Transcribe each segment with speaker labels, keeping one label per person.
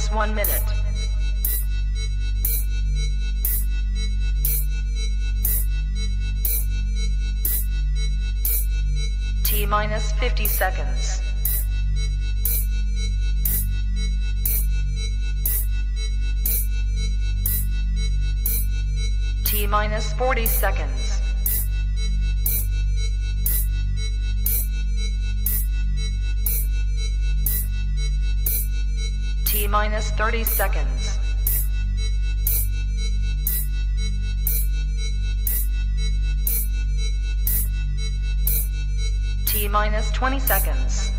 Speaker 1: minus 1 minute. T minus 50 seconds. T minus 40 seconds. T minus 30 seconds. T minus 20 seconds.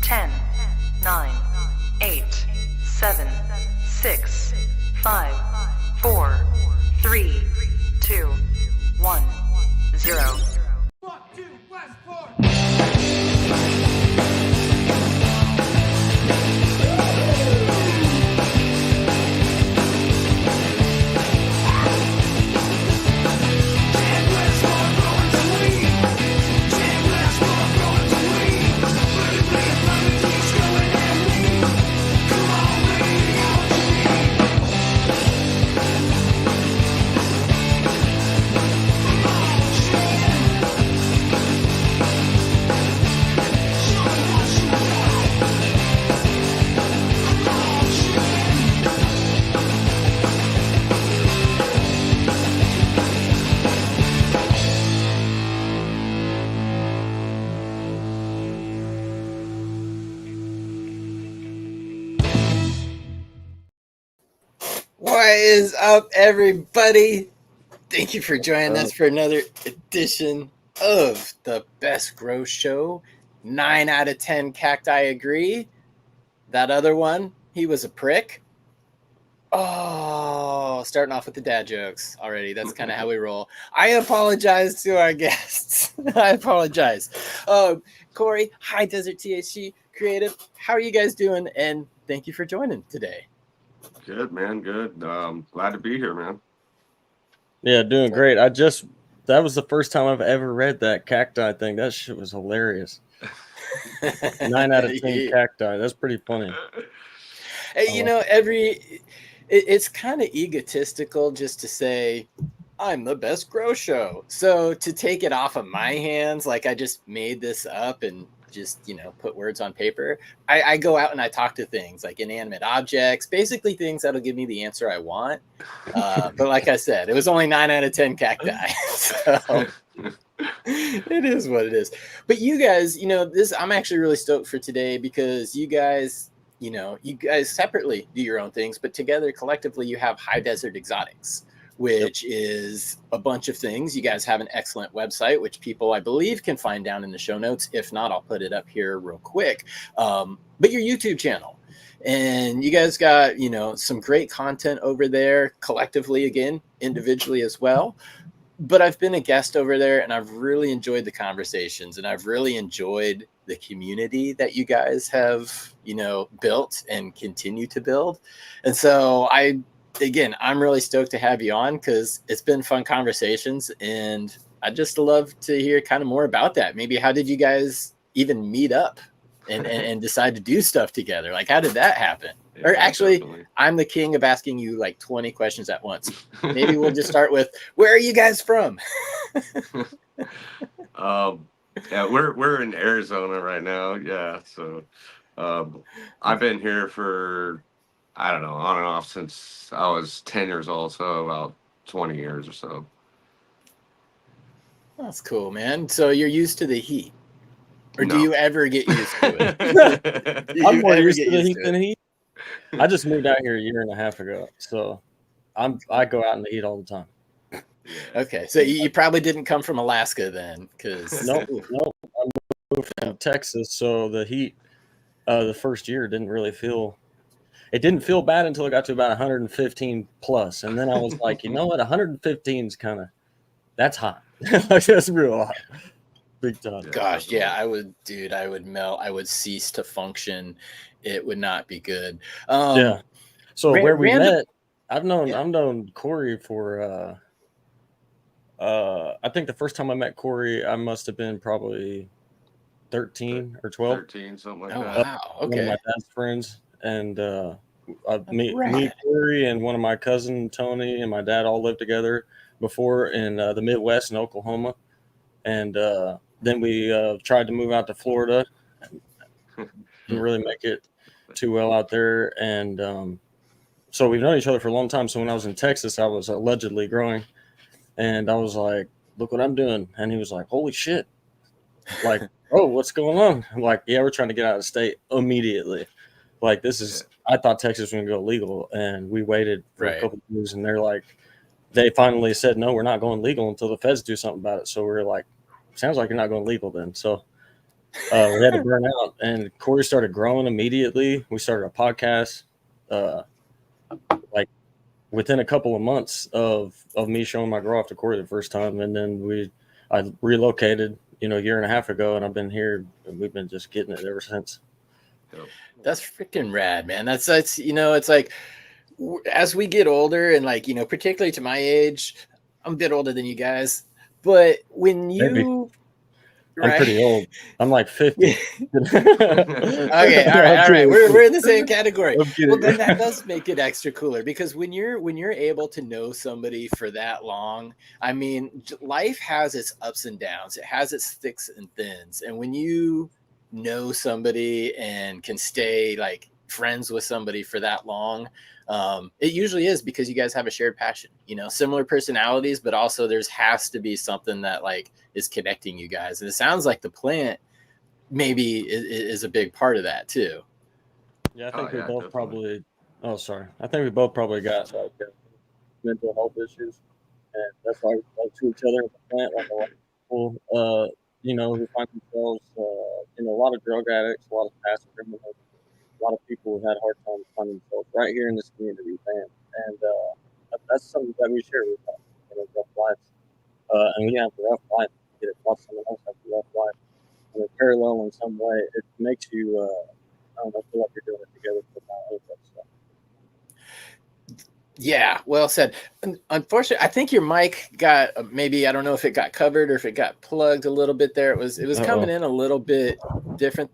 Speaker 1: Ten, 9, 8, 7, 6, 5, 4, 3, 2, 1, 0.
Speaker 2: Fuck to Westport!
Speaker 3: What is up, everybody? Thank you for joining us for another edition of the Best Grow Show. 9 out of 10 cacti agree. That other one, he was a prick. Oh, starting off with the dad jokes already. That's kind of how we roll. I apologize to our guests. I apologize. Cory, High Desert THC Creative, how are you guys doing? And thank you for joining today.
Speaker 4: Good, man. Good. Glad to be here, man.
Speaker 5: Yeah, doing great. That was the first time I've ever read that cacti thing. That shit was hilarious. 9 out of 10 cacti. That's pretty funny.
Speaker 3: Hey, you know, it's kind of egotistical just to say, I'm the Best Grow Show. So to take it off of my hands, like I just made this up and just, put words on paper. I go out and I talk to things like inanimate objects, basically things that'll give me the answer I want. But like I said, it was only 9 out of 10 cacti. So it is what it is. But you guys, I'm actually really stoked for today because you guys separately do your own things, but together collectively you have High Desert Exotics, which is a bunch of things. You guys have an excellent website, which people, I believe, can find down in the show notes. If not, I'll put it up here real quick. But your YouTube channel. And you guys got, some great content over there collectively, again, individually as well. But I've been a guest over there, and I've really enjoyed the conversations, and I've really enjoyed the community that you guys have, built and continue to build. And so I'm really stoked to have you on because it's been fun conversations, and I'd just love to hear kind of more about that. Maybe how did you guys even meet up and decide to do stuff together? Like, how did that happen?
Speaker 4: Yeah,
Speaker 3: or actually,
Speaker 4: definitely.
Speaker 3: I'm the king of asking you like 20 questions at once. Maybe we'll just start with, where are you guys from?
Speaker 4: Yeah, we're in Arizona right now. Yeah, so I've been here for, I don't know, on and off since I was 10 years old, so about 20 years or so.
Speaker 3: That's cool, man. So you're used to the heat. Or
Speaker 4: No.
Speaker 3: do you ever get used to it? Do
Speaker 5: I'm
Speaker 3: you
Speaker 5: more
Speaker 3: ever
Speaker 5: used
Speaker 3: get
Speaker 5: to the
Speaker 3: used
Speaker 5: heat
Speaker 3: to
Speaker 5: than
Speaker 3: it?
Speaker 5: heat. I just moved out here a year and a half ago, so I go out in the heat all the time.
Speaker 4: Yeah.
Speaker 3: Okay, so you probably didn't come from Alaska then, because
Speaker 5: Nope. I moved from Texas, so the heat the first year didn't feel bad until it got to about 115 plus, and then I was like, you know what, 115 is that's hot. Like, that's real hot, big time.
Speaker 3: gosh, yeah, I would melt. I would cease to function. It would not be good.
Speaker 5: Yeah. So
Speaker 3: Ra-
Speaker 5: where we
Speaker 3: random-
Speaker 5: met, I've known Cory for I think the first time I met Cory, I must have been probably 13 or 12.
Speaker 4: 13, something like
Speaker 3: Oh
Speaker 4: that.
Speaker 3: wow,
Speaker 5: One of my
Speaker 3: okay,
Speaker 5: dad's friends, and
Speaker 3: that's
Speaker 5: me,
Speaker 3: rad.
Speaker 5: Cory, and one of my cousin Tony, and my dad all lived together before in the Midwest in Oklahoma, and then we tried to move out to Florida. Didn't really make it too well out there, and so we've known each other for a long time. So when I was in Texas, I was allegedly growing, and I was like, "Look what I'm doing," and he was like, "Holy shit!" Like, "Oh, what's going on?" I'm like, "Yeah, we're trying to get out of state immediately." Like, this
Speaker 4: Yeah.
Speaker 5: is, I thought Texas was going to go legal, and we waited for a
Speaker 3: Right.
Speaker 5: couple of years, and they're like, they finally said, no, we're not going legal until the feds do something about it. So we're like, sounds like you're not going legal then. So we had to burn out, and Cory started growing immediately. We started a podcast, like within a couple of months of me showing my grow off to Cory the first time, and then I relocated, a year and a half ago, and I've been here, and we've been just getting it ever since.
Speaker 4: Yep.
Speaker 3: That's freaking rad, man. That's it's like as we get older and like, particularly to my age, I'm a bit older than you guys, but when
Speaker 5: Maybe.
Speaker 3: you
Speaker 5: I'm
Speaker 3: right.
Speaker 5: pretty old. I'm like 50.
Speaker 3: Okay, all right,
Speaker 5: I'm
Speaker 3: all right.
Speaker 5: kidding.
Speaker 3: We're in the same category.
Speaker 5: I'm
Speaker 3: Well,
Speaker 5: kidding.
Speaker 3: then that does make it extra cooler because when you're able to know somebody for that long, I mean, life has its ups and downs. It has its thicks and thins, and when you know somebody and can stay like friends with somebody for that long, it usually is because you guys have a shared passion. Similar personalities, but also there's has to be something that like is connecting you guys, and it sounds like the plant maybe is a big part of that too.
Speaker 5: Yeah, I
Speaker 4: Oh
Speaker 5: think we
Speaker 4: yeah,
Speaker 5: both
Speaker 4: definitely.
Speaker 5: probably. Oh, sorry. I think we both probably got like mental health issues, and that's why we go to each other at the plant. Like a lot of people, who find themselves, a lot of drug addicts, a lot of past criminals, a lot of people who had hard times finding themselves right here in this community, man. And that's something that we share with them, rough lives. And we have a rough life. You get to watch someone else have a rough life, and it's parallel in some way. It makes you. I don't know, feel like you're doing it together for my own stuff.
Speaker 3: Yeah, well said. Unfortunately, I think your mic got maybe I don't know if it got covered or if it got plugged a little bit there. It was coming in a little bit different,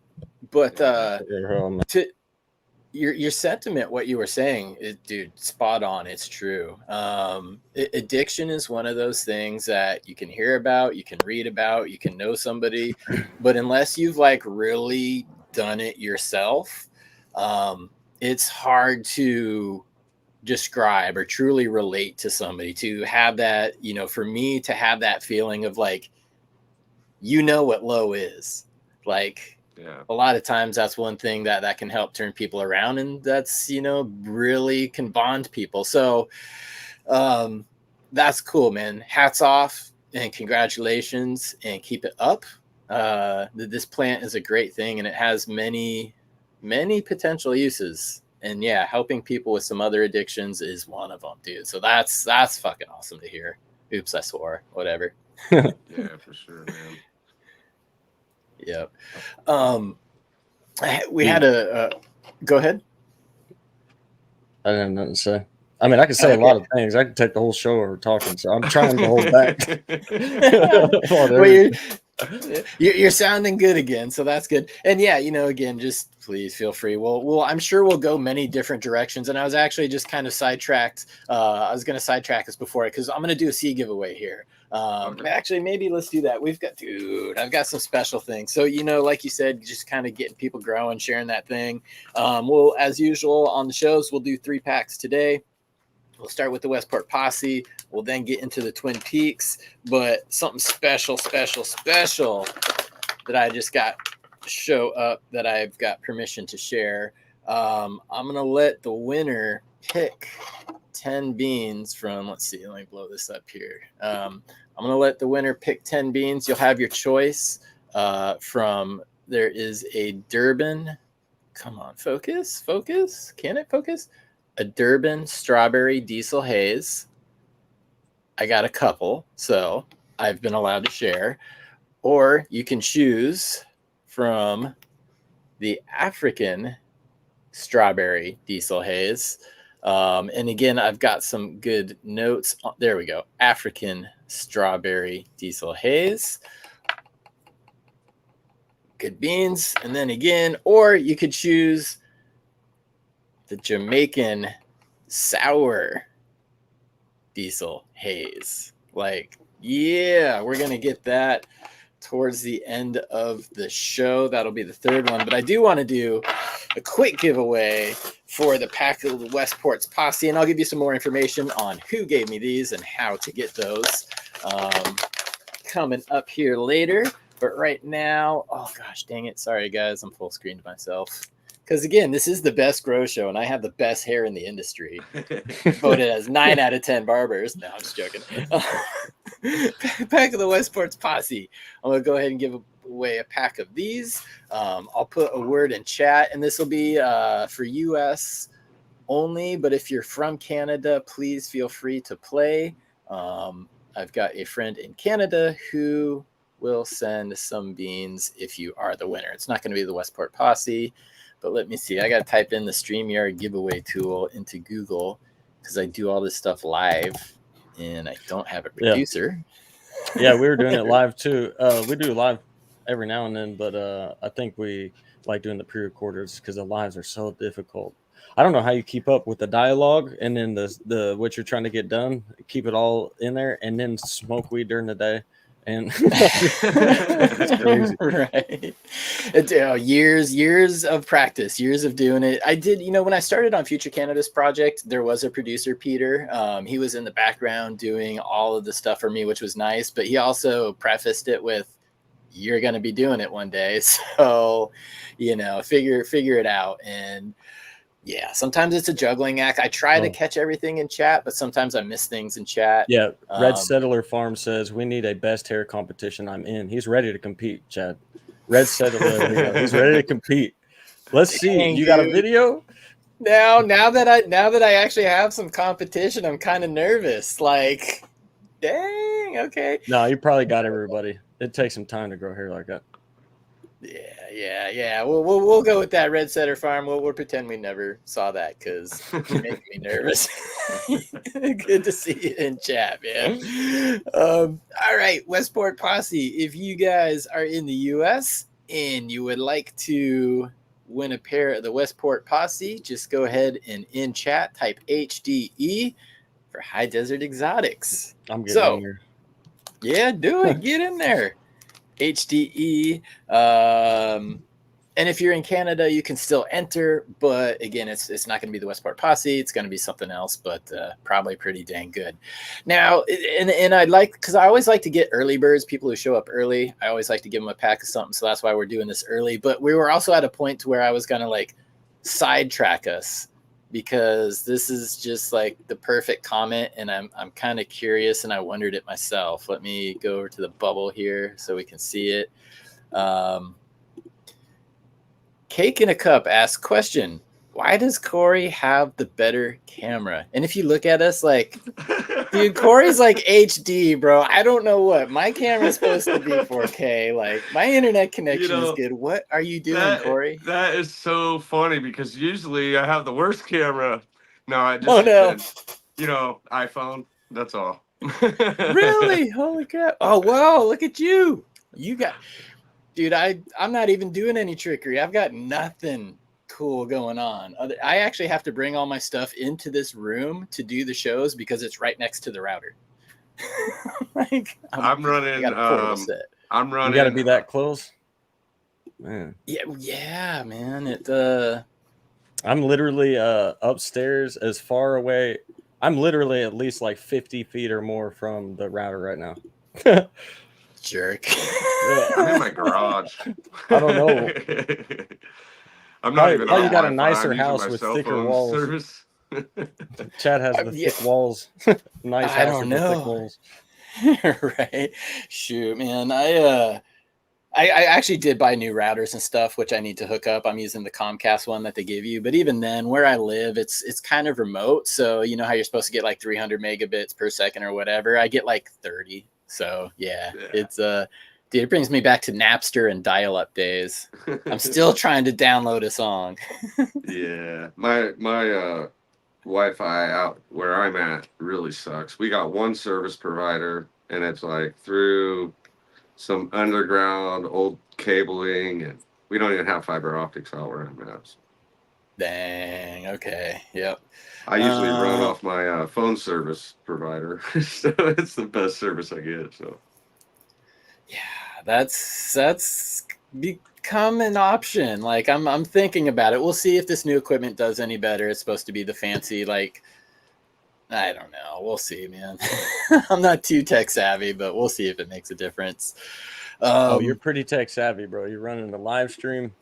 Speaker 3: but to your sentiment, what you were saying, dude, spot on. It's true. Addiction is one of those things that you can hear about, you can read about, you can know somebody, but unless you've like really done it yourself, it's hard to describe or truly relate to somebody to have that, for me to have that feeling of like, what low is like.
Speaker 4: Yeah.
Speaker 3: A lot of times that's one thing that can help turn people around, and that's really can bond people. So that's cool, man. Hats off and congratulations, and keep it up. This plant is a great thing, and it has many potential uses. And yeah, helping people with some other addictions is one of them, dude. So that's fucking awesome to hear. Oops, I swore. Whatever.
Speaker 4: Yeah, for sure, man.
Speaker 3: Yep. We had a go ahead.
Speaker 5: I didn't have nothing to say. I mean, I could say a lot of things. I could take the whole show over talking, so I'm trying to hold back.
Speaker 3: Well, you're sounding good again, so that's good. And yeah, again, just please feel free. I'm sure we'll go many different directions. And I was actually just kind of sidetracked. I was going to sidetrack us before it because I'm going to do a seed giveaway here.
Speaker 4: Okay.
Speaker 3: Actually, maybe let's do that. I've got some special things. So, like you said, just kind of getting people growing, sharing that thing. Well, as usual on the shows, we'll do 3 packs today. We'll start with the Westport Posse. We'll then get into the Twin Peaks, but something special that I just got to show up that I've got permission to share. I'm going to let the winner pick 10 beans from, let's see, let me blow this up here. I'm going to let the winner pick 10 beans. You'll have your choice there is a Durban. Come on, focus. Can it focus? A Durban strawberry diesel haze. I got a couple, so I've been allowed to share. Or you can choose from the African strawberry diesel haze. And again, I've got some good notes. There we go. African strawberry diesel haze. Good beans. And then again, or you could choose the Jamaican sour diesel haze. Like, yeah, we're going to get that towards the end of the show. That'll be the third one. But I do want to do a quick giveaway for the pack of the Westport's Posse, and I'll give you some more information on who gave me these and how to get those coming up here later. But right now, oh gosh, dang it. Sorry, guys. I'm full screened myself. Because again, this is the best grow show, and I have the best hair in the industry. Voted as 9 out of 10 barbers. No, I'm just joking. Pack of the Westport's Posse. I'm going to go ahead and give away a pack of these. I'll put a word in chat, and this will be for US only. But if you're from Canada, please feel free to play. I've got a friend in Canada who will send some beans if you are the winner. It's not going to be the Westport Posse. But let me see. I got to type in the StreamYard giveaway tool into Google because I do all this stuff live and I don't have a producer.
Speaker 5: Yeah, we were doing it live too. We do live every now and then, but I think we like doing the pre-recorders because the lives are so difficult. I don't know how you keep up with the dialogue and then the what you're trying to get done, keep it all in there, and then smoke weed during the day. And it's crazy.
Speaker 3: Right. It's years of practice, years of doing it. I did, when I started on Future Cannabis Project, there was a producer, Peter. He was in the background doing all of the stuff for me, which was nice, but he also prefaced it with, you're going to be doing it one day. So, figure it out. And yeah, sometimes it's a juggling act. I try to catch everything in chat, but sometimes I miss things in chat.
Speaker 5: Yeah, Red Settler Farm says, we need a best hair competition. I'm in. He's ready to compete, Chad. Red Settler, he's ready to compete. Let's see. You got a video?
Speaker 3: Now that I actually have some competition, I'm kind of nervous. Like, dang, okay.
Speaker 5: No, you probably got everybody. It takes some time to grow hair like that.
Speaker 3: Yeah. We'll go with that, Red Setter Farm. We'll pretend we never saw that because you make me nervous. Good to see you in chat, man. All right, Westport Posse. If you guys are in the U.S. and you would like to win a pair of the Westport Posse, just go ahead and in chat type HDE for High Desert Exotics.
Speaker 5: I'm getting in here.
Speaker 3: Yeah, do it. Get in there. HDE. And if you're in Canada, you can still enter, but again, it's not going to be the Westport Posse. It's going to be something else, but probably pretty dang good. Now, and I'd like, because I always like to get early birds, people who show up early. I always like to give them a pack of something, so that's why we're doing this early. But we were also at a point to where I was going to like sidetrack us because this is just like the perfect comment, and I'm kind of curious, and I wondered it myself. Let me go over to the bubble here so we can see it. Cake in a Cup asks, question, why does Cory have the better camera? And if you look at us, like, dude, Cory's like HD, bro. I don't know what. My camera's supposed to be 4K. Like, my internet connection is good. What are you doing, Cory?
Speaker 4: That is so funny because usually I have the worst camera. No, I just, iPhone. That's all.
Speaker 3: Really? Holy crap. Oh, wow. Look at you. You got... Dude, I'm not even doing any trickery. I've got nothing cool going on. I actually have to bring all my stuff into this room to do the shows because it's right next to the router.
Speaker 4: I'm running.
Speaker 5: You got to be that close, man.
Speaker 3: Yeah, man.
Speaker 5: I'm literally upstairs, as far away. I'm literally at least like 50 feet or more from the router right now.
Speaker 3: Jerk.
Speaker 5: Yeah.
Speaker 4: I'm in my garage.
Speaker 5: I don't know.
Speaker 4: I'm not even.
Speaker 5: You got a nicer house with thicker walls. Service. Chad has the thick walls. Nice house.
Speaker 3: I don't know.
Speaker 5: Thick walls.
Speaker 3: Right. Shoot, man. I actually did buy new routers and stuff, which I need to hook up. I'm using the Comcast one that they give you, but even then, where I live, it's kind of remote. So you know how you're supposed to get like 300 megabits per second or whatever. I get like 30. So yeah. It's dude, it brings me back to Napster and dial-up days. I'm still trying to download a song.
Speaker 4: Yeah, my Wi-Fi out where I'm at really sucks. We got one service provider, and it's like through some underground old cabling, and we don't even have fiber optics out where I'm at. So
Speaker 3: Dang. Okay. Yep.
Speaker 4: I usually run off my phone service provider, so it's the best service I get. So
Speaker 3: Yeah, that's become an option. Like I'm thinking about it. We'll see if this new equipment does any better. It's supposed to be the fancy, like, I don't know. We'll see, man. I'm not too tech savvy, but we'll see if it makes a difference.
Speaker 5: Oh, you're pretty tech savvy, bro. You're running the live stream.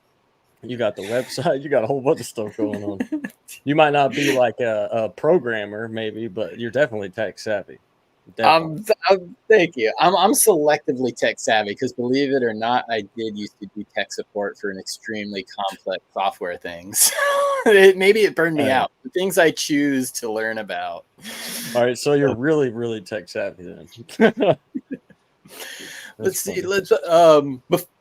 Speaker 5: You got the website. You got a whole bunch of stuff going on. You might not be like a programmer, maybe, but you're definitely tech savvy. Definitely.
Speaker 3: Thank you. I'm selectively tech savvy because, believe it or not, I did used to do tech support for an extremely complex software things. Maybe it burned me out. The things I choose to learn about.
Speaker 5: All right, so you're really, really tech savvy then.
Speaker 3: Let's see. Let's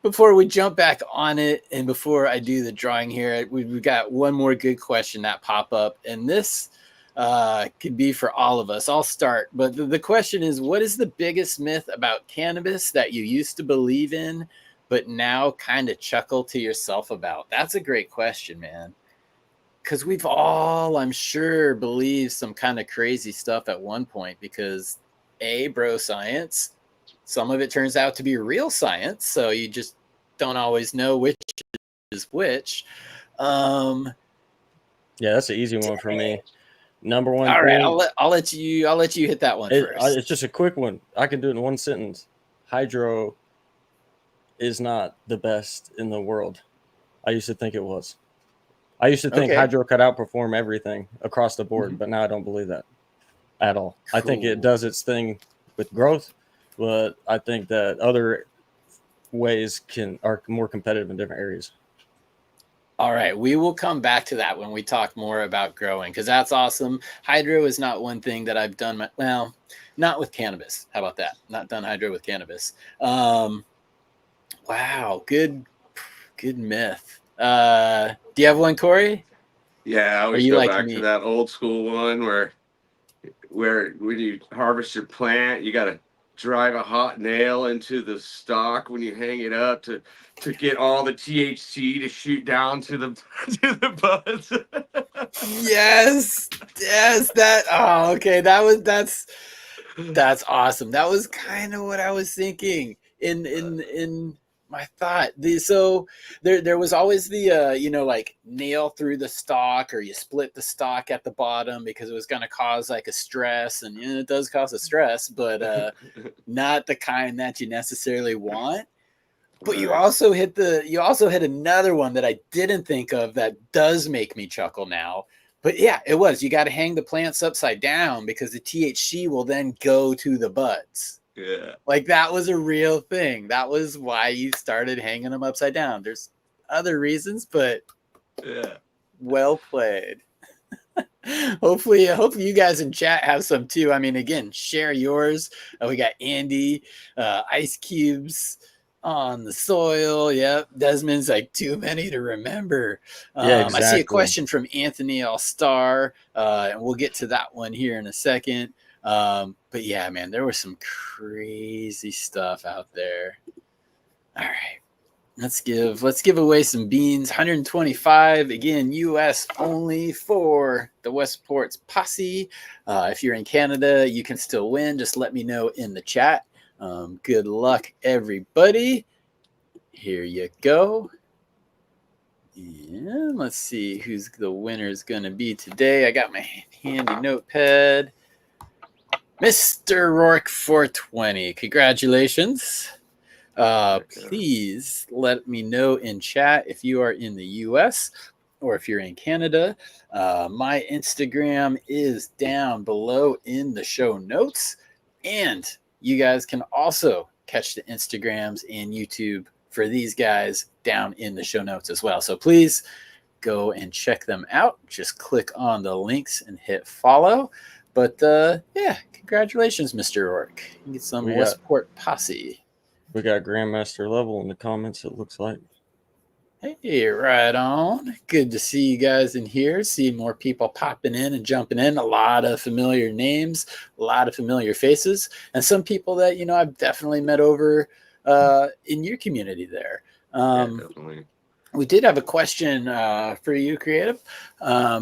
Speaker 3: before we jump back on it, and before I do the drawing here, we've got one more good question that pop up, and this could be for all of us. I'll start, but the question is, what is the biggest myth about cannabis that you used to believe in, but now kind of chuckle to yourself about? That's a great question, man. Because we've all, I'm sure, believed some kind of crazy stuff at one point because bro science. Some of it turns out to be real science, so you just don't always know which is which.
Speaker 5: Yeah, that's an easy one for me. Number one.
Speaker 3: All right, I'll let you hit that one first.
Speaker 5: It's just a quick one. I can do it in one sentence. Hydro is not the best in the world. I used to think it was. I used to think hydro could outperform everything across the board, but now I don't believe that at all. Cool. I think it does its thing with growth, but I think that other ways are more competitive in different areas.
Speaker 3: All right, we will come back to that when we talk more about growing, because that's awesome. Hydro is not one thing that I've done. Not with cannabis. How about that? Not done hydro with cannabis. Wow, good myth. Do you have one, Cory?
Speaker 4: Yeah, I always go back to that old school one where when you harvest your plant, you got to drive a hot nail into the stalk when you hang it up to get all the THC to shoot down to the buds.
Speaker 3: Yes, that. Oh, okay. That's awesome. That was kind of what I was thinking in my thought. So there was always the like nail through the stalk, or you split the stalk at the bottom because it was going to cause like a stress, and it does cause a stress, but not the kind that you necessarily want. But you also hit another one that I didn't think of that does make me chuckle now. But yeah, it was. You got to hang the plants upside down because the THC will then go to the buds.
Speaker 4: Yeah.
Speaker 3: Like, that was a real thing. That was why you started hanging them upside down. There's other reasons, but
Speaker 4: yeah,
Speaker 3: well played. Hopefully you guys in chat have some too. I mean, again, share yours. We got Andy, Ice Cubes on the soil. Yep. Desmond's like, too many to remember.
Speaker 5: Yeah, exactly.
Speaker 3: I see a question from Anthony All-Star, and we'll get to that one here in a second. But yeah, man, there was some crazy stuff out there. All right. Let's give away some beans. 125, again, US only for the Westport's posse. If you're in Canada, you can still win. Just let me know in the chat. Good luck, everybody. Here you go. And let's see who's the winner is going to be today. I got my handy notepad. Mr. Rourke 420. Congratulations. Please let me know in chat if you are in the US or if you're in Canada. My Instagram is down below in the show notes, and you guys can also catch the Instagrams and YouTube for these guys down in the show notes as well. So please go and check them out. Just click on the links and hit follow. But yeah, congratulations, Mr. Rourke. You get some Westport posse.
Speaker 5: We got Grandmaster level in the comments, it looks like.
Speaker 3: Hey, right on. Good to see you guys in here. See more people popping in and jumping in. A lot of familiar names, a lot of familiar faces, and some people that I've definitely met over in your community there.
Speaker 4: Yeah,
Speaker 3: Um,
Speaker 4: definitely.
Speaker 3: we did have a question for you, Creative,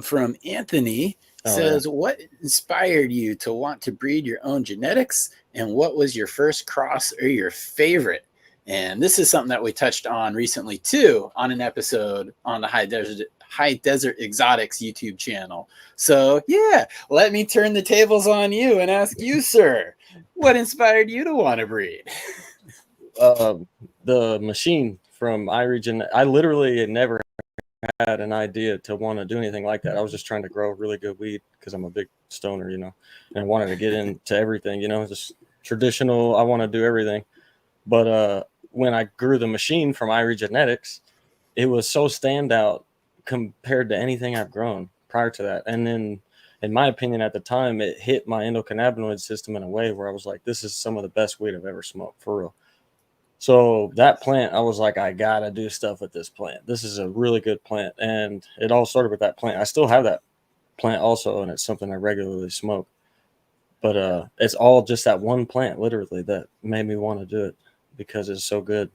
Speaker 3: from Anthony.
Speaker 5: Oh yeah.
Speaker 3: Says, what inspired you to want to breed your own genetics, and what was your first cross or your favorite? And this is something that we touched on recently too on an episode on the High Desert Exotics YouTube channel. So yeah, let me turn the tables on you and ask you, sir, what inspired you to want to breed?
Speaker 5: Uh, the machine from iRegion. I literally had never had an idea to want to do anything like that. I was just trying to grow really good weed because I'm a big stoner, and I wanted to get into everything, just traditional. I want to do everything. But when I grew the machine from Irie Genetics, it was so standout compared to anything I've grown prior to that. And then, in my opinion, at the time, it hit my endocannabinoid system in a way where I was like, this is some of the best weed I've ever smoked, for real. So that plant, I was like, I gotta do stuff with this plant. This is a really good plant. And it all started with that plant. I still have that plant also, and it's something I regularly smoke. But it's all just that one plant, literally, that made me want to do it because it's so good.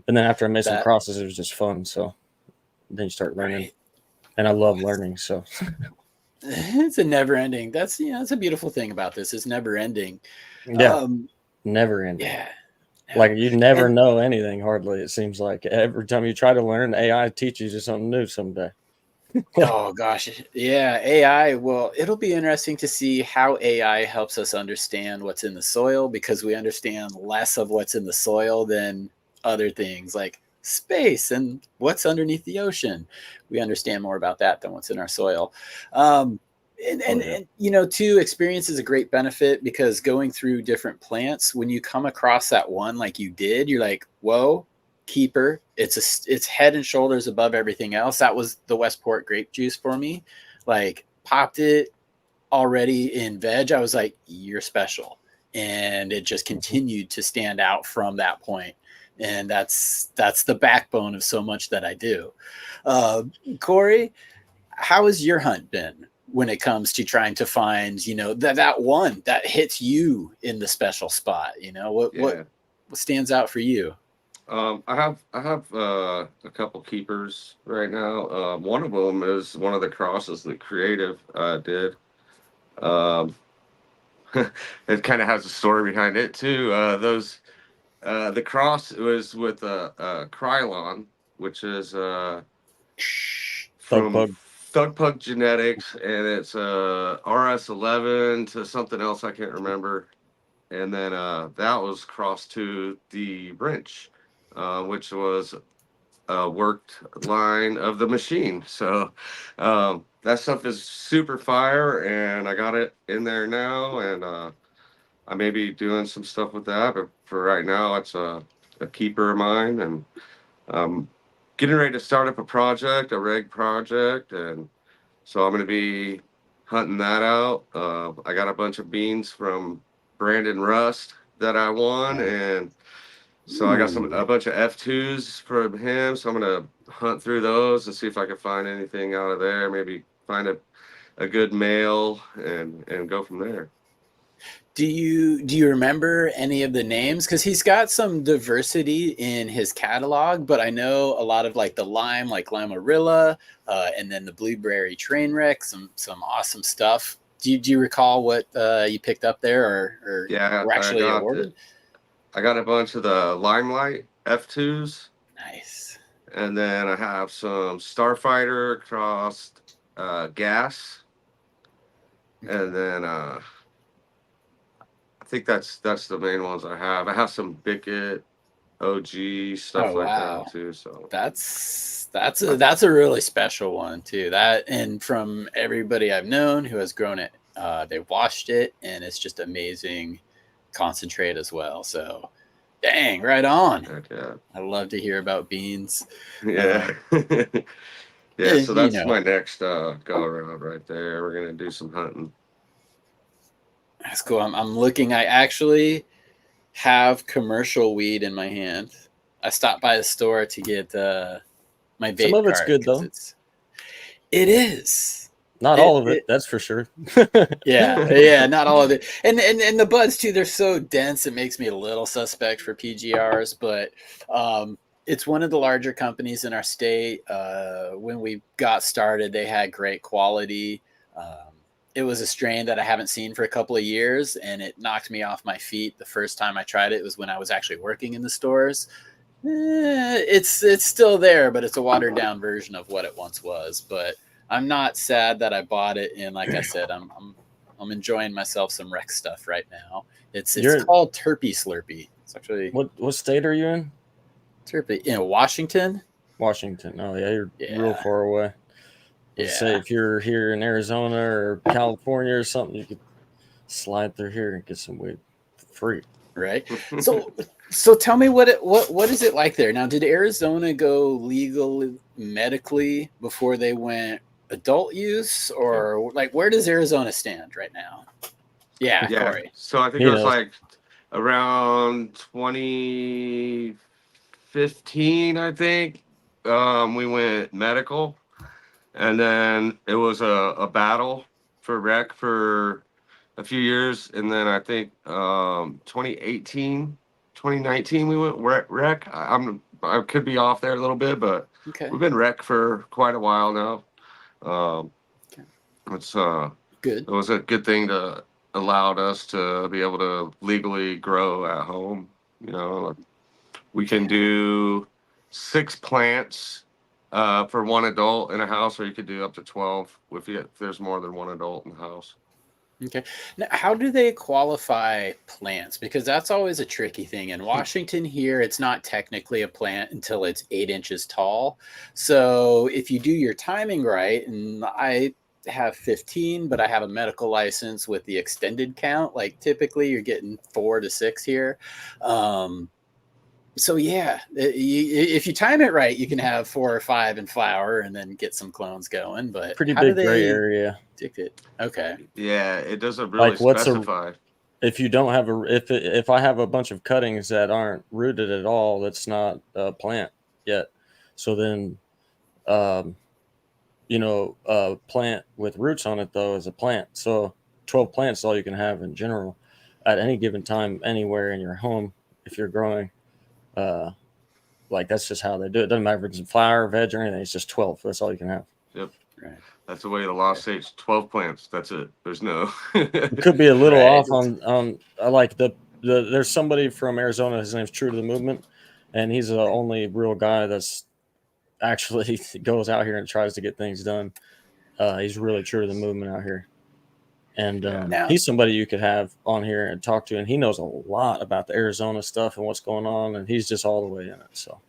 Speaker 5: And then after I made some
Speaker 3: That
Speaker 5: crosses, it was just fun. So then you start learning,
Speaker 3: right.
Speaker 5: and I love learning. So
Speaker 3: It's a never ending. That's a beautiful thing about this. It's never ending.
Speaker 5: yeah,
Speaker 3: Um,
Speaker 5: never ending.
Speaker 3: yeah.
Speaker 5: Like
Speaker 3: No.
Speaker 5: you never
Speaker 3: And
Speaker 5: know anything. Hardly, it seems like every time you try to learn, AI teaches you something new someday.
Speaker 3: oh gosh, yeah, AI. Well, it'll be interesting to see how AI helps us understand what's in the soil because we understand less of what's in the soil than other things like space and what's underneath the ocean. We understand more about that than what's in our soil. Um, and,
Speaker 5: Oh
Speaker 3: and,
Speaker 5: yeah.
Speaker 3: and too, experience is a great benefit because going through different plants, when you come across that one like you did, you're like, whoa, keeper. It's head and shoulders above everything else. That was the Westport grape juice for me. Like popped it already in veg. I was like, you're special. And it just continued to stand out from that point. And that's the backbone of so much that I do. Uh, Cory, how has your hunt been when it comes to trying to find, that one that hits you in the special spot? What
Speaker 4: Yeah.
Speaker 3: stands out for you?
Speaker 4: I have a couple keepers right now. One of them is one of the crosses that Creative did. Um, it kind of has a story behind it too. The cross was with Krylon, which is
Speaker 5: Thug
Speaker 4: from
Speaker 5: bug.
Speaker 4: Thug Pug Genetics, and it's RS11 to something else I can't remember. And then that was crossed to the wrench, which was a worked line of the machine. So that stuff is super fire, and I got it in there now, and I may be doing some stuff with that. But for right now, it's a keeper of mine, and I'm getting ready to start up a project, a reg project, and so I'm going to be hunting that out. I got a bunch of beans from Brandon Rust that I won,
Speaker 3: Nice.
Speaker 4: and so I got
Speaker 3: Ooh.
Speaker 4: a bunch of F2s from him. So I'm gonna hunt through those and see if I can find anything out of there. Maybe find a good male and go from there.
Speaker 3: Do you remember any of the names? Because he's got some diversity in his catalog, but I know a lot of like the lime, like Limarilla, and then the blueberry train wreck, some awesome stuff. Do you recall what you picked up there or
Speaker 4: Yeah,
Speaker 3: were actually awarded?
Speaker 4: I got a bunch of the Limelight F2s,
Speaker 3: Nice.
Speaker 4: and then I have some Starfighter crossed gas, and then I think that's the main ones I have. I have some Bickett OG stuff
Speaker 3: Oh
Speaker 4: like that
Speaker 3: wow.
Speaker 4: too. So
Speaker 3: That's
Speaker 4: I,
Speaker 3: that's a really special one too. That and from everybody I've known who has grown it, they washed it and it's just amazing concentrate as well. So dang, right on.
Speaker 4: heck yeah.
Speaker 3: I love to hear about beans.
Speaker 4: Yeah.
Speaker 3: Um,
Speaker 4: Yeah,
Speaker 3: and,
Speaker 4: so that's my next go around right there. We're gonna do some hunting.
Speaker 3: that's cool. I'm looking. I actually have commercial weed in my hand. I stopped by the store to get my
Speaker 5: Some
Speaker 3: vape
Speaker 5: of it's
Speaker 3: cart
Speaker 5: good
Speaker 3: because
Speaker 5: though.
Speaker 3: it is.
Speaker 5: Not
Speaker 3: It,
Speaker 5: all of it,
Speaker 3: it
Speaker 5: that's for sure.
Speaker 3: yeah, not all of it. And the buds too, they're so dense it makes me a little suspect for PGRs, but it's one of the larger companies in our state. When we got started, they had great quality. It was a strain that I haven't seen for a couple of years, and it knocked me off my feet the first time I tried it. It was when I was actually working in the stores. It's still there, but it's a watered down version of what it once was. But I'm not sad that I bought it, and like I said, I'm enjoying myself some Rex stuff right now. It's
Speaker 5: You're
Speaker 3: called Terpy Slurpee. It's actually
Speaker 5: what state are you in?
Speaker 3: Terpy in Washington.
Speaker 5: Washington. Oh yeah, you're real
Speaker 3: Yeah,
Speaker 5: far away. Let's say
Speaker 3: yeah,
Speaker 5: if you're here in Arizona or California or something, you could slide through here and get some weed for free.
Speaker 3: right. So tell me what is it like there now? Did Arizona go legal medically before they went adult use, or like where does Arizona stand right now? Yeah,
Speaker 4: Yeah.
Speaker 3: Cory.
Speaker 4: So I think
Speaker 5: He
Speaker 4: it was
Speaker 5: knows.
Speaker 4: like around 2015, I think. We went medical, and then it was a battle for rec for a few years, and then I think 2018, 2019 we went rec. I could be off there a little bit, but
Speaker 3: Okay,
Speaker 4: we've been rec for quite a while now. Um,
Speaker 3: okay.
Speaker 4: it's
Speaker 3: Good.
Speaker 4: it was a good thing to allowed us to be able to legally grow at home. You know, we can do 6 plants for one adult in a house, or you could do up to 12 if there's more than one adult in the house.
Speaker 3: Okay. Now, how do they qualify plants? Because that's always a tricky thing. In Washington, here, it's not technically a plant until it's 8 inches tall. So if you do your timing right, and I have 15, but I have a medical license with the extended count, like typically you're getting 4 to 6 here. Um, so yeah, if you time it right, you can have 4 or 5 in flower and then get some clones going. But
Speaker 5: Pretty
Speaker 3: how do
Speaker 5: big gray
Speaker 3: they
Speaker 5: area.
Speaker 3: dictate? Okay.
Speaker 4: Yeah, it doesn't really
Speaker 5: Like what's a
Speaker 4: specify.
Speaker 5: if you don't have a if I have a bunch of cuttings that aren't rooted at all, that's not a plant yet. So then, um, a plant with roots on it though is a plant. So 12 plants is all you can have in general at any given time anywhere in your home if you're growing. Uh, like that's just how they do it. Doesn't matter if it's flower, veg, or anything. It's just 12. That's all you can have.
Speaker 4: Yep,
Speaker 3: Right.
Speaker 4: that's the way the law states. 12 plants. That's it. There's no.
Speaker 5: It could be a little
Speaker 3: Right.
Speaker 5: off on I like the there's somebody from Arizona. His name's True to the Movement, and he's the only real guy that's actually goes out here and tries to get things done. He's really true to the movement out here, and
Speaker 4: Yeah.
Speaker 3: Now,
Speaker 5: he's somebody you could have on here and talk to, and he knows a lot about the Arizona stuff and what's going on, and he's just all the way in it. So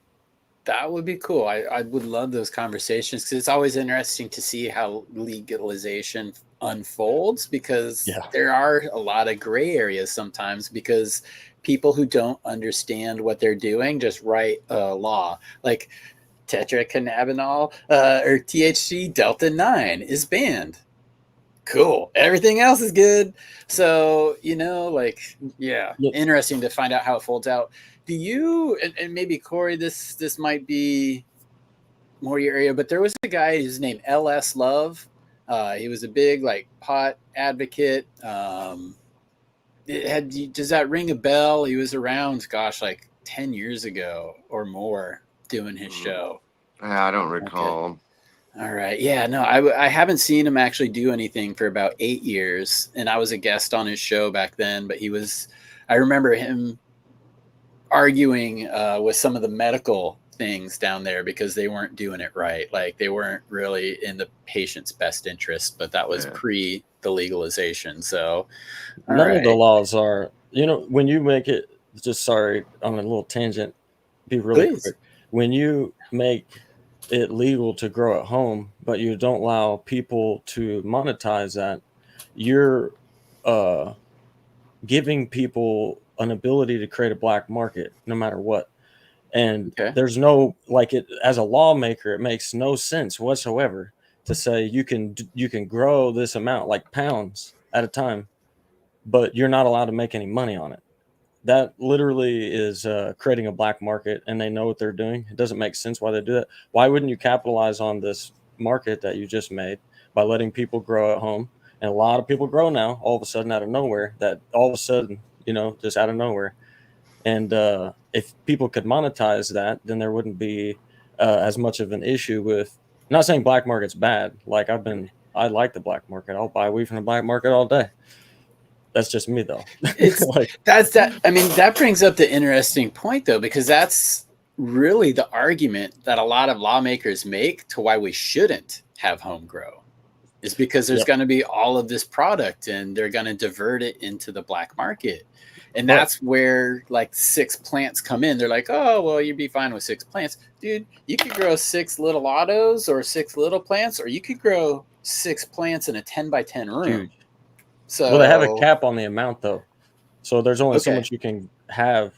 Speaker 3: that would be cool. I would love those conversations because it's always interesting to see how legalization unfolds because
Speaker 5: yeah,
Speaker 3: there are a lot of gray areas sometimes because people who don't understand what they're doing just write a law like tetracannabinol or THC Delta 9 is banned. Cool. Everything else is good. So, like, yeah,
Speaker 5: yeah,
Speaker 3: interesting to find out how it folds out. Do you, and maybe Cory, this might be more your area, but there was a guy whose name LS Love. He was a big like pot advocate. Does that ring a bell? He was around, gosh, like 10 years ago or more doing his show.
Speaker 4: I don't
Speaker 3: Okay.
Speaker 4: recall.
Speaker 3: All right. Yeah, no, I haven't seen him actually do anything for about 8 years. And I was a guest on his show back then, but I remember him arguing with some of the medical things down there because they weren't doing it right. Like they weren't really in the patient's best interest, but that was
Speaker 4: Yeah.
Speaker 3: pre the legalization. So, all
Speaker 5: none of the
Speaker 3: right.
Speaker 5: laws are. When you make it. Just sorry on a little tangent. Be really
Speaker 3: Please.
Speaker 5: quick. When you make it legal to grow at home, but you don't allow people to monetize that, you're uh, giving people an ability to create a black market no matter what. And
Speaker 3: Okay.
Speaker 5: there's no like it as a lawmaker, it makes no sense whatsoever to say you can grow this amount like pounds at a time, but you're not allowed to make any money on it. that literally is creating a black market, and they know what they're doing. It doesn't make sense why they do that. Why wouldn't you capitalize on this market that you just made by letting people grow at home? And a lot of people grow now, all of a sudden out of nowhere. That all of a sudden, just out of nowhere. And if people could monetize that, then there wouldn't be as much of an issue with. I'm not saying black market's bad. Like I like the black market. I'll buy weed from the black market all day. That's just me though.
Speaker 3: It's
Speaker 5: Like,
Speaker 3: I mean, that brings up the interesting point though, because that's really the argument that a lot of lawmakers make to why we shouldn't have home grow, is because there's
Speaker 5: yep.
Speaker 3: going to be all of this product and they're going to divert it into the black market. And
Speaker 5: But-
Speaker 3: that's where like 6 plants come in. They're like, oh, well, you'd be fine with 6 plants. Dude, you could grow 6 little autos or 6 little plants, or you could grow 6 plants in a 10 by 10 room.
Speaker 5: Huge.
Speaker 3: So
Speaker 5: Well, they have a cap on the amount though. So there's only so
Speaker 3: Okay.
Speaker 5: much you can have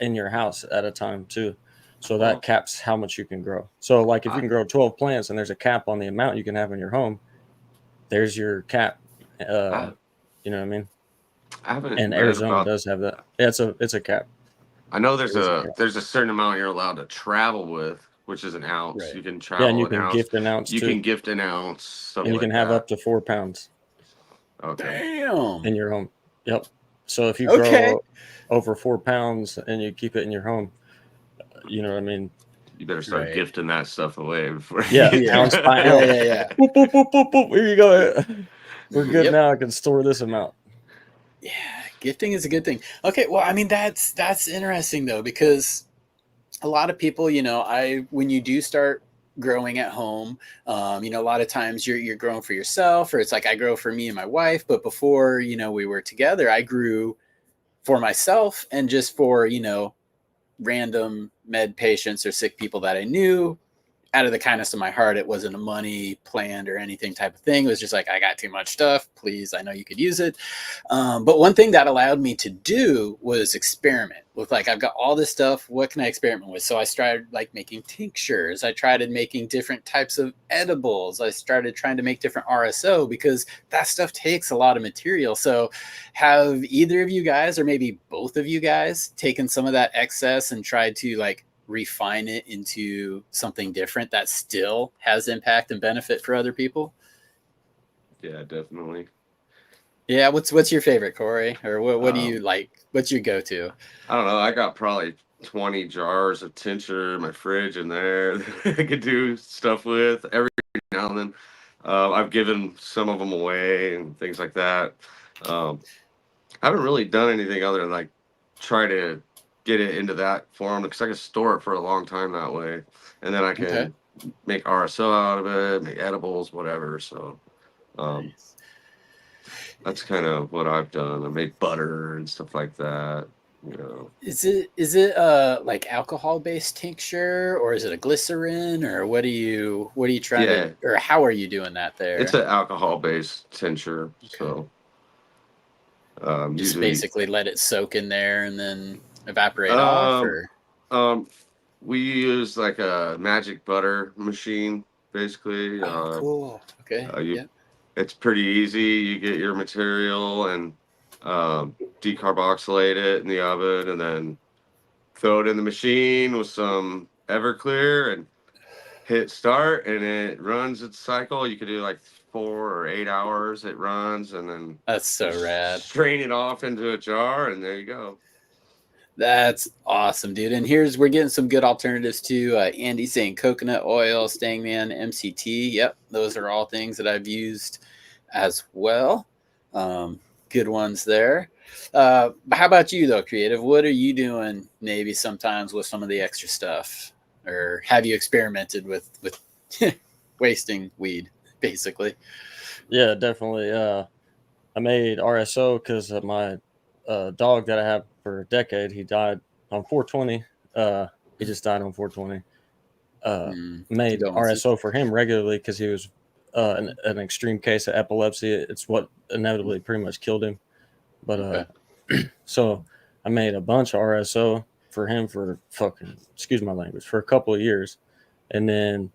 Speaker 5: in your house at a time too. So that caps how much you can grow. So like if you can grow 12 plants and there's a cap on the amount you can have in your home, there's your cap. You know what I mean?
Speaker 4: I haven't.
Speaker 5: And
Speaker 4: read
Speaker 5: Arizona
Speaker 4: about-
Speaker 5: does have that. Yeah, it's a cap.
Speaker 4: I know there's
Speaker 5: It is a
Speaker 4: a
Speaker 5: cap.
Speaker 4: there's a certain amount you're allowed to travel with, which is an ounce.
Speaker 3: Right.
Speaker 4: You can travel
Speaker 5: Yeah, and you
Speaker 4: an
Speaker 5: can
Speaker 4: ounce.
Speaker 5: gift an ounce
Speaker 4: You
Speaker 5: too.
Speaker 4: can gift an ounce. Stuff
Speaker 5: And you can
Speaker 4: like
Speaker 5: have
Speaker 4: that.
Speaker 5: up to 4 pounds
Speaker 4: Okay.
Speaker 3: damn.
Speaker 5: in your home. Yep. So if you
Speaker 3: Okay.
Speaker 5: grow over 4 pounds and you keep it in your home, you know what I mean?
Speaker 4: You better start
Speaker 3: Right.
Speaker 4: gifting that stuff away before.
Speaker 5: Yeah,
Speaker 4: you-
Speaker 5: ounce by
Speaker 3: Yeah,
Speaker 5: ounce.
Speaker 3: yeah.
Speaker 5: Boop, boop, boop, boop, boop. Here you go. We're good
Speaker 3: Yep.
Speaker 5: now. I can store this amount.
Speaker 3: Yeah, gifting is a good thing. Okay, well, I mean that's interesting though, because a lot of people, when you do start growing at home, a lot of times you're growing for yourself, or it's like I grow for me and my wife. But before, we were together, I grew for myself and just for, random med patients or sick people that I knew. Out of the kindness of my heart, it wasn't a money planned or anything type of thing. It was just like, I got too much stuff. Please, I know you could use it. But one thing that allowed me to do was experiment with like, I've got all this stuff. What can I experiment with? So I started like making tinctures. I tried making different types of edibles. I started trying to make different RSO because that stuff takes a lot of material. So have either of you guys, or maybe both of you guys, taken some of that excess and tried to like refine it into something different that still has impact and benefit for other people?
Speaker 4: Yeah, definitely.
Speaker 3: Yeah, what's your favorite, Corey? Or what do you like? What's your go-to?
Speaker 4: I don't know. I got probably 20 jars of tincture in my fridge in there that I could do stuff with every now and then. I've given some of them away and things like that. I haven't really done anything other than like try to get it into that form, because I can store it for a long time that way, and then I can
Speaker 3: Okay.
Speaker 4: make RSO out of it, make edibles, whatever. So
Speaker 3: Nice.
Speaker 4: that's kind of what I've done. I made butter and stuff like that.
Speaker 3: Is it like alcohol-based tincture, or is it a glycerin, or what are you trying to, or how are you doing that there?
Speaker 4: It's an alcohol-based tincture. So
Speaker 3: Just
Speaker 4: usually
Speaker 3: basically let it soak in there and then evaporate off, or
Speaker 4: we use like a magic butter machine, basically.
Speaker 3: cool. Okay. Yeah.
Speaker 4: It's pretty easy. You get your material and decarboxylate it in the oven, and then throw it in the machine with some Everclear and hit start, and it runs its cycle. You could do like 4 or 8 hours it runs, and then
Speaker 3: That's so rad.
Speaker 4: strain it off into a jar, and there you go.
Speaker 3: That's awesome, dude. And we're getting some good alternatives too. Andy saying coconut oil, Stangman, MCT. Yep, those are all things that I've used as well. Good ones there. How about you though, Creative? What are you doing maybe sometimes with some of the extra stuff? Or have you experimented with wasting weed, basically?
Speaker 5: Yeah, definitely. I made RSO because of my dog that I have for a decade. He died on 420. He just died on 420. Made RSO for him regularly because he was an extreme case of epilepsy. It's what inevitably pretty much killed him. But so I made a bunch of RSO for him for excuse my language, for a couple of years. And then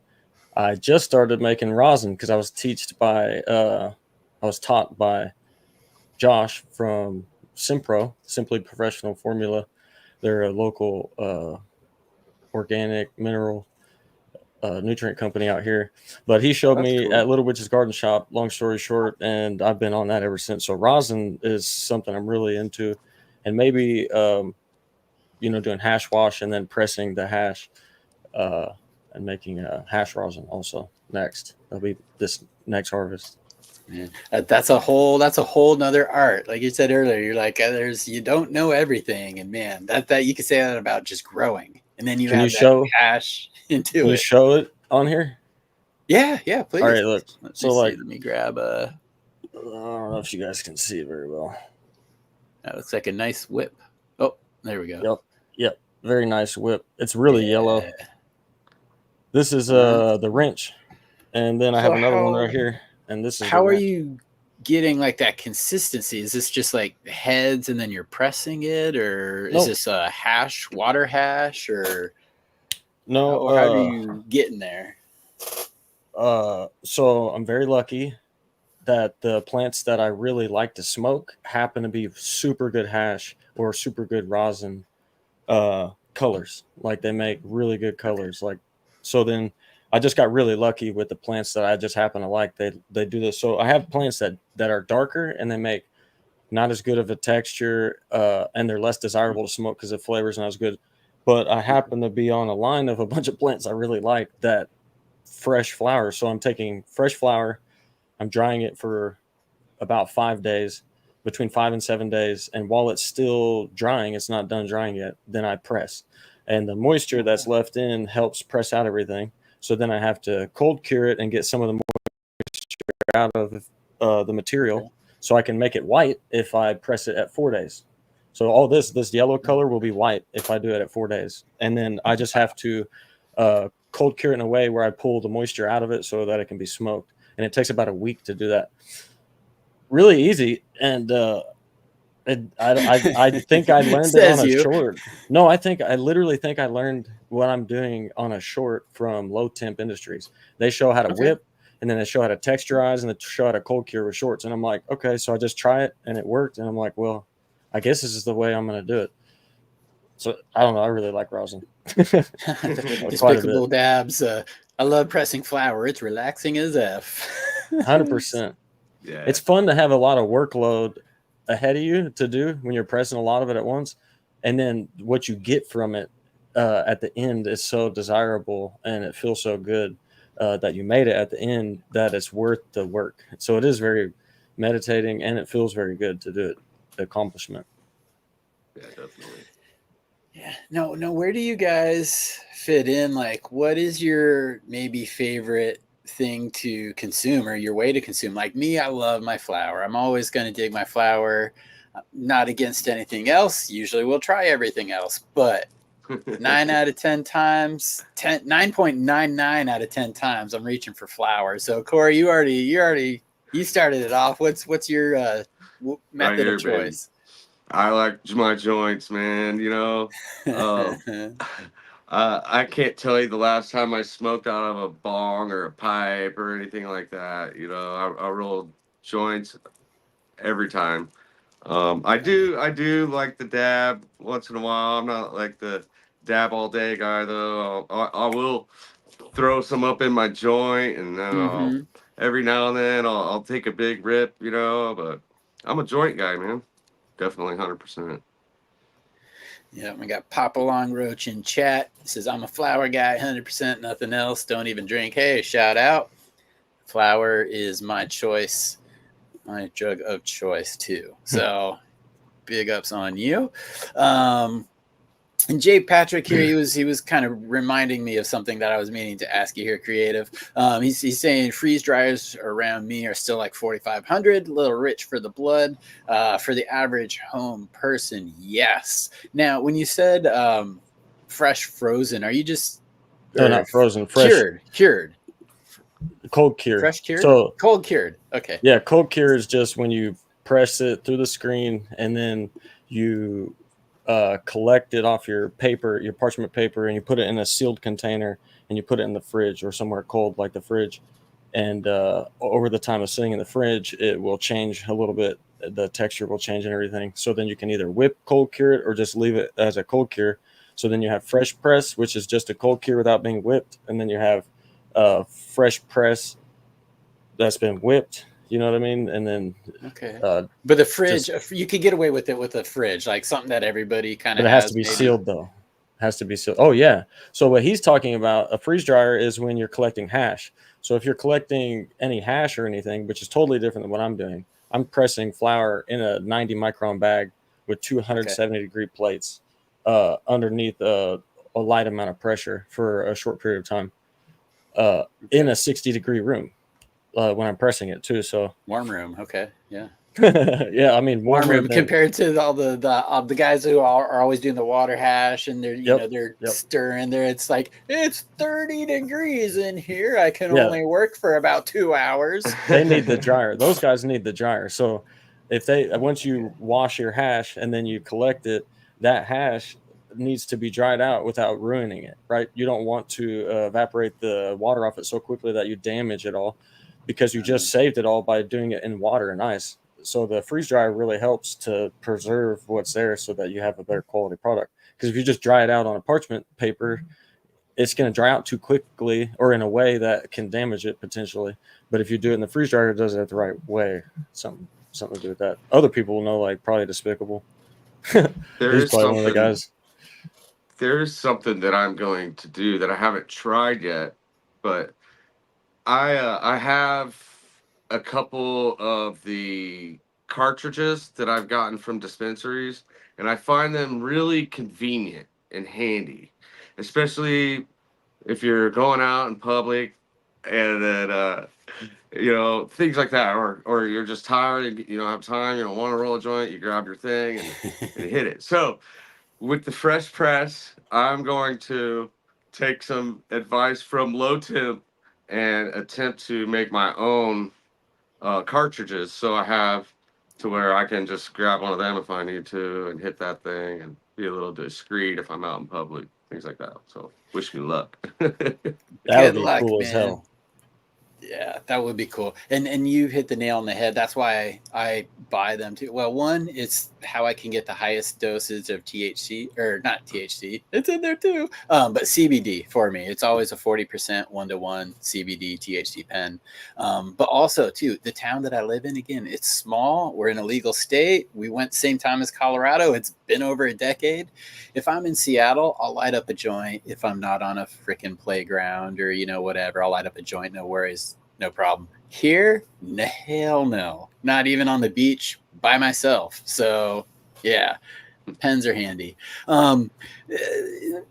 Speaker 5: I just started making rosin because I was taught by Josh from Simpro, Simply Professional Formula. They're a local organic mineral nutrient company out here. But he showed
Speaker 3: That's
Speaker 5: me
Speaker 3: cool.
Speaker 5: at Little Witch's Garden Shop, long story short, and I've been on that ever since. So rosin is something I'm really into, and maybe doing hash wash and then pressing the hash and making a hash rosin also next. That'll be this next harvest.
Speaker 3: Yeah. That's a whole nother art. Like you said earlier, you're like, you don't know everything, and man, that you can say that about just growing, and then you
Speaker 5: Can
Speaker 3: have
Speaker 5: you
Speaker 3: that
Speaker 5: show?
Speaker 3: hash into
Speaker 5: Can you
Speaker 3: it.
Speaker 5: show it on here?
Speaker 3: Yeah, please.
Speaker 5: All right, look.
Speaker 3: Let
Speaker 5: So
Speaker 3: me see.
Speaker 5: like,
Speaker 3: Let me grab a.
Speaker 5: I don't know if you guys can see it very well.
Speaker 3: That looks like a nice whip. Oh, there we go.
Speaker 5: Yep. Very nice whip. It's really yellow. This is the wrench, and then I have another one right here, and this is
Speaker 3: how
Speaker 5: the
Speaker 3: are
Speaker 5: wrench.
Speaker 3: you getting like that consistency? Is this just like heads and then you're pressing it, or is
Speaker 5: Nope.
Speaker 3: this a water hash, or
Speaker 5: No,
Speaker 3: how are you getting there?
Speaker 5: so I'm very lucky that the plants that I really like to smoke happen to be super good hash or super good rosin colors. Like they make really good colors. Like, so then I just got really lucky with the plants that I just happen to like. They do this. So I have plants that are darker and they make not as good of a texture, and they're less desirable to smoke because the flavor's not as good. But I happen to be on a line of a bunch of plants I really like that fresh flower. So I'm taking fresh flower, I'm drying it for about 5 days, between 5 and 7 days. And while it's still drying, it's not done drying yet, then I press. And the moisture that's left in helps press out everything. So then I have to cold cure it and get some of the moisture out of the material so I can make it white if I press it at 4 days. So all this yellow color will be white if I do it at 4 days. And then I just have to cold cure it in a way where I pull the moisture out of it so that it can be smoked. And it takes about a week to do that. Really easy. And I think I learned it on a short. No, I literally think I learned what I'm doing on a short from Low Temp Industries. They show how to whip, and then they show how to texturize, and they show how to cold cure with shorts. And I'm like, okay, so I just try it, and it worked. And I'm like, well, I guess this is the way I'm going to do it. So I don't know. I really like rosin.
Speaker 3: Despicable Dabs. I love pressing flower. It's relaxing as F.
Speaker 5: 100%.
Speaker 4: Yeah.
Speaker 5: It's fun to have a lot of workload ahead of you to do when you're pressing a lot of it at once. And then what you get from it at the end is so desirable and it feels so good that you made it at the end that it's worth the work. So it is very meditating and it feels very good to do it, the accomplishment.
Speaker 4: Yeah, definitely.
Speaker 3: Yeah. No, where do you guys fit in? Like, what is your maybe favorite thing to consume or your way to consume? Like me, I love my flower. I'm always going to dig my flower. Not against anything else. Usually we'll try everything else, but 9 out of 10 times, 9.99 out of 10 times, I'm reaching for flower. So Cory, you started it off. What's your method of choice?
Speaker 4: Baby. I like my joints, man. I can't tell you the last time I smoked out of a bong or a pipe or anything like that. I roll joints every time. I do like the dab once in a while. I'm not like the dab all day guy though. I will throw some up in my joint, and then every now and then I'll take a big rip, But I'm a joint guy, man. Definitely 100%.
Speaker 3: Yeah, we got Papa Long Roach in chat. He says, I'm a flower guy, 100%, nothing else. Don't even drink. Hey, shout out. Flower is my choice, my drug of choice, too. So big ups on you. And Jay Patrick here, he was kind of reminding me of something that I was meaning to ask you here, Creative. He's saying freeze dryers around me are still like 4,500, a little rich for the blood. For the average home person, yes. Now, when you said fresh frozen, are you just
Speaker 5: no, not frozen, fresh
Speaker 3: cured,
Speaker 5: cold cured,
Speaker 3: fresh cured,
Speaker 5: so
Speaker 3: cold cured? Okay,
Speaker 5: yeah, cold cure is just when you press it through the screen and then you collect it off your paper, your parchment paper, and you put it in a sealed container and you put it in the fridge or somewhere cold like the fridge. and over the time of sitting in the fridge, it will change a little bit. The texture will change and everything. So then you can either whip cold cure it or just leave it as a cold cure. So then you have fresh press, which is just a cold cure without being whipped, and then you have fresh press that's been whipped. You know what I mean? And then
Speaker 3: Okay.
Speaker 5: uh,
Speaker 3: But the fridge, you could get away with it with a fridge, like something that everybody kind
Speaker 5: but
Speaker 3: of
Speaker 5: it has
Speaker 3: has.
Speaker 5: to be
Speaker 3: Maybe.
Speaker 5: sealed though. Has to be sealed. Oh yeah. So what he's talking about, a freeze dryer, is when you're collecting hash. So if you're collecting any hash or anything, which is totally different than what I'm doing, I'm pressing flour in a 90 micron bag with 270 degree plates underneath a light amount of pressure for a short period of time in a 60 degree room when I'm pressing it too. So
Speaker 3: Warm room. Okay. Yeah.
Speaker 5: yeah, I mean
Speaker 3: Warm
Speaker 5: warmer
Speaker 3: room
Speaker 5: than,
Speaker 3: compared to all the guys who are always doing the water hash, and they're they're stirring there. It's like it's 30 degrees in here. I can only work for about 2 hours.
Speaker 5: They need the dryer. Those guys need the dryer. So if once you wash your hash and then you collect it, that hash needs to be dried out without ruining it, right? You don't want to evaporate the water off it so quickly that you damage it all, because you just saved it all by doing it in water and ice. So the freeze dryer really helps to preserve what's there so that you have a better quality product. Because if you just dry it out on a parchment paper, it's going to dry out too quickly or in a way that can damage it potentially. But if you do it in the freeze dryer, it does it the right way. Something to do with that. Other people will know, like probably Despicable. He's probably one of the guys.
Speaker 4: There is something that I'm going to do that I haven't tried yet, but I have a couple of the cartridges that I've gotten from dispensaries, and I find them really convenient and handy, especially if you're going out in public and then things like that, or you're just tired and you don't have time, you don't want to roll a joint, you grab your thing and hit it. So with the fresh press, I'm going to take some advice from Low Temp and attempt to make my own cartridges. So I have to where I can just grab one of them if I need to and hit that thing and be a little discreet if I'm out in public, things like that. So wish me luck.
Speaker 5: That
Speaker 3: Good
Speaker 5: would be
Speaker 3: luck,
Speaker 5: cool
Speaker 3: man.
Speaker 5: as hell.
Speaker 3: Yeah, that would be cool. And you hit the nail on the head. That's why I buy them too. Well, one, it's how I can get the highest dosage of THC, or not THC. It's in there too. But CBD for me. It's always a 40% 1-to-1 CBD THC pen. But also too, the town that I live in, again, it's small. We're in a legal state. We went same time as Colorado. It's been over a decade. If I'm in Seattle, I'll light up a joint. If I'm not on a freaking playground or whatever, I'll light up a joint. No worries. No problem. Here, hell no. Not even on the beach by myself. So, yeah, pens are handy.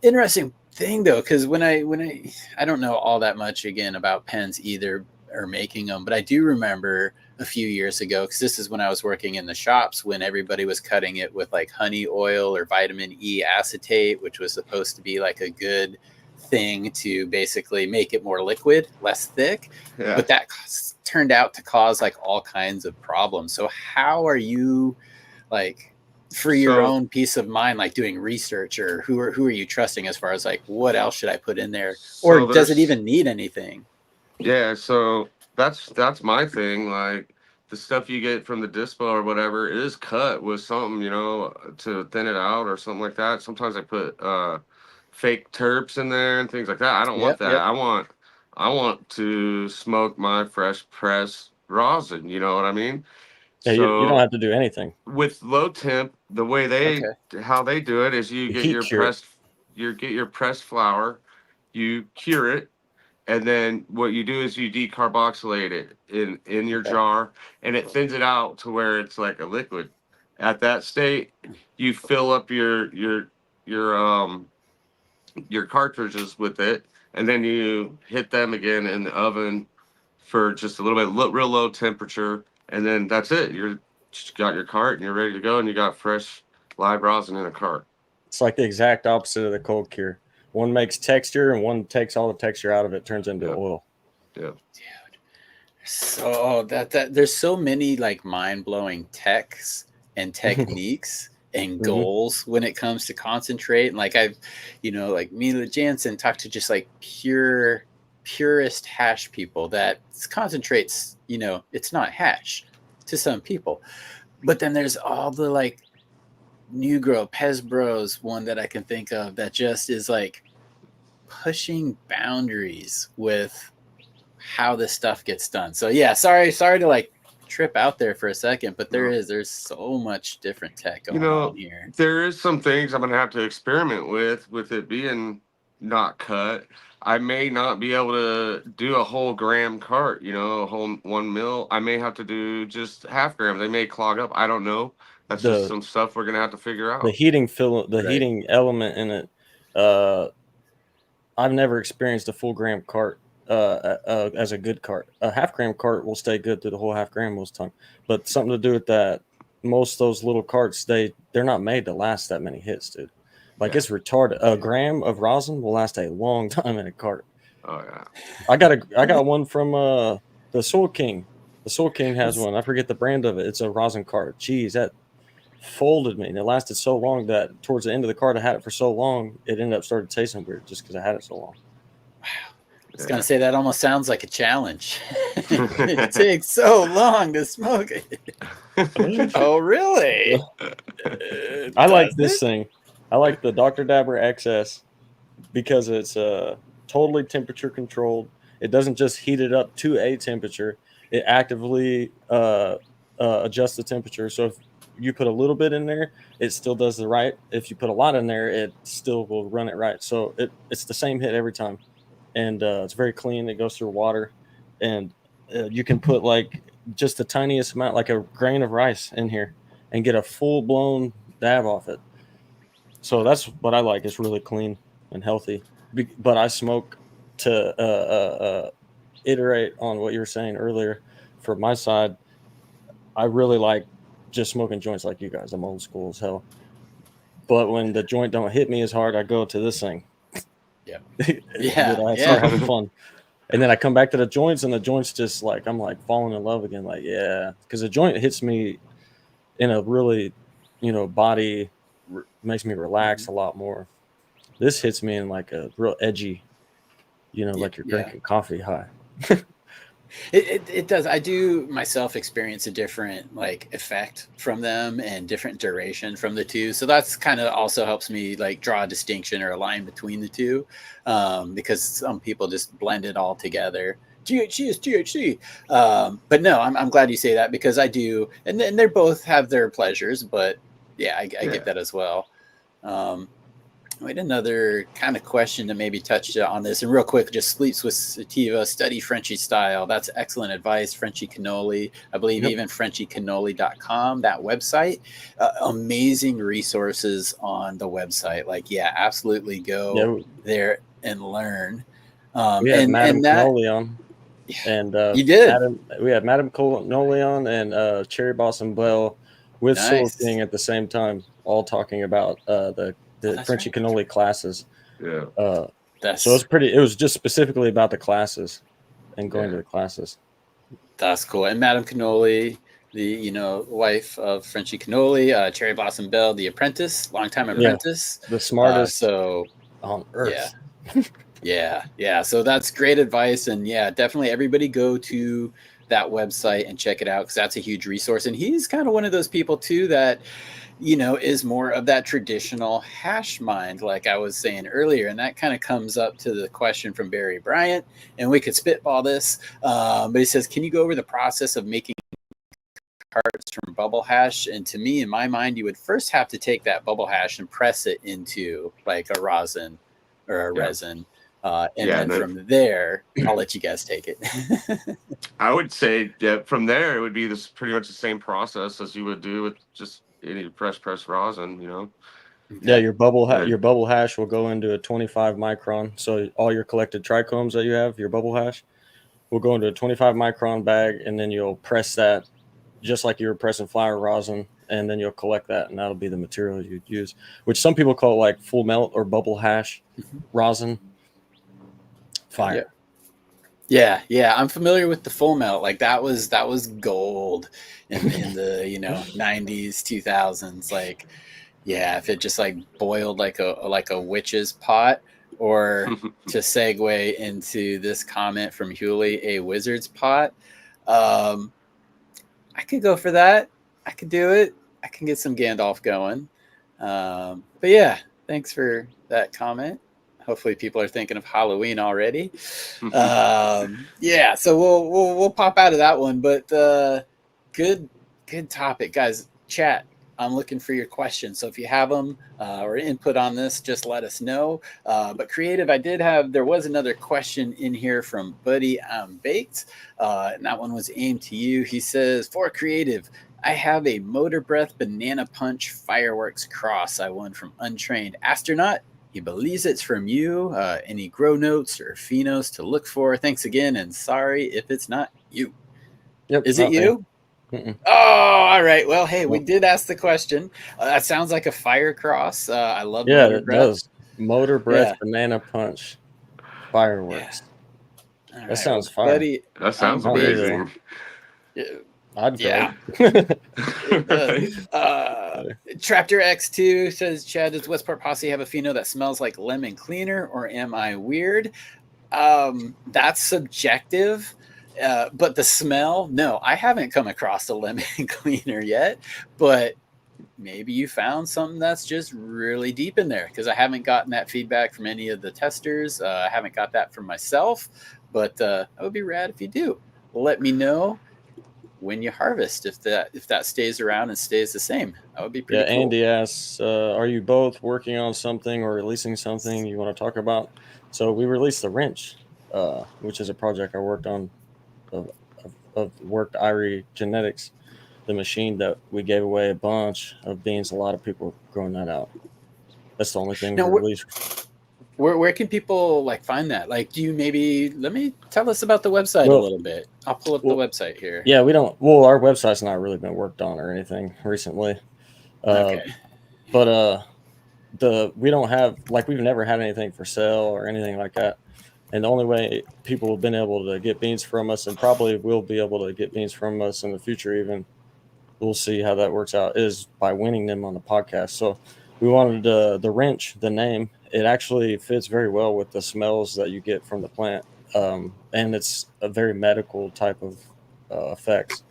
Speaker 3: Interesting thing though, because when I don't know all that much again about pens either or making them, but I do remember a few years ago, because this is when I was working in the shops when everybody was cutting it with like honey oil or vitamin E acetate, which was supposed to be like a good thing to basically make it more liquid, less thick.
Speaker 4: Yeah.
Speaker 3: But that turned out to cause like all kinds of problems. So how are you, like, for your own peace of mind, like doing research, or who are you trusting as far as like what else should I put in there, or does it even need anything?
Speaker 4: Yeah, so that's my thing. Like the stuff you get from the dispo or whatever is cut with something, to thin it out or something like that. Sometimes I put fake terps in there and things like that. I don't want that.
Speaker 3: Yep.
Speaker 4: I want to smoke my fresh press rosin, you know what I mean?
Speaker 5: Yeah,
Speaker 4: So
Speaker 5: you don't have to do anything.
Speaker 4: with Low Temp, the way how they do it is you get your pressed flour, you cure it, and then what you do is you decarboxylate it in your jar, and it thins it out to where it's like a liquid. At that state, you fill up your cartridges with it, and then you hit them again in the oven for just a little bit, real low temperature, and then that's it. You're just got your cart and you're ready to go, and you got fresh live rosin in a cart.
Speaker 5: It's like the exact opposite of the cold cure. One makes texture and one takes all the texture out of it, turns into oil.
Speaker 4: Yeah.
Speaker 3: Dude. So that there's so many like mind-blowing techs and techniques and goals when it comes to concentrate. And like I've, like Mila Jansen talked to just like pure purist hash people that concentrates, it's not hash to some people. But then there's all the like new grow Pez Bros one that I can think of that just is like pushing boundaries with how this stuff gets done. So yeah, sorry to like trip out there for a second, but there's so much different tech going on here.
Speaker 4: There is some things I'm gonna have to experiment with it being not cut. I may not be able to do a whole gram cart, a whole 1 mil. I may have to do just half gram. They may clog up. I don't know. That's just some stuff we're gonna have to figure out.
Speaker 5: The heating element in it. I've never experienced a full gram cart as a good cart. A half gram cart will stay good through the whole half gram most of the time, but something to do with that. Most of those little carts, they're not made to last that many hits, dude. Like it's retarded. A gram of rosin will last a long time in a cart.
Speaker 4: Oh yeah.
Speaker 5: I got one from the Soul King. The Soul King has one. I forget the brand of it. It's a rosin cart. Jeez, that folded me. And it lasted so long that towards the end of the cart, I had it for so long, it ended up starting tasting weird just because I had it so long.
Speaker 3: Wow. I was gonna say that almost sounds like a challenge. It takes so long to smoke it. Oh, really?
Speaker 5: I like this thing. I like the Dr. Dabber XS because it's totally temperature controlled. It doesn't just heat it up to a temperature. It actively adjusts the temperature. So if you put a little bit in there, it still does the right. If you put a lot in there, it still will run it right. So it's the same hit every time. And it's very clean. It goes through water. And you can put like just the tiniest amount, like a grain of rice in here and get a full-blown dab off it. So that's what I like. It's really clean and healthy. But I smoke to iterate on what you were saying earlier. For my side, I really like just smoking joints like you guys. I'm old school as hell. But when the joint don't hit me as hard, I go to this thing.
Speaker 3: Yeah.
Speaker 5: I start having fun. And then I come back to the joints, and the joints just like, I'm like falling in love again. Like, yeah. Because the joint hits me in a really, body, makes me relax a lot more. This hits me in like a real edgy, like you're drinking coffee high.
Speaker 3: It does. I do myself experience a different like effect from them and different duration from the two. So that's kind of also helps me like draw a distinction or a line between the two, because some people just blend it all together. THC is THC. But no, I'm glad you say that because I do, and they both have their pleasures. But yeah, I get that as well. We had another kind of question to maybe touch on this. And real quick, just sleeps with sativa, study Frenchy style. That's excellent advice. Frenchy Cannoli, I believe even FrenchyCannoli.com, that website. Amazing resources on the website. Like, absolutely go there and learn.
Speaker 5: We had Madame Cannoli on. And
Speaker 3: you did.
Speaker 5: We had Madame Cannoli on and Cherry Blossom Bell with Soul King at the same time, all talking about the Frenchy Cannoli classes.
Speaker 4: Yeah.
Speaker 5: So it was just specifically about the classes and going to the classes.
Speaker 3: That's cool. And Madame Cannoli, the wife of Frenchy Cannoli, Cherry Blossom Bell, the apprentice, longtime apprentice.
Speaker 5: The smartest
Speaker 3: on
Speaker 5: earth.
Speaker 3: Yeah. So that's great advice. And definitely everybody go to that website and check it out because that's a huge resource. And he's kind of one of those people too that is more of that traditional hash mind, like I was saying earlier. And that kind of comes up to the question from Barry Bryant, and we could spitball this. But he says, can you go over the process of making carts from bubble hash? And to me, in my mind, you would first have to take that bubble hash and press it into like a rosin or a resin. And then from there, I'll let you guys take it.
Speaker 4: I would say that from there, it would be pretty much the same process as you would do with just any press rosin,
Speaker 5: Yeah, your bubble hash will go into a 25 micron. So all your collected trichomes that you have, your bubble hash, will go into a 25 micron bag, and then you'll press that just like you were pressing flower rosin, and then you'll collect that, and that'll be the material you'd use, which some people call like full melt or bubble hash rosin. Fire.
Speaker 3: Yeah, I'm familiar with the full melt. Like that was gold in the 90s, 2000s. Like, if it just like boiled like a witch's pot, or to segue into this comment from Hewley, a wizard's pot. I could go for that. I could do it. I can get some Gandalf going. But yeah, thanks for that comment. Hopefully people are thinking of Halloween already. Yeah, so we'll pop out of that one. But good topic, guys. Chat. I'm looking for your questions. So if you have them or input on this, just let us know. But creative, there was another question in here from Buddy Baked. And that one was aimed to you. He says, for creative, I have a Motor Breath Banana Punch Fireworks Cross I won from Untrained Astronaut. He believes it's from you. Any grow notes or phenos to look for? Thanks again, and sorry if it's not you.
Speaker 5: Yep,
Speaker 3: Is it you?
Speaker 5: Mm-mm.
Speaker 3: Oh, all right. Well, hey, we did ask the question. That sounds like a fire cross. I love Motor
Speaker 5: it
Speaker 3: Breath.
Speaker 5: does. Motor Breath Banana Punch Fireworks.
Speaker 3: All
Speaker 5: That sounds fire.
Speaker 3: Buddy.
Speaker 4: That sounds amazing.
Speaker 5: I'd
Speaker 3: Yeah.
Speaker 5: it.
Speaker 3: It does. Traptor X2 says, Chad, does Westport Posse have a pheno that smells like lemon cleaner, or am I weird? That's subjective. But the smell, no, I haven't come across a lemon cleaner yet, but maybe you found something that's just really deep in there, because I haven't gotten that feedback from any of the testers. I haven't got that from myself, but that would be rad if you do. Let me know when you harvest, if that stays around and stays the same. That would be pretty cool.
Speaker 5: Andy asks, are you both working on something or releasing something you want to talk about? So we released the wrench, which is a project I worked on of worked Irie Genetics, the machine that we gave away a bunch of beans. A lot of people growing that out. That's the only thing we released.
Speaker 3: Where can people find that? Do you let me tell us about the website a little bit. I'll pull up the website here.
Speaker 5: Yeah, our website's not really been worked on or anything recently.
Speaker 3: Okay.
Speaker 5: But we don't have, we've never had anything for sale or anything like that. And the only way people have been able to get beans from us, and probably will be able to get beans from us in the future even, we'll see how that works out, is by winning them on the podcast. So we wanted the wrench, the name, it actually fits very well with the smells that you get from the plant. And it's a very medical type of effects.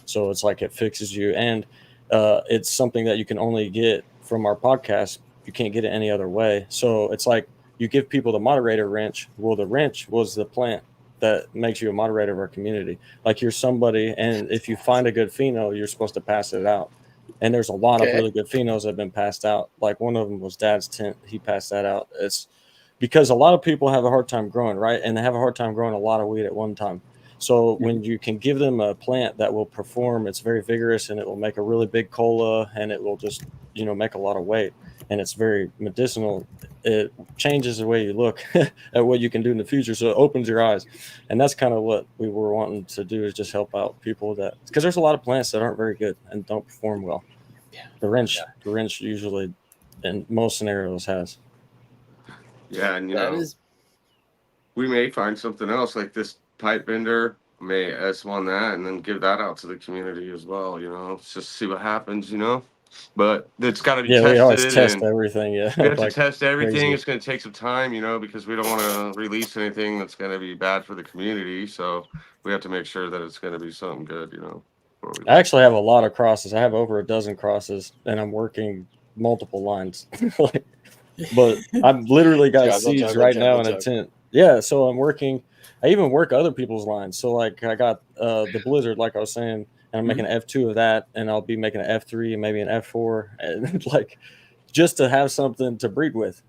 Speaker 5: So it's it fixes you. And it's something that you can only get from our podcast. You can't get it any other way. So it's you give people the moderator wrench. Well, the wrench was the plant that makes you a moderator of our community. You're somebody, and if you find a good pheno, you're supposed to pass it out. And there's a lot of really good phenos that have been passed out. One of them was Dad's Tent. He passed that out. It's because a lot of people have a hard time growing, right? And they have a hard time growing a lot of weed at one time. So when you can give them a plant that will perform, it's very vigorous, and it will make a really big cola, and it will just, make a lot of weight. And it's very medicinal. It changes the way you look at what you can do in the future. So it opens your eyes. And that's kind of what we were wanting to do, is just help out people because there's a lot of plants that aren't very good and don't perform well. Yeah. The wrench usually in most scenarios has.
Speaker 4: Yeah. And we may find something else like this pipe bender, may S on that and then give that out to the community as well. Let's just see what happens, But it's got to be tested.
Speaker 5: We always test everything. Yeah,
Speaker 4: we have to test everything.
Speaker 5: Crazy.
Speaker 4: It's going to take some time, because we don't want to release anything that's going to be bad for the community. So we have to make sure that it's going to be something good,
Speaker 5: I actually have a lot of crosses. I have over a dozen crosses, and I'm working multiple lines. But I've literally got seeds right now in a tent. Yeah, so I'm working. I even work other people's lines. So I got the Blizzard, like I was saying. And I'm making an F2 of that, and I'll be making an F3 and maybe an F4, and just to have something to breed with.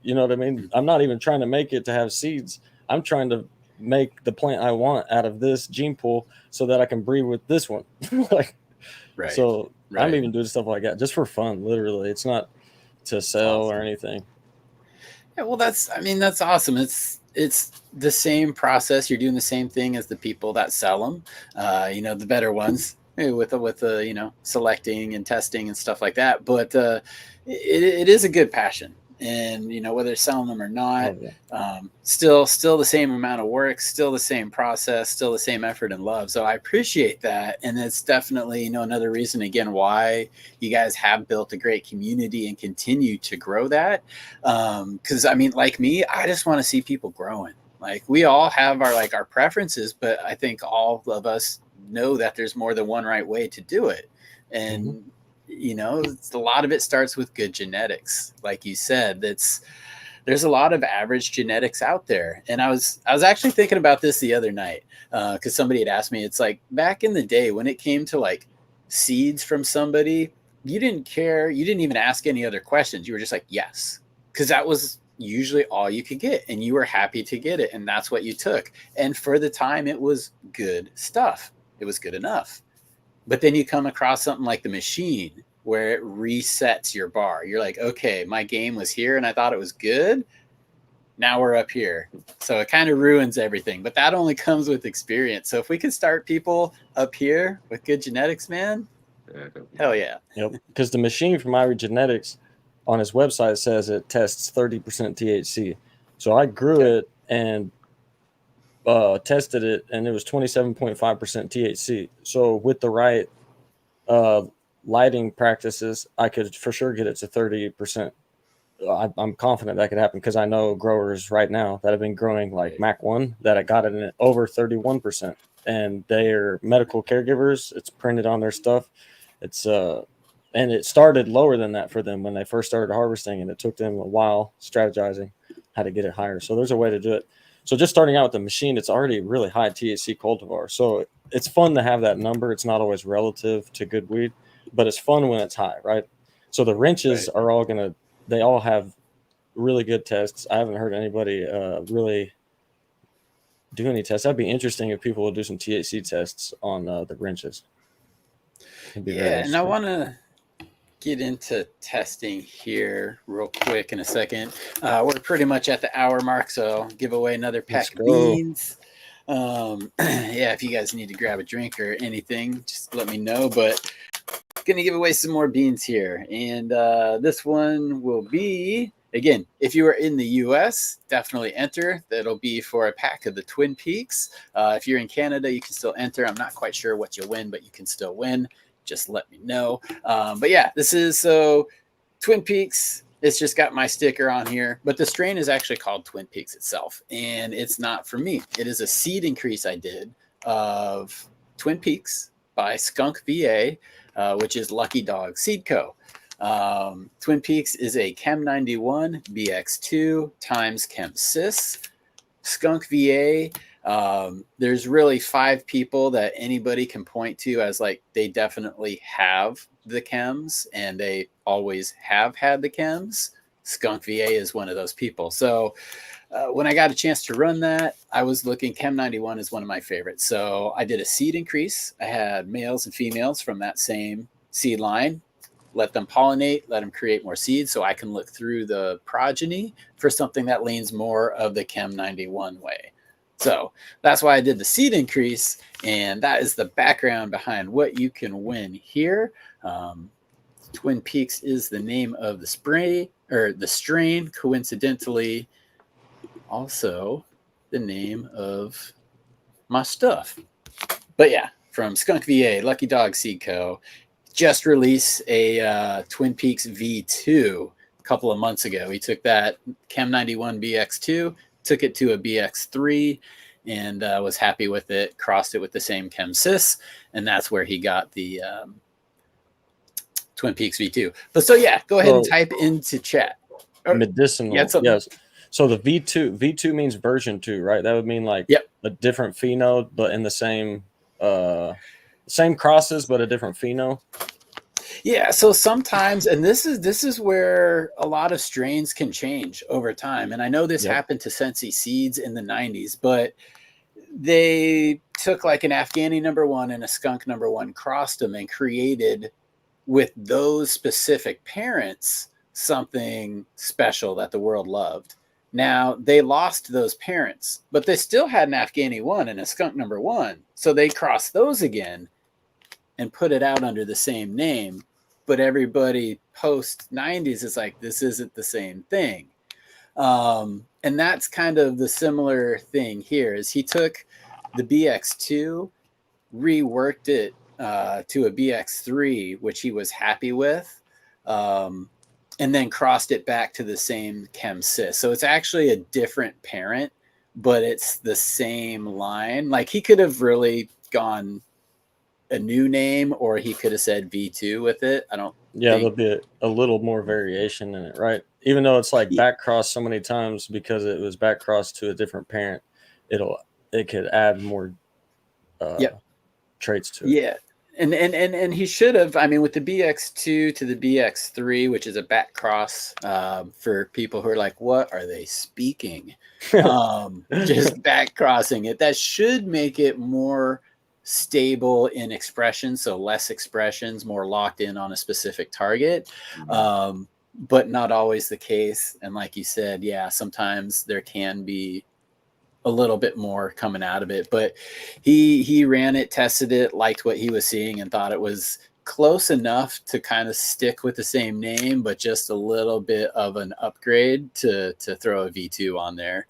Speaker 5: You know what I mean? I'm not even trying to make it to have seeds. I'm trying to make the plant I want out of this gene pool so that I can breed with this one.
Speaker 3: Right.
Speaker 5: So I'm even doing stuff like that just for fun, literally. It's not to sell or anything.
Speaker 3: Yeah, well, that's awesome. It's the same process. You're doing the same thing as the people that sell them, the better ones, with the selecting and testing and stuff like that. But it is a good passion. and whether they're selling them or not.
Speaker 5: Oh, yeah.
Speaker 3: Still the same amount of work, still the same process, still the same effort and love. So I appreciate that, and it's definitely another reason again why you guys have built a great community and continue to grow that. Because I mean, like me, I just want to see people growing. Like we all have our preferences, but I think all of us know that there's more than one right way to do it, and a lot of it starts with good genetics. Like you said, there's a lot of average genetics out there. And I was actually thinking about this the other night because somebody had asked me. It's like back in the day when it came to like seeds from somebody, you didn't care. You didn't even ask any other questions. You were just like, yes, because that was usually all you could get, and you were happy to get it, and that's what you took. And for the time, it was good stuff. It was good enough. But then you come across something like the machine where it resets your bar. You're like, okay, my game was here and I thought it was good. Now we're up here. So it kind of ruins everything, but that only comes with experience. So if we can start people up here with good genetics, man, hell yeah.
Speaker 5: Yep. Because the machine from Ivory Genetics on his website says it tests 30% THC. So I grew it and tested it, and it was 27.5% THC. So with the right lighting practices, I could for sure get it to 30%. I'm confident that could happen because I know growers right now that have been growing like Mac 1 that I got it in over 31%, and they are medical caregivers. It's printed on their stuff. It's and it started lower than that for them when they first started harvesting, and it took them a while strategizing how to get it higher. So there's a way to do it. So just starting out with the machine, it's already really high THC cultivar. So it's fun to have that number. It's not always relative to good weed, but it's fun when it's high, right? So the wrenches are all they all have really good tests. I haven't heard anybody really do any tests. That'd be interesting if people would do some THC tests on the wrenches.
Speaker 3: Yeah, and I want to get into testing here real quick in a second. We're pretty much at the hour mark, so I'll give away another pack of beans. Yeah, if you guys need to grab a drink or anything, just let me know. But going to give away some more beans here. And this one will be, again, if you are in the US, definitely enter. That'll be for a pack of the Twin Peaks. If you're in Canada, you can still enter. I'm not quite sure what you'll win, but you can still win. Just let me know. But yeah, this is so Twin Peaks. It's just got my sticker on here, but the strain is actually called Twin Peaks itself, and it's not for me. It is a seed increase I did of Twin Peaks by Skunk VA, which is Lucky Dog Seed Co. Twin Peaks is a Chem 91 BX2 times Chem Cis. Skunk VA, there's really 5 people that anybody can point to as like they definitely have the chems and they always have had the chems. Skunk VA is one of those people. So when I got a chance to run that, I was looking, Chem 91 is one of my favorites. So I did a seed increase. I had males and females from that same seed line, let them pollinate, let them create more seeds so I can look through the progeny for something that leans more of the Chem 91 way. So that's why I did the seed increase, and that is the background behind what you can win here. Twin Peaks is the name of the spray or the strain, coincidentally also the name of my stuff. But yeah, from Skunk VA, Lucky Dog Seed Co. just released a Twin Peaks V2 a couple of months ago. He took that Chem 91 BX2, took it to a BX3, and was happy with it, crossed it with the same Chem Cis, and that's where he got the Twin Peaks V2. But so yeah, go ahead and type into chat.
Speaker 5: Medicinal, yes. So the V2 means version 2, right? That would mean like a different pheno, but in the same crosses, but a different pheno.
Speaker 3: Yeah, so sometimes, and this is where a lot of strains can change over time. And I know this happened to Sensi Seeds in the 90s, but they took like an Afghani #1 and a skunk #1, crossed them, and created with those specific parents something special that the world loved. Now, they lost those parents, but they still had an Afghani 1 and a skunk #1. So they crossed those again and put it out under the same name. but everybody post 90s is like, this isn't the same thing. And that's kind of the similar thing here is he took the BX2, reworked it to a BX3, which he was happy with, and then crossed it back to the same ChemSys. So it's actually a different parent, but it's the same line. Like he could have really gone a new name, or he could have said V2 with it. I don't
Speaker 5: Yeah,
Speaker 3: think.
Speaker 5: there'll be a little more variation in it, right? Even though it's like back crossed so many times because it was back crossed to a different parent, it could add more traits to it.
Speaker 3: Yeah. And he should have. I mean, with the BX2 to the BX3, which is a back cross, for people who are like, what are they speaking? Just back crossing it. That should make it more stable in expression, so less expressions, more locked in on a specific target. But not always the case. And like you said, yeah, sometimes there can be a little bit more coming out of it, but he ran it, tested it, liked what he was seeing, and thought it was close enough to kind of stick with the same name, but just a little bit of an upgrade to throw a V2 on there.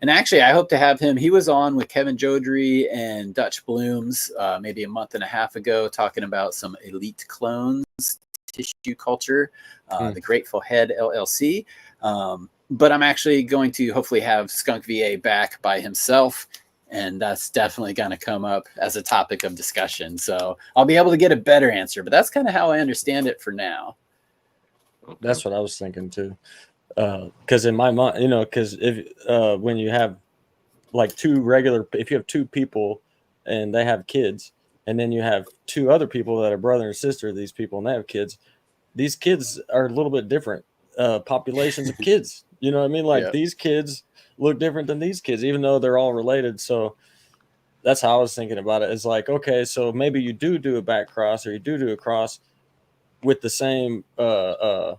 Speaker 3: And actually, I hope to have him. He was on with Kevin Jodry and Dutch Blooms maybe a month and a half ago, talking about some elite clones, tissue culture, the Grateful Head LLC. But I'm actually going to hopefully have Skunk VA back by himself, and that's definitely going to come up as a topic of discussion. So I'll be able to get a better answer, but that's kind of how I understand it for now.
Speaker 5: That's what I was thinking too. Because in my mind, because if when you have like if you have two people and they have kids, and then you have two other people that are brother and sister of these people and they have kids, these kids are a little bit different populations of kids. You know what I mean? Like these kids look different than these kids, even though they're all related. So that's how I was thinking about it. It's like, okay, so maybe you do a back cross, or you do a cross with the same, like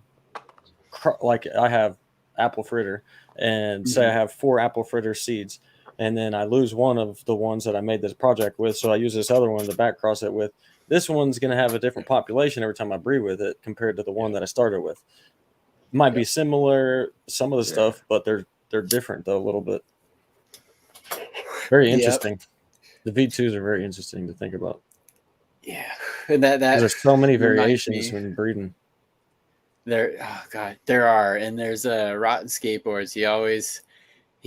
Speaker 5: I have apple fritter, and say I have 4 apple fritter seeds, and then I lose one of the ones that I made this project with. So I use this other one to back cross it with. This one's going to have a different population every time I breed with it compared to the one that I started with. Might be similar, some of the stuff, but they're different though a little bit. Very interesting. The V2s are very interesting to think about.
Speaker 3: Yeah, and
Speaker 5: there's so many variations when breeding.
Speaker 3: There are, and there's Rotten Skateboards. He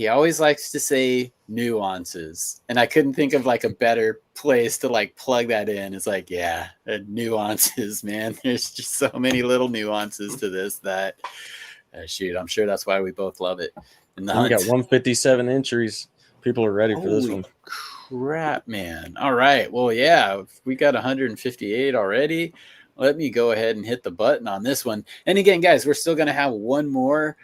Speaker 3: always likes to say nuances, and I couldn't think of like a better place to like plug that in. It's like, nuances, man. There's just so many little nuances to this that shoot, I'm sure that's why we both love it. And
Speaker 5: we got 157 entries. People are ready for this one.
Speaker 3: Crap, man. All right. Well, yeah, we got 158 already. Let me go ahead and hit the button on this one. And again, guys, we're still going to have one more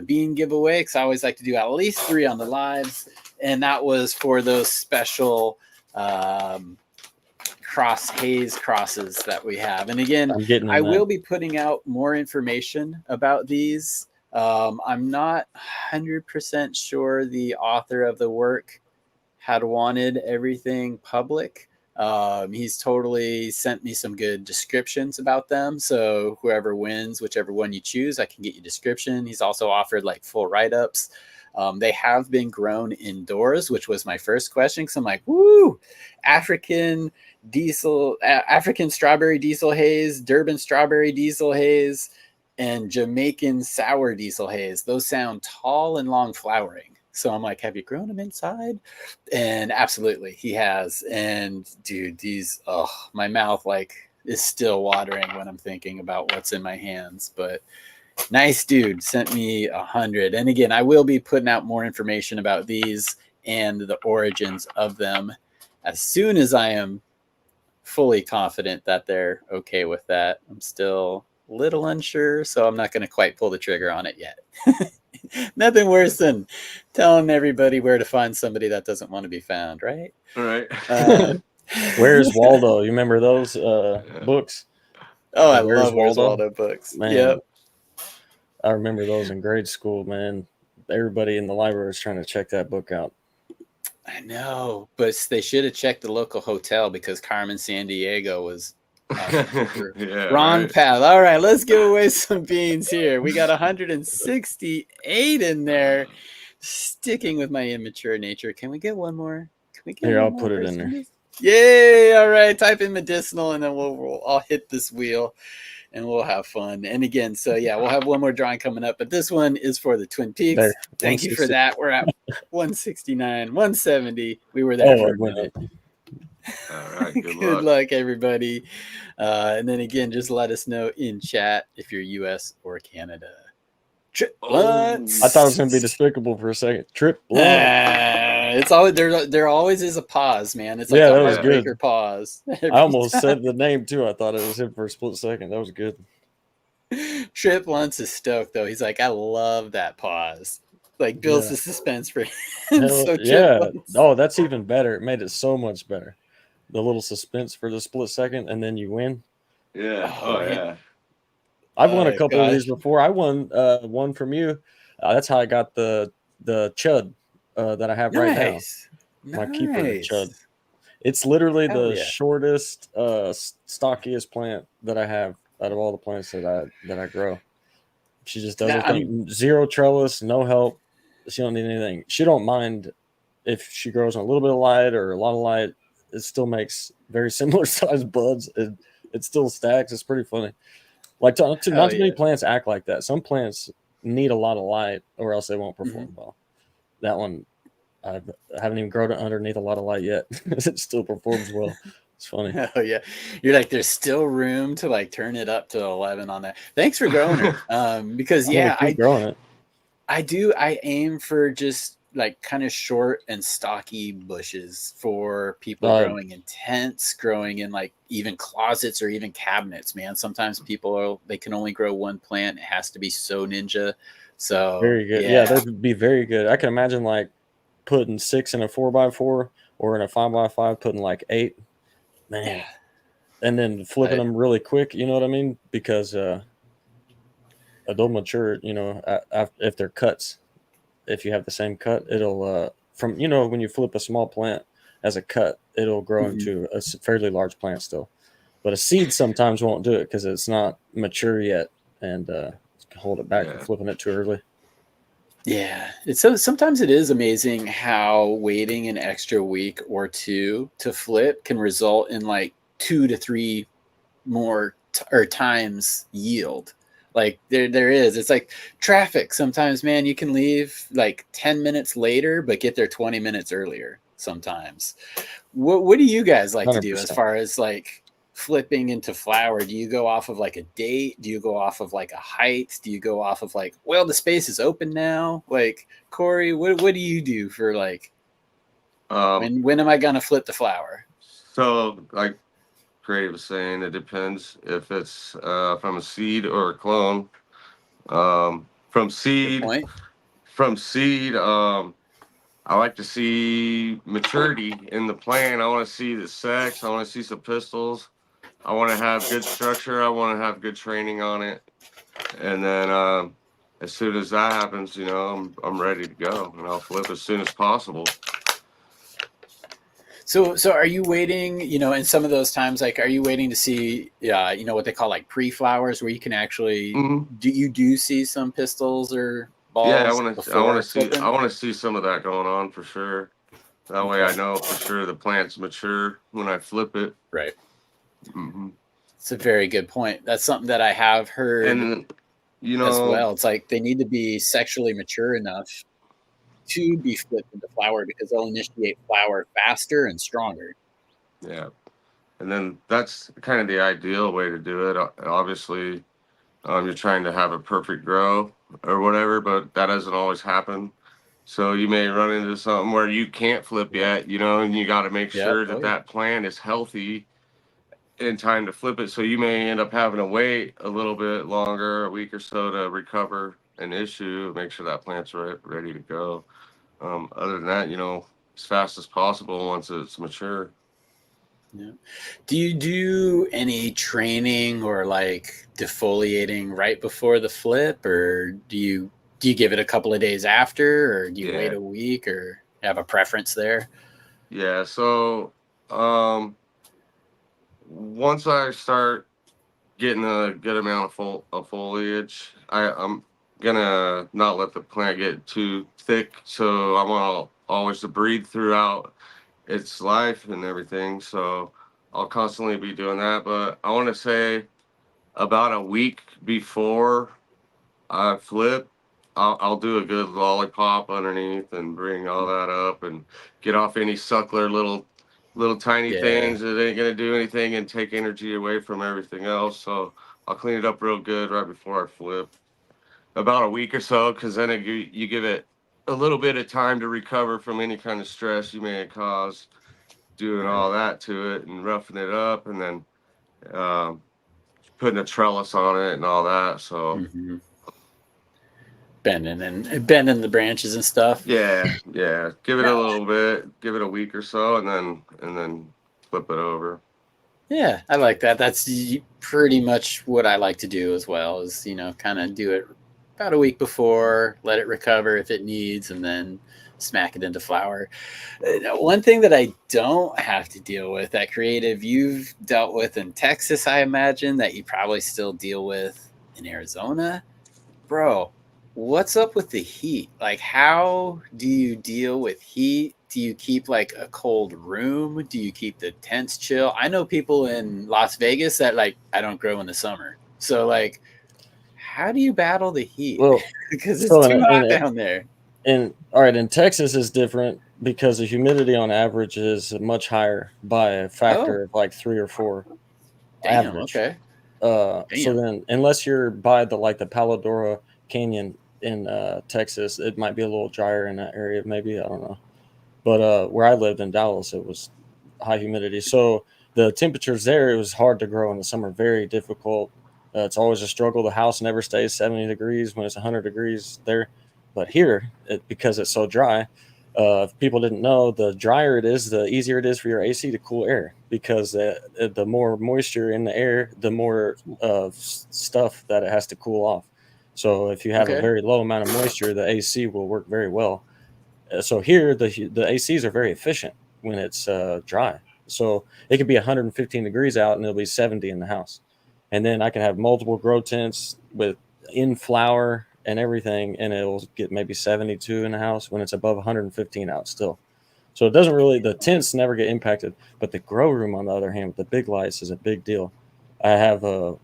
Speaker 3: bean giveaway, because I always like to do at least 3 on the lives. And that was for those special haze crosses that we have. And again, I will be putting out more information about these. I'm not 100% sure the author of the work had wanted everything public. He's totally sent me some good descriptions about them. So whoever wins, whichever one you choose, I can get you description. He's also offered like full write-ups. They have been grown indoors, which was my first question. Cause I'm like, woo, African strawberry diesel haze, Durban strawberry diesel haze, and Jamaican sour diesel haze. Those sound tall and long flowering. So I'm like, have you grown them inside? And absolutely, he has. And dude, these, my mouth like is still watering when I'm thinking about what's in my hands. But nice dude, sent me 100. And again, I will be putting out more information about these and the origins of them as soon as I am fully confident that they're okay with that. I'm still a little unsure, so I'm not going to quite pull the trigger on it yet. Nothing worse than telling everybody where to find somebody that doesn't want to be found, right?
Speaker 4: All right.
Speaker 5: Where's Waldo? You remember those books?
Speaker 3: Oh, I love Where's Waldo books.
Speaker 5: Man,
Speaker 3: yep.
Speaker 5: I remember those in grade school, man. Everybody in the library was trying to check that book out.
Speaker 3: I know, but they should have checked the local hotel, because Carmen Sandiego was
Speaker 4: Yeah,
Speaker 3: Wrong
Speaker 4: right.
Speaker 3: path. All right, let's give away some beans here. We got 168 in there. Sticking with my immature nature. Can we get one more? Can we get
Speaker 5: Here,
Speaker 3: one
Speaker 5: I'll
Speaker 3: more
Speaker 5: put it in
Speaker 3: person?
Speaker 5: there.
Speaker 3: Yay! All right, type in medicinal, and then I'll hit this wheel, and we'll have fun. And again, so yeah, we'll have one more drawing coming up, but this one is for the Twin Peaks.
Speaker 5: There,
Speaker 3: Thank you for
Speaker 5: 160.
Speaker 3: that. We're at 169, 170. We were there
Speaker 5: Oh,
Speaker 3: for
Speaker 5: I
Speaker 3: a
Speaker 5: win
Speaker 3: minute.
Speaker 5: it.
Speaker 4: All right. Good
Speaker 3: Good
Speaker 4: luck.
Speaker 3: luck, everybody. And then again, just let us know in chat if you're US or Canada. Trip blunts.
Speaker 5: I thought it was going to be despicable for a second. Trip blunt.
Speaker 3: It's always there always is a pause, man. It's like
Speaker 5: Yeah,
Speaker 3: a
Speaker 5: that was
Speaker 3: heartbreaker
Speaker 5: good.
Speaker 3: pause.
Speaker 5: I
Speaker 3: Every
Speaker 5: almost
Speaker 3: time.
Speaker 5: said the name too. I thought it was him for a split second. That was good.
Speaker 3: Trip Luntz is stoked though. He's like, I love that pause. Like builds
Speaker 5: Yeah.
Speaker 3: the suspense for him.
Speaker 5: Hell,
Speaker 3: So Trip
Speaker 5: yeah.
Speaker 3: Luntz.
Speaker 5: Oh, that's even better. It made it so much better. The little suspense for the split second, and then you win.
Speaker 4: Yeah.
Speaker 3: Oh,
Speaker 4: Oh, yeah.
Speaker 5: I've won a couple of
Speaker 3: gosh.
Speaker 5: these before. I won one from you. That's how I got the chud that I have right now.
Speaker 3: Nice.
Speaker 5: My keeper chud.
Speaker 3: Nice.
Speaker 5: It's literally
Speaker 3: Hell
Speaker 5: the
Speaker 3: yeah.
Speaker 5: shortest, stockiest plant that I have out of all the plants that I grow. She just does her thing. Zero trellis, no help. She don't need anything. She don't mind if she grows on a little bit of light or a lot of light. It still makes very similar sized buds. It still stacks. It's pretty funny. Like not too many plants act like that. Some plants need a lot of light or else they won't perform well. That one, I haven't even grown it underneath a lot of light yet. It still performs well. It's funny.
Speaker 3: Oh yeah, you're like there's still room to like turn it up to 11 on that. Thanks for growing her. Because yeah,
Speaker 5: keep growing it.
Speaker 3: I aim for just like kind of short and stocky bushes for people growing in tents, growing in like even closets or even cabinets. Man, sometimes they can only grow one plant. It has to be so ninja. So
Speaker 5: very good. Yeah, they'd be very good. I can imagine like putting 6 in a 4x4 or in a 5x5, putting like 8. Man, and then flipping them really quick. You know what I mean? Because they'll mature. You know, if they're cuts. If you have the same cut, it'll from when you flip a small plant as a cut, it'll grow into a fairly large plant still. But a seed sometimes won't do it because it's not mature yet, and hold it back from flipping it too early.
Speaker 3: Yeah, sometimes it is amazing how waiting an extra week or two to flip can result in like 2 to 3 more times yield. Like there is. It's like traffic. Sometimes, man, you can leave like 10 minutes later, but get there 20 minutes earlier. Sometimes. What do you guys like 100%. To do as far as like flipping into flower? Do you go off of like a date? Do you go off of like a height? Do you go off of like, well, the space is open now? Like, Cory, what do you do for like when am I gonna flip the flower?
Speaker 4: So like Gray was saying, it depends if it's from a seed or a clone. From seed, I like to see maturity in the plant. I want to see the sex. I want to see some pistils. I want to have good structure. I want to have good training on it. And then as soon as that happens, I'm ready to go, and I'll flip as soon as possible.
Speaker 3: So are you waiting, in some of those times, like, are you waiting to see, what they call like pre-flowers where you can actually, do you see some pistils or balls?
Speaker 4: Yeah, I want to see some of that going on for sure. That way I know for sure the plant's mature when I flip it.
Speaker 3: Right. Mm-hmm. It's a very good point. That's something that I have heard as well. It's like they need to be sexually mature enough to be flipped into flower because they'll initiate flower faster and stronger.
Speaker 4: Yeah. And then that's kind of the ideal way to do it. Obviously, you're trying to have a perfect grow or whatever, but that doesn't always happen. So you may run into something where you can't flip yet, and you got to make sure that plant is healthy in time to flip it. So you may end up having to wait a little bit longer, a week or so, to recover an issue, make sure that plant's ready to go. Other than that, as fast as possible once it's mature.
Speaker 3: Yeah. Do you do any training or like defoliating right before the flip, or do you give it a couple of days after, or do you wait a week, or have a preference there?
Speaker 4: Yeah. So once I start getting a good amount of foliage, I'm gonna not let the plant get too thick. So I want always to breathe throughout its life and everything. So I'll constantly be doing that. But I want to say about a week before I flip, I'll do a good lollipop underneath and bring all that up and get off any suckler little tiny
Speaker 3: Yeah.
Speaker 4: things that ain't gonna do anything and take energy away from everything else. So I'll clean it up real good right before I flip. About a week or so, because then you give it a little bit of time to recover from any kind of stress you may have caused doing
Speaker 3: Right.
Speaker 4: all that to it and roughing it up, and then um, putting a trellis on it and all that. So
Speaker 3: Mm-hmm. Bending the branches and stuff.
Speaker 4: yeah, give it a
Speaker 3: No,
Speaker 4: little bit, give it a week or so, and then flip it over.
Speaker 3: yeah, I like that. That's pretty much what I like to do as well. Is kind of do it about a week before, let it recover if it needs, and then smack it into flower. One thing that I don't have to deal with, that creative you've dealt with in Texas, I imagine that you probably still deal with in Arizona, bro. What's up with the heat? Like, how do you deal with heat? Do you keep like a cold room? Do you keep the tents chill? I know people in Las Vegas that like I don't grow in the summer. So like, how do you battle the heat?
Speaker 5: Well,
Speaker 3: Because it's
Speaker 5: so
Speaker 3: too hot down there.
Speaker 5: all right, in Texas is different because the humidity on average is much higher by a
Speaker 3: Oh,
Speaker 5: factor of like 3 or 4
Speaker 3: damn.
Speaker 5: average.
Speaker 3: Okay.
Speaker 5: So
Speaker 3: Damn.
Speaker 5: then, unless you're by the Paladora Canyon in Texas, it might be a little drier in that area. Maybe, I don't know. But where I lived in Dallas, it was high humidity. So the temperatures there, it was hard to grow in the summer. Very difficult. It's always a struggle. The house never stays 70 degrees when it's 100 degrees there. But here, because it's so dry, if people didn't know, the drier it is, the easier it is for your AC to cool air, because the more moisture in the air, the more stuff that it has to cool off. So if you have a
Speaker 3: Okay.
Speaker 5: very low amount of moisture, the AC will work very well. So here, the ACs are very efficient when it's dry. So it could be 115 degrees out and it'll be 70 in the house. And then I can have multiple grow tents with in flower and everything, and it'll get maybe 72 in the house when it's above 115 out still. So it doesn't really, the tents never get impacted. But the grow room, on the other hand, with the big lights is a big deal. I have a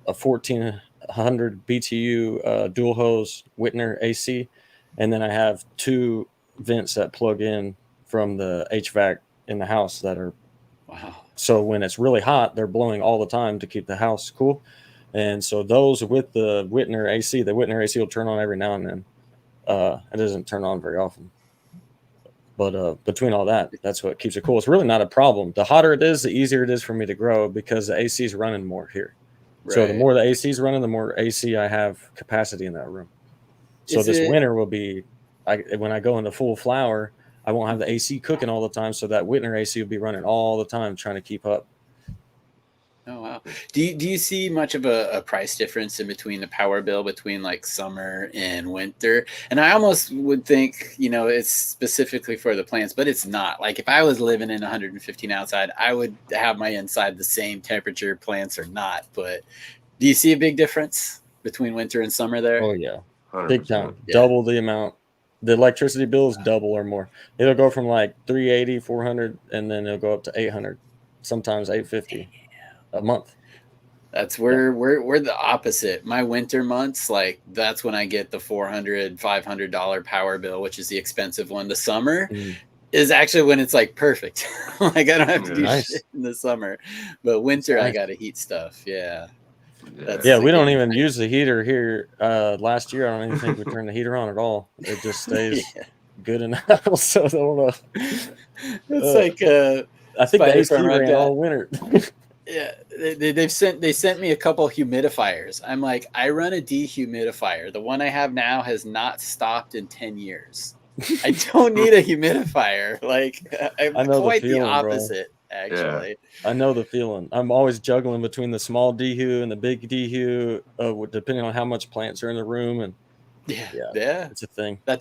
Speaker 5: 1400 BTU dual hose Whitner AC, and then I have 2 vents that plug in from the HVAC in the house that are,
Speaker 3: Wow.
Speaker 5: so when it's really hot, they're blowing all the time to keep the house cool. And so those with the Whitner AC will turn on every now and then. It doesn't turn on very often. But between all that, that's what keeps it cool. It's really not a problem. The hotter it is, the easier it is for me to grow because the AC is running more here. So the
Speaker 3: Right.
Speaker 5: more the AC is running, the more AC I have capacity in that room. So
Speaker 3: Is
Speaker 5: this
Speaker 3: it?
Speaker 5: winter will be, when I go into full flower, I won't have the AC cooking all the time. So that Whitner AC will be running all the time, trying to keep up.
Speaker 3: Oh wow. Do you see much of a price difference in between the power bill between like summer and winter? And I almost would think, it's specifically for the plants, but it's not. Like if I was living in 115 outside, I would have my inside the same temperature, plants or not. But do you see a big difference between winter and summer there?
Speaker 5: Oh yeah, big
Speaker 4: 100%.
Speaker 5: time.
Speaker 3: Yeah.
Speaker 5: Double the amount. The electricity bill is double or more. It'll go from like 380, 400, and then it'll go up to 800, sometimes 850 a month.
Speaker 3: That's
Speaker 5: Yeah.
Speaker 3: where we're the opposite. My winter months, like that's when I get the $400-$500 power bill, which is the expensive one. The summer
Speaker 5: Mm,
Speaker 3: is actually when it's like perfect. Like I don't have to do
Speaker 4: Yeah.
Speaker 3: shit
Speaker 5: nice.
Speaker 3: in the summer, but
Speaker 5: It's
Speaker 3: winter I
Speaker 5: nice.
Speaker 3: gotta heat stuff. Yeah,
Speaker 4: Yeah.
Speaker 3: that's
Speaker 5: Yeah,
Speaker 3: a
Speaker 5: we don't
Speaker 3: game
Speaker 5: even
Speaker 3: changer.
Speaker 5: use the heater here. Last year, I don't even think we turned the heater on at all. It just stays
Speaker 3: Yeah,
Speaker 5: good in the house. So I don't know.
Speaker 3: it's
Speaker 5: Uh,
Speaker 3: like
Speaker 5: I think the
Speaker 3: Spider
Speaker 5: AC
Speaker 3: Farmer. I've
Speaker 5: ran
Speaker 3: got
Speaker 5: all winter.
Speaker 3: yeah. They sent me a couple humidifiers. I'm like, I run a dehumidifier. The one I have now has not stopped in 10 years. I don't need a humidifier. Like I'm
Speaker 5: I know the
Speaker 3: quite the
Speaker 5: feeling, bro.
Speaker 3: opposite,
Speaker 4: Yeah.
Speaker 3: actually.
Speaker 5: I know the feeling. I'm always juggling between the small dehu and the big dehu, depending on how much plants are in the room. And
Speaker 3: Yeah,
Speaker 5: yeah,
Speaker 3: yeah.
Speaker 5: it's a thing.
Speaker 3: That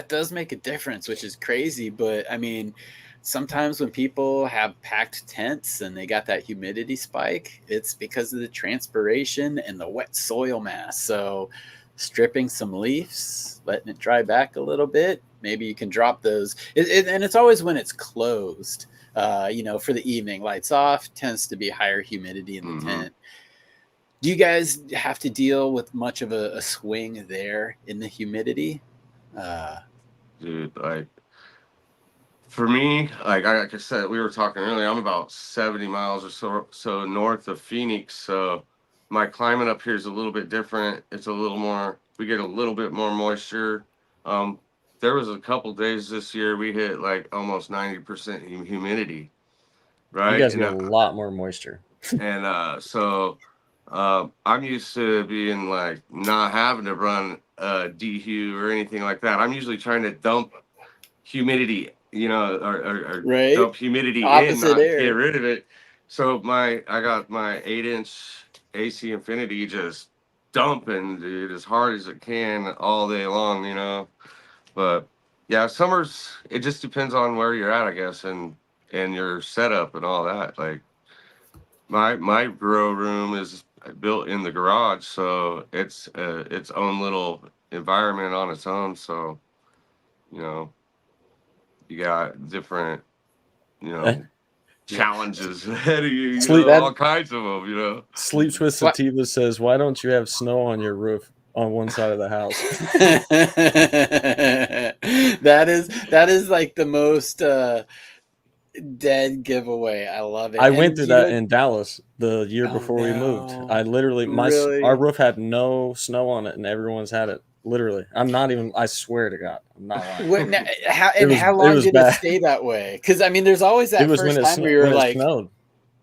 Speaker 3: does make a difference, which is crazy. But I mean, sometimes when people have packed tents and they got that humidity spike, it's because of the transpiration and the wet soil mass. So stripping some leaves, letting it dry back a little bit, maybe you can drop those. And it's always when it's closed, for the evening, lights off, tends to be higher humidity in the tent. Do you guys have to deal with much of a swing there in the humidity?
Speaker 4: Dude, like for me, like I said, we were talking earlier, I'm about 70 miles or so north of Phoenix. So my climate up here is a little bit different. It's a little more, we get a little bit more moisture. There was a couple days this year we hit like almost 90% humidity,
Speaker 5: You
Speaker 4: right?
Speaker 5: guys get a lot more moisture.
Speaker 4: So I'm used to being like not having to run a dehu or anything like that. I'm usually trying to dump humidity, or
Speaker 3: Right?
Speaker 4: dump humidity in,
Speaker 3: Opposite
Speaker 4: not get
Speaker 3: air.
Speaker 4: rid of it. So I got my 8-inch AC Infinity just dumping, dude, as hard as it can all day long. But yeah, summers, it just depends on where you're at, I guess, and your setup and all that. Like my grow room is built in the garage, so it's its own little environment on its own. So you know you got different challenges ahead of you.
Speaker 5: Sleep
Speaker 4: All kinds of them.
Speaker 5: Sleeps with Sativa says, "Why don't you have snow on your roof on one side of the house?"
Speaker 3: that is like the most dead giveaway. I love it.
Speaker 5: I
Speaker 3: And
Speaker 5: went through that in Dallas the year
Speaker 3: Oh,
Speaker 5: before we moved.
Speaker 3: no.
Speaker 5: I literally
Speaker 3: Really?
Speaker 5: our roof had no snow on it, and everyone's had it. Literally, I'm not even. I swear to God, I'm not lying.
Speaker 3: How long did it stay that way? Because I mean, there's always that
Speaker 5: It was
Speaker 3: first
Speaker 5: when
Speaker 3: time where you're
Speaker 5: when it
Speaker 3: like,
Speaker 5: snowed.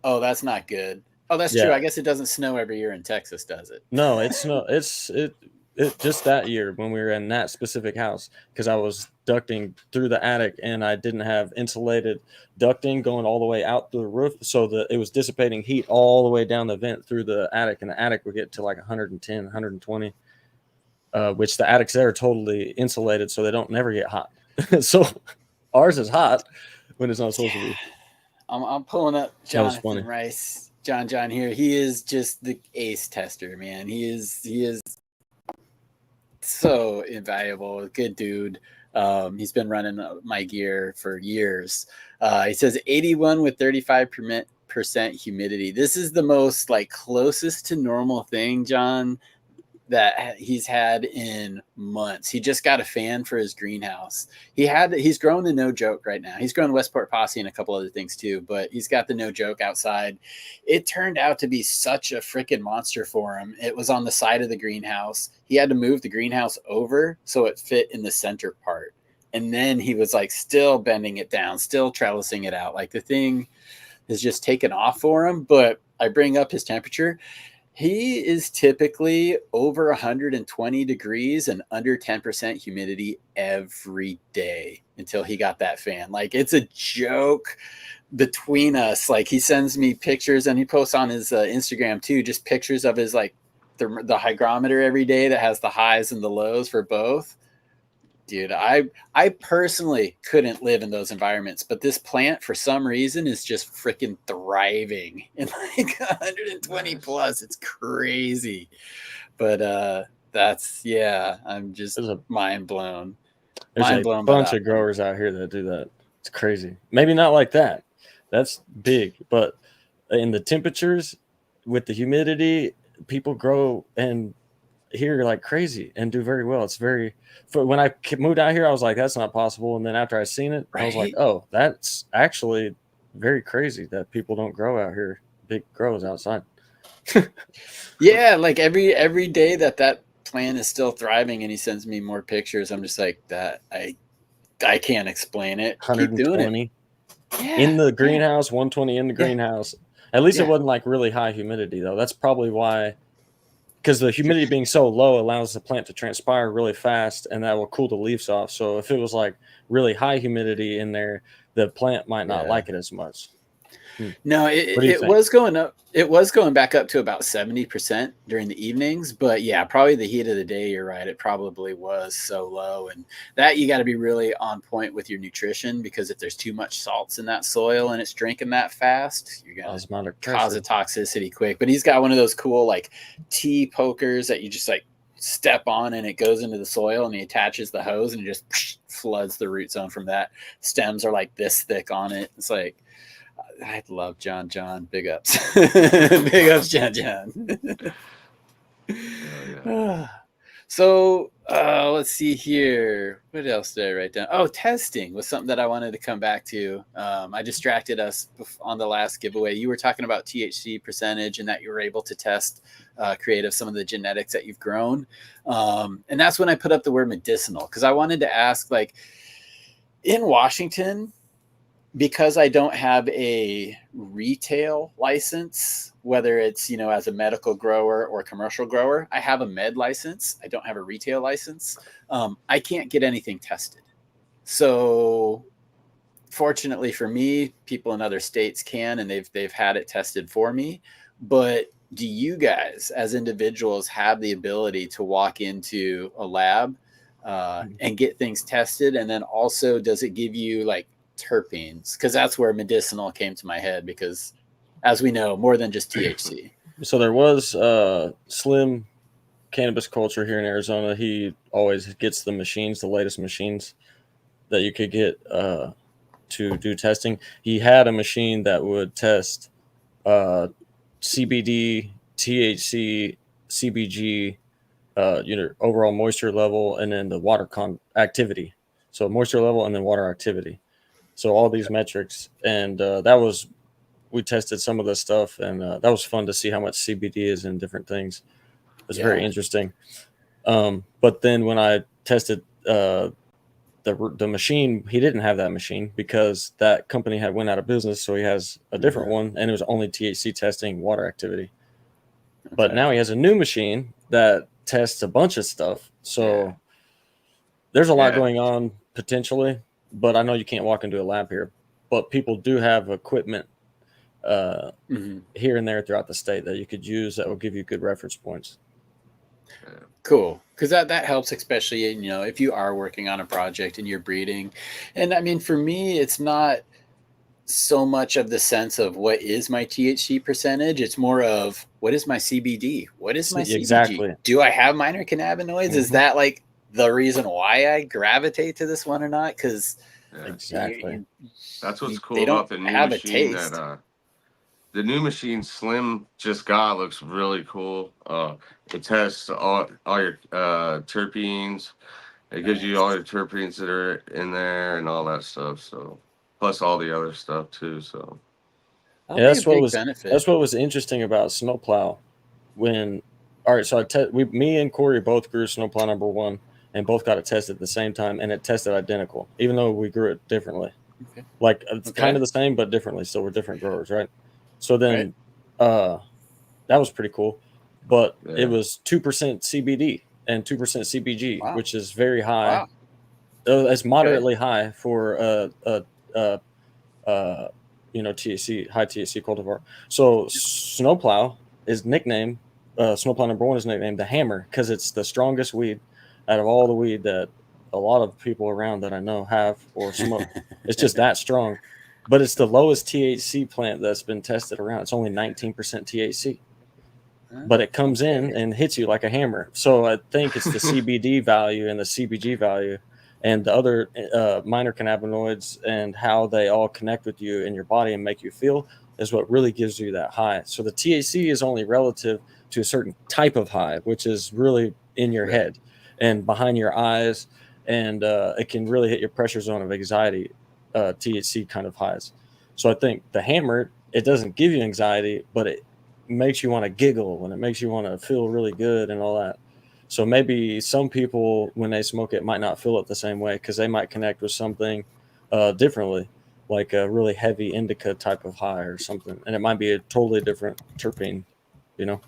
Speaker 3: "Oh, that's not good." Oh, that's true.
Speaker 5: Yeah.
Speaker 3: I guess it doesn't snow every year in Texas, does it?
Speaker 5: No, it just that year when we were in that specific house, because I was ducting through the attic and I didn't have insulated ducting going all the way out the roof, so that it was dissipating heat all the way down the vent through the attic, and the attic would get to like 110, 120, which the attics there are totally insulated, so they don't never get hot. So ours is hot when it's not supposed to be.
Speaker 3: I'm pulling up
Speaker 5: That was funny.
Speaker 3: Jonathan Rice, John here. He is just the ace tester, man. He is so invaluable. Good dude. He's been running my gear for years. He says 81 with 35% humidity. This is the most like closest to normal thing, John, that he's had in months. He just got a fan for his greenhouse. He's growing the No Joke right now. He's growing Westport Posse and a couple other things too, but he's got the No Joke outside. It turned out to be such a freaking monster for him. It was on the side of the greenhouse. He had to move the greenhouse over so it fit in the center part. And then he was like still bending it down, still trellising it out. Like the thing has just taken off for him. But I bring up his temperature. He is typically over 120 degrees and under 10% humidity every day until he got that fan. Like it's a joke between us. Like he sends me pictures and he posts on his Instagram too, just pictures of his like the hygrometer every day that has the highs and the lows for both. Dude, I personally couldn't live in those environments, but this plant for some reason is just freaking thriving in like 120 plus. It's crazy. But I'm just mind blown.
Speaker 5: There's a bunch of growers out here that do that. It's crazy. Maybe not like that. That's big, but in the temperatures with the humidity, people grow and here like crazy and do very well. It's when I moved out here, I was like, that's not possible. And then after I seen it, I was like, oh, that's actually very crazy that people don't grow out here. Big grows outside.
Speaker 3: Yeah, like every day that plant is still thriving and he sends me more pictures, I'm just like, that I can't explain it.
Speaker 5: 120
Speaker 3: Keep doing it.
Speaker 5: In the greenhouse, 120 in the greenhouse. At least it wasn't like really high humidity though. That's probably why, because the humidity being so low allows the plant to transpire really fast, and that will cool the leaves off. So if it was like really high humidity in there, the plant might not like it as much.
Speaker 3: No,
Speaker 5: What do you
Speaker 3: it
Speaker 5: think?
Speaker 3: was going up. It was going back up to about 70% during the evenings, but yeah, probably the heat of the day. You're right. It probably was so low, and that you got to be really on point with your nutrition, because if there's too much salts in that soil and it's drinking that fast, you're gonna
Speaker 5: Osmotic
Speaker 3: cause a
Speaker 5: pressure.
Speaker 3: toxicity quick. But he's got one of those cool like tea pokers that you just like step on and it goes into the soil, and he attaches the hose and it just floods the root zone from that. Stems are like this thick on it. It's like, I love John. Big ups. Big ups, John.
Speaker 4: Yeah.
Speaker 3: So let's see here. What else did I write down? Oh, testing was something that I wanted to come back to. I distracted us on the last giveaway. You were talking about THC percentage and that you were able to test creative some of the genetics that you've grown. And that's when I put up the word medicinal, because I wanted to ask, like, in Washington, because I don't have a retail license, whether it's, as a medical grower or commercial grower, I have a med license. I don't have a retail license. I can't get anything tested. So fortunately for me, people in other states can, and they've had it tested for me. But do you guys as individuals have the ability to walk into a lab and get things tested? And then also, does it give you like terpenes? Because that's where medicinal came to my head, because as we know, more than just THC.
Speaker 5: So there was Slim Cannabis Culture here in Arizona. He always gets the machines, the latest machines that you could get to do testing. He had a machine that would test CBD, THC, CBG, overall moisture level, and then the water activity. So moisture level and then water activity. So all these metrics, and we tested some of this stuff, and that was fun to see how much CBD is in different things. It's very interesting. But then when I tested the machine, he didn't have that machine because that company had went out of business. So he has a different one, and it was only THC testing water activity. Okay. But now he has a new machine that tests a bunch of stuff. So there's a lot going on potentially, but I know you can't walk into a lab here. But people do have equipment here and there throughout the state that you could use that will give you good reference points.
Speaker 3: Cool, because that helps, especially if you are working on a project and you're breeding. And I mean, for me, it's not so much of the sense of what is my THC percentage. It's more of what is my CBD? What is my CBG?
Speaker 5: Exactly.
Speaker 3: Do I have minor cannabinoids? Is that like the reason why I gravitate to this one or not? Because
Speaker 5: exactly,
Speaker 4: that's what's cool about the new machine. The new machine Slim just got looks really cool. It tests all your terpenes. It gives you all your terpenes that are in there and all that stuff. So plus all the other stuff too. So
Speaker 5: that's what was interesting about Snowplow. Me and Cory both grew Snowplow #1 and both got it tested at the same time, and it tested identical, even though we grew it differently. Okay. Like it's kind of the same but differently. So we're different growers, right? So then that was pretty cool. But it was 2% CBD and 2% CBG, which is very high. It's moderately high for THC, high THC cultivar. So Snowplow is nicknamed Snowplow #1 is nicknamed the Hammer because it's the strongest weed out of all the weed that a lot of people around that I know have or smoke. It's just that strong. But it's the lowest THC plant that's been tested around. It's only 19% THC. But it comes in and hits you like a hammer. So I think it's the CBD value and the CBG value and the other minor cannabinoids and how they all connect with you in your body and make you feel is what really gives you that high. So the THC is only relative to a certain type of high, which is really in your head and behind your eyes. And it can really hit your pressure zone of anxiety. THC kind of highs. So I think the hammer, it doesn't give you anxiety, but it makes you want to giggle and it makes you want to feel really good and all that. So maybe some people, when they smoke it, might not feel it the same way because they might connect with something differently, like a really heavy indica type of high or something. And it might be a totally different terpene, So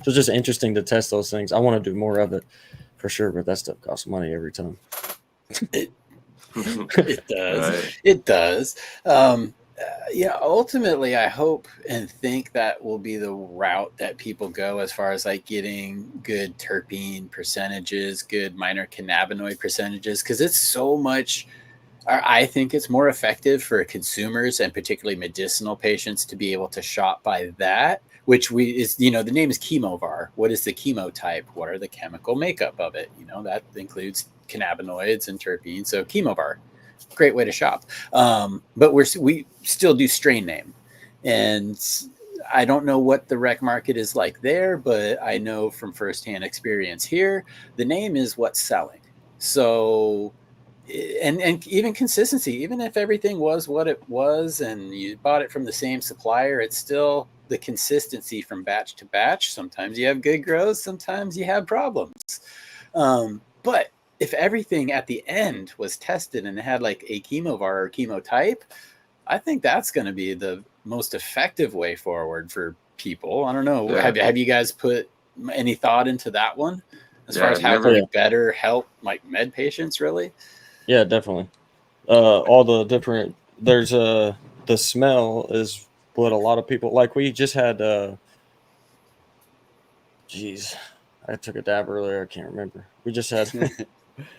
Speaker 5: it's just interesting to test those things. I want to do more of it for sure, but that stuff costs money every time.
Speaker 3: It does. It does. Ultimately, I hope and think that will be the route that people go as far as like getting good terpene percentages, good minor cannabinoid percentages, because it's so much. I think it's more effective for consumers and particularly medicinal patients to be able to shop by that, which the name is chemovar. What is the chemotype? What are the chemical makeup of it? That includes cannabinoids and terpenes. So chemovar, great way to shop. But we still do strain name, and I don't know what the rec market is like there, but I know from firsthand experience here, the name is what's selling. So, and even consistency, even if everything was what it was and you bought it from the same supplier, it's still the consistency from batch to batch. Sometimes you have good grows, sometimes you have problems. But if everything at the end was tested and it had like a chemovar or chemotype, I think that's going to be the most effective way forward for people. I don't know.
Speaker 4: Yeah.
Speaker 3: Have you guys put any thought into that one as far
Speaker 4: Yeah,
Speaker 3: as how
Speaker 4: never-
Speaker 3: can we better help like med patients really?
Speaker 5: Yeah, definitely. All the different there's the smell is what a lot of people like. We just had geez, I took a dab earlier. I can't remember. We just had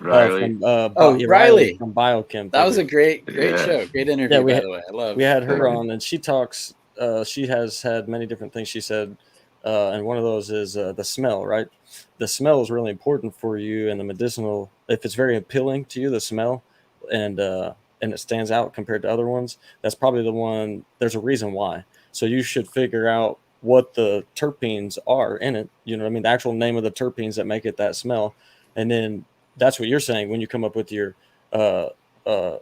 Speaker 4: Riley.
Speaker 5: yeah,
Speaker 3: Riley.
Speaker 5: from Biochem.
Speaker 3: That was a great
Speaker 4: Yeah.
Speaker 3: show. Great
Speaker 5: Yeah,
Speaker 3: interview, by the way. I love
Speaker 5: we had her
Speaker 4: Thank you.
Speaker 5: on, and she talks. She has had many different things she said, and one of those is the smell. Right, the smell is really important for you, and the medicinal. If it's very appealing to you, the smell, and it stands out compared to other ones, that's probably the one. There's a reason why. So you should figure out what the terpenes are in it. You know what I mean? The actual name of the terpenes that make it that smell, and then that's what you're saying when you come up with your uh, uh,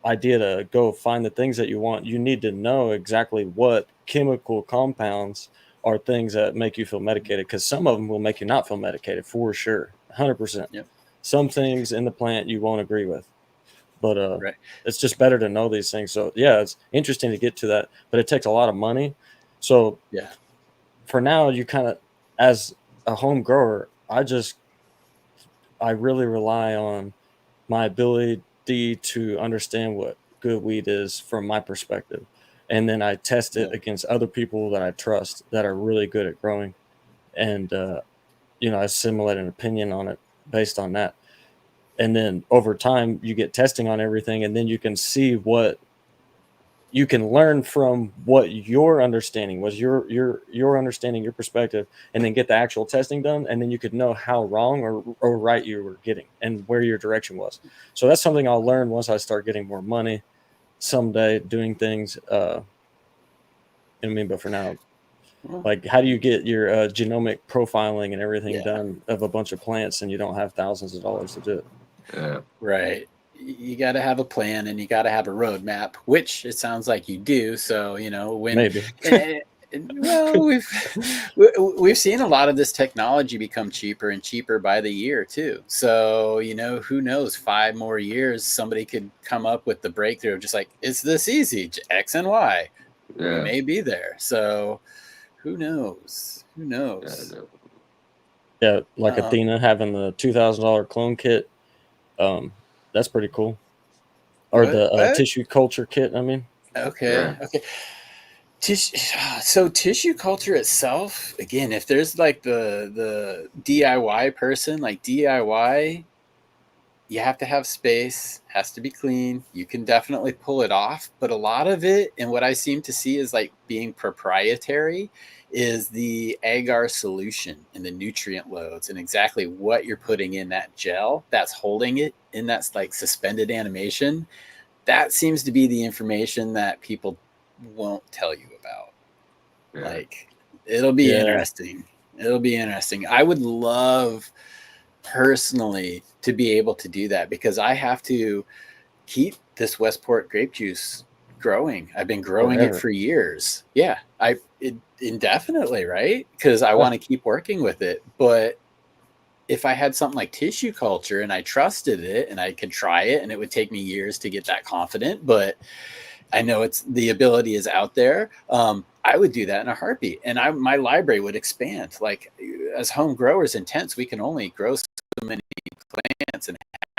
Speaker 5: idea to go find the things that you want. You need to know exactly what chemical compounds are things that make you feel medicated, because some of them will make you not feel medicated for sure, 100%.
Speaker 3: Yep.
Speaker 5: Some things in the plant you won't agree with, but
Speaker 3: Right.
Speaker 5: it's just better to know these things. So yeah, it's interesting to get to that, but it takes a lot of money. So
Speaker 3: Yeah.
Speaker 5: for now, you kind of, as a home grower, I really rely on my ability to understand what good weed is from my perspective. And then I test it
Speaker 3: Yeah.
Speaker 5: against other people that I trust that are really good at growing. And, I assimilate an opinion on it based on that. And then over time, you get testing on everything, and then you can see what you can learn from what your understanding was, your understanding, your perspective, and then get the actual testing done, and then you could know how wrong or right you were getting and where your direction was. So that's something I'll learn once I start getting more money someday doing things. I mean, but for now,
Speaker 3: Well,
Speaker 5: like, how do you get your genomic profiling and everything
Speaker 3: yeah.
Speaker 5: done of a bunch of plants and you don't have thousands of dollars to do it?
Speaker 4: Yeah.
Speaker 3: Right. You got to have a plan and you got to have a roadmap, which it sounds like you do. So, when
Speaker 5: Maybe.
Speaker 3: well, we've seen a lot of this technology become cheaper and cheaper by the year too. So, who knows, 5 more years, somebody could come up with the breakthrough of just like, it's this easy, X and Y. We
Speaker 4: Yeah.
Speaker 3: may be there. So who knows? Who
Speaker 4: Yeah,
Speaker 3: knows?
Speaker 4: no.
Speaker 5: Yeah, like
Speaker 3: Uh,
Speaker 5: Athena having the $2,000 clone kit. That's pretty cool. Or the
Speaker 3: what?
Speaker 5: tissue culture kit. I mean,
Speaker 3: Okay.
Speaker 4: Yeah.
Speaker 3: Okay. So tissue culture itself, again, if there's like the DIY person, like DIY, you have to have space, has to be clean. You can definitely pull it off, but a lot of it, and what I seem to see is like being proprietary, is the agar solution and the nutrient loads and exactly what you're putting in that gel that's holding it in that's like suspended animation. That seems to be the information that people won't tell you about.
Speaker 4: Yeah.
Speaker 3: Like, it'll be
Speaker 5: yeah,
Speaker 3: interesting. It'll be interesting. I would love personally to be able to do that because I have to keep this Westport grape juice growing. I've been growing it
Speaker 5: forever.
Speaker 3: for years. Yeah, indefinitely, right? Because I
Speaker 5: Yeah.
Speaker 3: want to keep working with it. But if I had something like tissue culture and I trusted it and I could try it, and it would take me years to get that confident, but I know it's the ability is out there. I would do that in a heartbeat, and my library would expand. Like, as home growers in tents, we can only grow so many plants and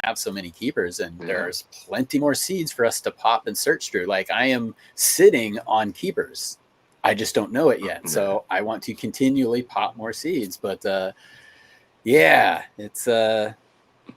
Speaker 3: have so many keepers, and
Speaker 4: Yeah.
Speaker 3: there's plenty more seeds for us to pop and search through. Like I am sitting on keepers. I just don't know it yet. So I want to continually pop more seeds. But yeah, it's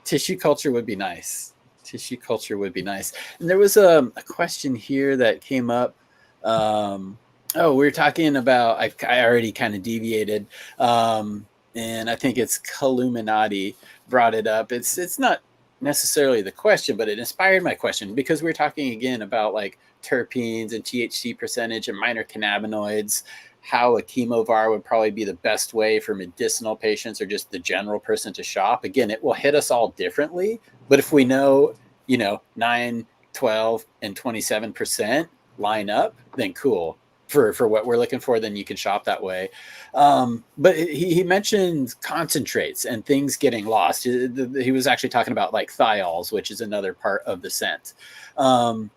Speaker 3: tissue culture would be nice. Tissue culture would be nice. And there was a question here that came up. We were talking about, I already kind of deviated. And I think it's Columinati brought it up. It's not necessarily the question, but it inspired my question because we were talking again about like terpenes and THC percentage and minor cannabinoids, how a chemovar would probably be the best way for medicinal patients or just the general person to shop. Again, it will hit us all differently, but if we know, 9, 12, and 27% line up, then cool. For what we're looking for, then you can shop that way. But he mentioned concentrates and things getting lost. He was actually talking about like thiols, which is another part of the scent. But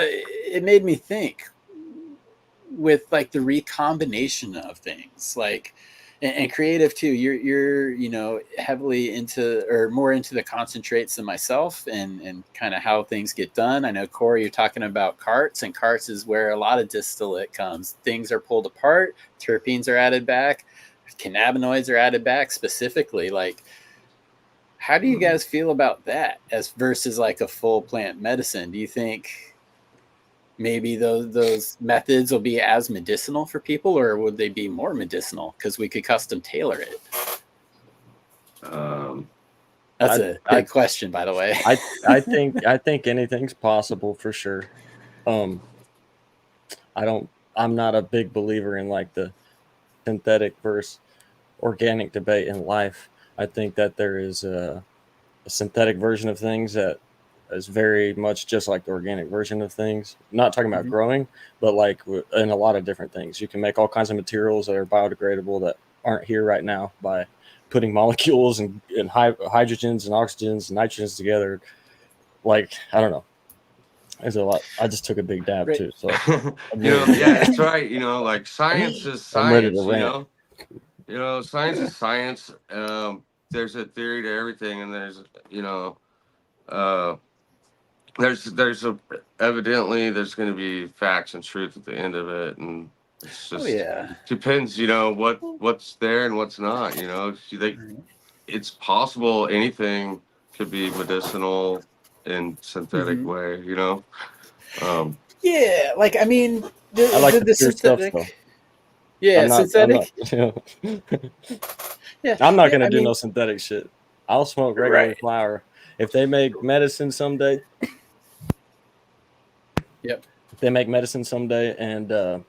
Speaker 3: it made me think with like the recombination of things, like and creative too. You're heavily into or more into the concentrates than myself and kind of how things get done. I know Cory, you're talking about carts, and carts is where a lot of distillate comes. Things are pulled apart, terpenes are added back, cannabinoids are added back specifically. Like, how do you guys feel about that as versus like a full plant medicine? Do you think maybe those methods will be as medicinal for people, or would they be more medicinal because we could custom tailor it? That's a big question, by the way.
Speaker 5: I think anything's possible for sure. I'm not a big believer in like the synthetic versus organic debate in life. I think that there is a synthetic version of things that is very much just like the organic version of things. I'm not talking about growing, but like in a lot of different things. You can make all kinds of materials that are biodegradable that aren't here right now by putting molecules and hydrogens and oxygens and nitrogens together. Like, I don't know. There's a lot. I just took a big dab too. So
Speaker 4: yeah, that's right. Like science is
Speaker 5: I'm ready to
Speaker 4: science,
Speaker 5: rant.
Speaker 4: Science is science. There's a theory to everything, and there's evidently there's going to be facts and truth at the end of it, and it's just depends, what's there and what's not. It's possible anything could be medicinal in synthetic way.
Speaker 3: Yeah, like I mean,
Speaker 5: I like the pure
Speaker 3: synthetic
Speaker 5: stuff, though.
Speaker 3: Yeah, synthetic.
Speaker 5: I'm not gonna do no synthetic shit. I'll smoke regular flower. If they make medicine someday,
Speaker 3: Yep.
Speaker 5: If they make medicine someday and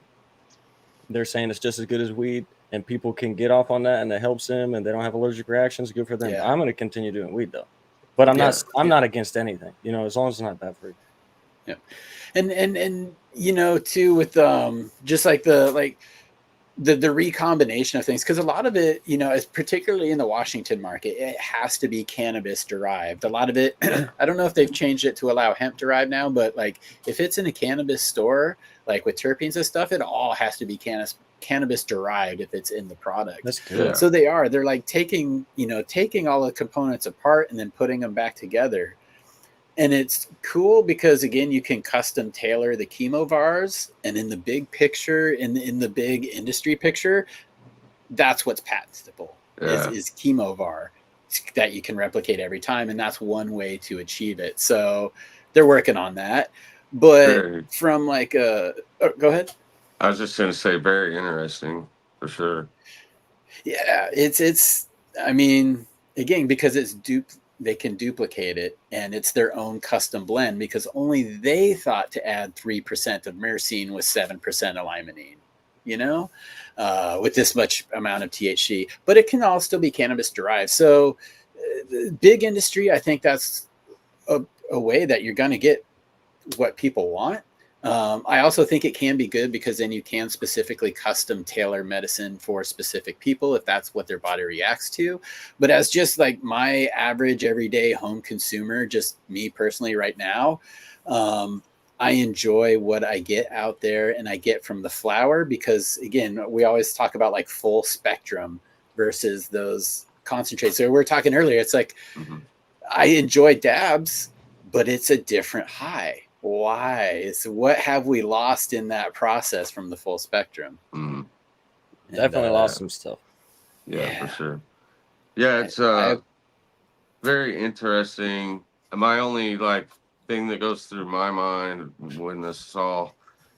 Speaker 5: they're saying it's just as good as weed, and people can get off on that, and it helps them, and they don't have allergic reactions, good for them.
Speaker 3: Yeah.
Speaker 5: I'm gonna continue doing weed though, but I'm not against anything. As long as it's not bad for you.
Speaker 3: Yeah, and too with just like the recombination of things, because a lot of it, is particularly in the Washington market, it has to be cannabis derived. A lot of it, I don't know if they've changed it to allow hemp derived now, but like if it's in a cannabis store, like with terpenes and stuff, it all has to be cannabis derived if it's in the product.
Speaker 5: That's good.
Speaker 3: So they're like taking all the components apart and then putting them back together. And it's cool because, again, you can custom tailor the chemovars, and in the big picture, in the big industry picture, that's what's patentable is chemovar that you can replicate every time, and that's one way to achieve it. So they're working on that. But from like go ahead.
Speaker 4: I was just going to say, very interesting for sure.
Speaker 3: Yeah, it's. I mean, again, because it's they can duplicate it, and it's their own custom blend because only they thought to add 3% of myrcene with 7% of limonene, with this much amount of THC, but it can all still be cannabis derived. So big industry, I think that's a way that you're going to get what people want. I also think it can be good because then you can specifically custom tailor medicine for specific people if that's what their body reacts to. But as just like my average everyday home consumer, just me personally right now, I enjoy what I get out there and I get from the flower because, again, we always talk about like full spectrum versus those concentrates. So we were talking earlier, it's like, I enjoy dabs, but it's a different high. Why? It's what have we lost in that process from the full spectrum?
Speaker 4: Mm,
Speaker 3: And,
Speaker 5: Definitely lost some stuff.
Speaker 4: yeah, for
Speaker 3: Yeah.
Speaker 4: sure. Yeah, it's very interesting. My only like thing that goes through my mind when this is all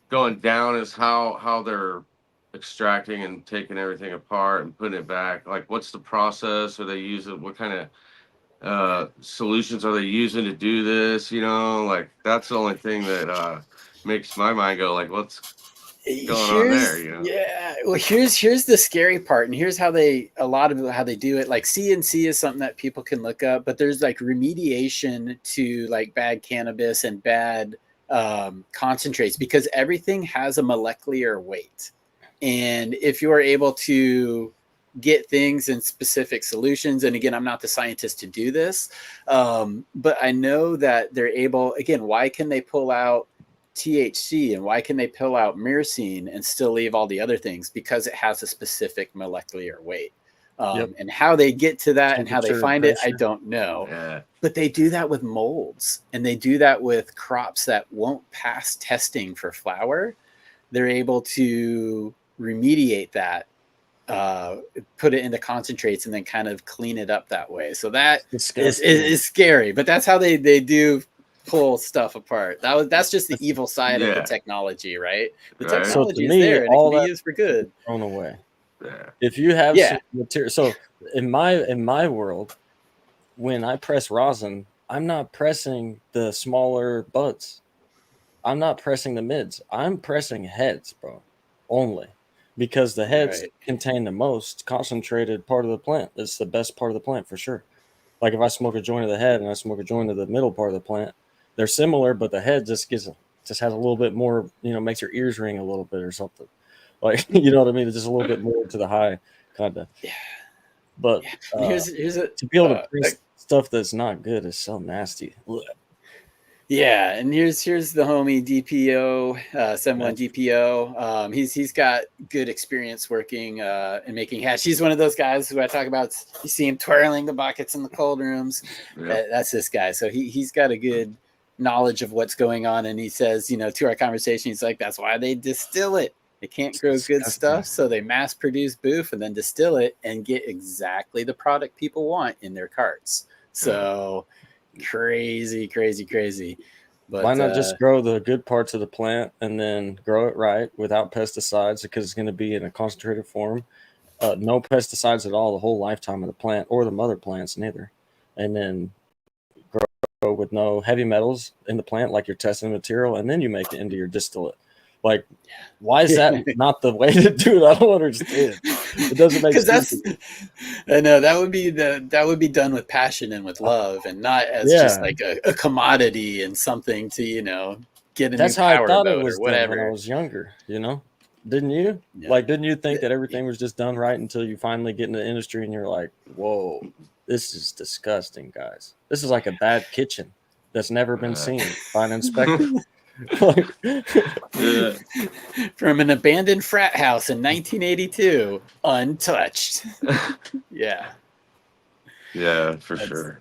Speaker 4: going down is how they're extracting and taking everything apart and putting it back. Like, what's the process? Are they using what kind of solutions are they using to do this? You know, like that's the only thing that makes my mind go like, what's going on there? You know?
Speaker 3: Here's the scary part, and here's how a lot of how they do it. Like CNC is something that people can look up, but there's like remediation to like bad cannabis and bad concentrates, because everything has a molecular weight, and if you are able to get things in specific solutions, and again, I'm not the scientist to do this, but I know that they're able. Again, why can they pull out THC and why can they pull out myrcene and still leave all the other things? Because it has a specific molecular weight. And how they get to that and how they find it, I don't know.
Speaker 4: Yeah.
Speaker 3: But they do that with molds, and they do that with crops that won't pass testing for flower. They're able to remediate that, put it into concentrates, and then kind of clean it up that way. So that is scary, but that's how they do pull stuff apart. That's just the evil side of the technology, right? The technology is there and it can be used for good.
Speaker 5: Thrown away.
Speaker 4: Yeah.
Speaker 5: If you have some material, so in my world, when I press rosin, I'm not pressing the smaller buds. I'm not pressing the mids. I'm pressing heads, bro, only, because the heads contain the most concentrated part of the plant. It's the best part of the plant for sure. Like if I smoke a joint of the head and I smoke a joint of the middle part of the plant, they're similar, but the head just has a little bit more, makes your ears ring a little bit or something. Like, you know what I mean? It's just a little bit more to the high, kind of. Yeah. But
Speaker 3: here's
Speaker 5: to be able to press stuff that's not good is so nasty.
Speaker 3: Yeah, and here's the homie DPO, 71 DPO. He's got good experience working and making hash. He's one of those guys who I talk about. You see him twirling the buckets in the cold rooms. That's this guy. So he's got a good knowledge of what's going on. And he says, to our conversation, he's like, that's why they distill it. They can't grow good stuff, so they mass produce boof and then distill it and get exactly the product people want in their carts. So crazy. But
Speaker 5: why not just grow the good parts of the plant and then grow it right without pesticides, because it's going to be in a concentrated form. No pesticides at all the whole lifetime of the plant, or the mother plants neither. And then grow with no heavy metals in the plant, like you're testing the material, and then you make it into your distillate. Like, why is that not the way to do it? I don't understand. It doesn't make sense.
Speaker 3: I know that would be done with passion and with love, and not as just like a commodity and something to get a new power boat or whatever.
Speaker 5: When I was younger, didn't you? Yeah. Like, didn't you think that everything was just done right until you finally get in the industry and you're like, whoa, this is disgusting, guys. This is like a bad kitchen that's never been seen by an inspector.
Speaker 3: From an abandoned frat house in 1982, untouched. Yeah,
Speaker 4: for sure.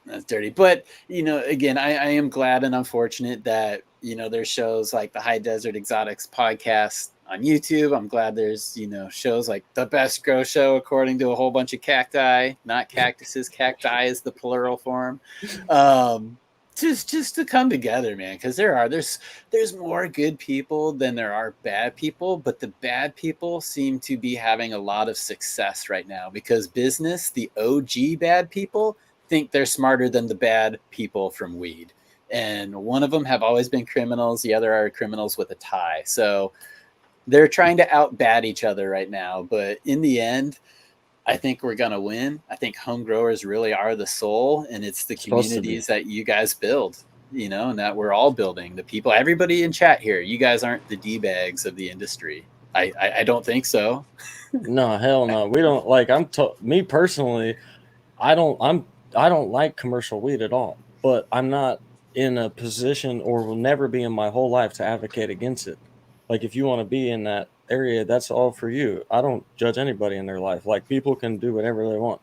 Speaker 3: That's dirty. But again, I am glad and unfortunate that there's shows like the High Desert Exotics podcast on YouTube. I'm glad there's shows like The Best Grow Show, according to a whole bunch of cacti, not cactuses. Cacti is the plural form. Just to come together, man, because there's more good people than there are bad people, but the bad people seem to be having a lot of success right now because business, the OG bad people, think they're smarter than the bad people from weed, and one of them have always been criminals, the other are criminals with a tie, so they're trying to out-bad each other right now, but in the end, I think we're going to win. I think home growers really are the soul, and it's the communities that you guys build, and that we're all building. The people, everybody in chat here, you guys aren't the D-bags of the industry. I don't think so.
Speaker 5: No, hell no. We don't like, me personally, I don't like commercial weed at all, but I'm not in a position or will never be in my whole life to advocate against it. Like, if you want to be in that area, that's all for you. I don't judge anybody in their life. Like, people can do whatever they want,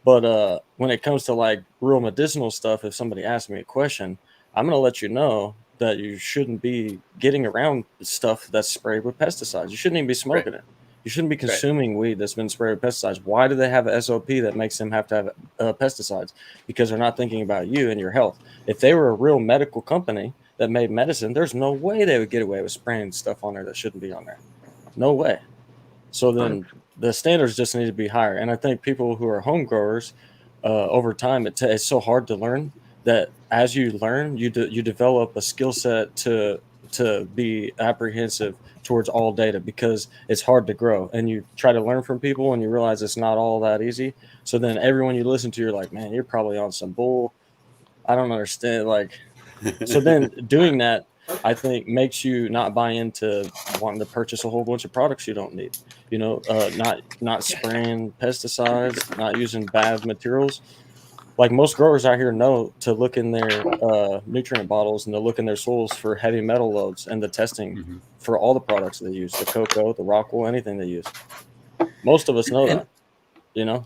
Speaker 5: But when it comes to like real medicinal stuff, if somebody asks me a question, I'm going to let you know that you shouldn't be getting around stuff that's sprayed with pesticides. You shouldn't even be smoking it. You shouldn't be consuming weed that's been sprayed with pesticides. Why do they have an SOP that makes them have to have pesticides? Because they're not thinking about you and your health. If they were a real medical company that made medicine, there's no way they would get away with spraying stuff on there that shouldn't be on there. No way. So then the standards just need to be higher. And I think people who are home growers, over time, it's so hard to learn that as you learn, you develop a skill set to be apprehensive towards all data, because it's hard to grow, and you try to learn from people and you realize it's not all that easy. So then everyone you listen to, you're like, man, you're probably on some bull. I don't understand. Like, so then doing that, I think, makes you not buy into wanting to purchase a whole bunch of products you don't need. Not spraying pesticides, not using bad materials. Like most growers out here know to look in their nutrient bottles and to look in their soils for heavy metal loads and the testing for all the products they use, the cocoa, the rock wool, anything they use. Most of us know that,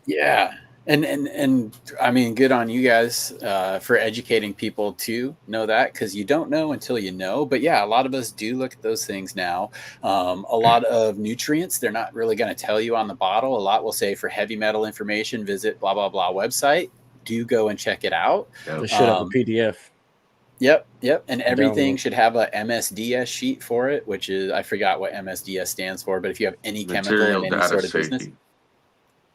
Speaker 3: Yeah. And I mean, good on you guys for educating people to know that, because you don't know until you know. But yeah, a lot of us do look at those things now. A lot of nutrients, they're not really going to tell you on the bottle. A lot will say for heavy metal information, visit blah, blah, blah website. Do go and check it out.
Speaker 5: They should have a PDF.
Speaker 3: Yep. And everything should have a MSDS sheet for it, which is, I forgot what MSDS stands for, but if you have any chemical in any sort of business.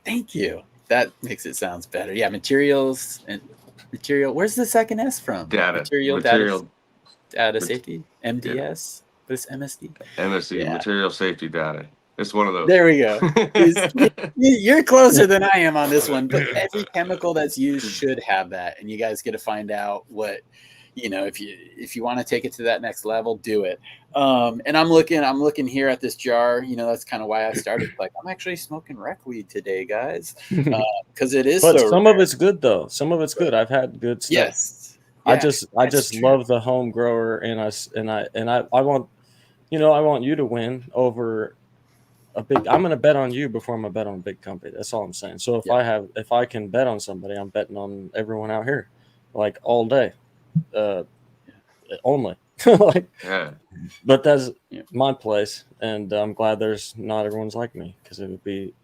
Speaker 3: Thank you. That makes it sounds better. Yeah, materials and material. Where's the second S from? Data safety. MDS. Yeah. But it's MSD.
Speaker 4: MSD, material safety data. It's one of those.
Speaker 3: There we go. You're closer than I am on this one. But every chemical that's used should have that, and you guys get to find out what. If you want to take it to that next level, do it. And I'm looking here at this jar. That's kind of why I started. Like, I'm actually smoking rec weed today, guys, because it is.
Speaker 5: But some of it's good though. Some of it's good. I've had good stuff.
Speaker 3: Yes. Yeah,
Speaker 5: I just love the home grower, and I want, I want you to win over a big. I'm going to bet on you before I'm going to bet on a big company. That's all I'm saying. So if I can bet on somebody, I'm betting on everyone out here, like all day. Only but that's my place, and I'm glad there's not everyone's like me, because it would be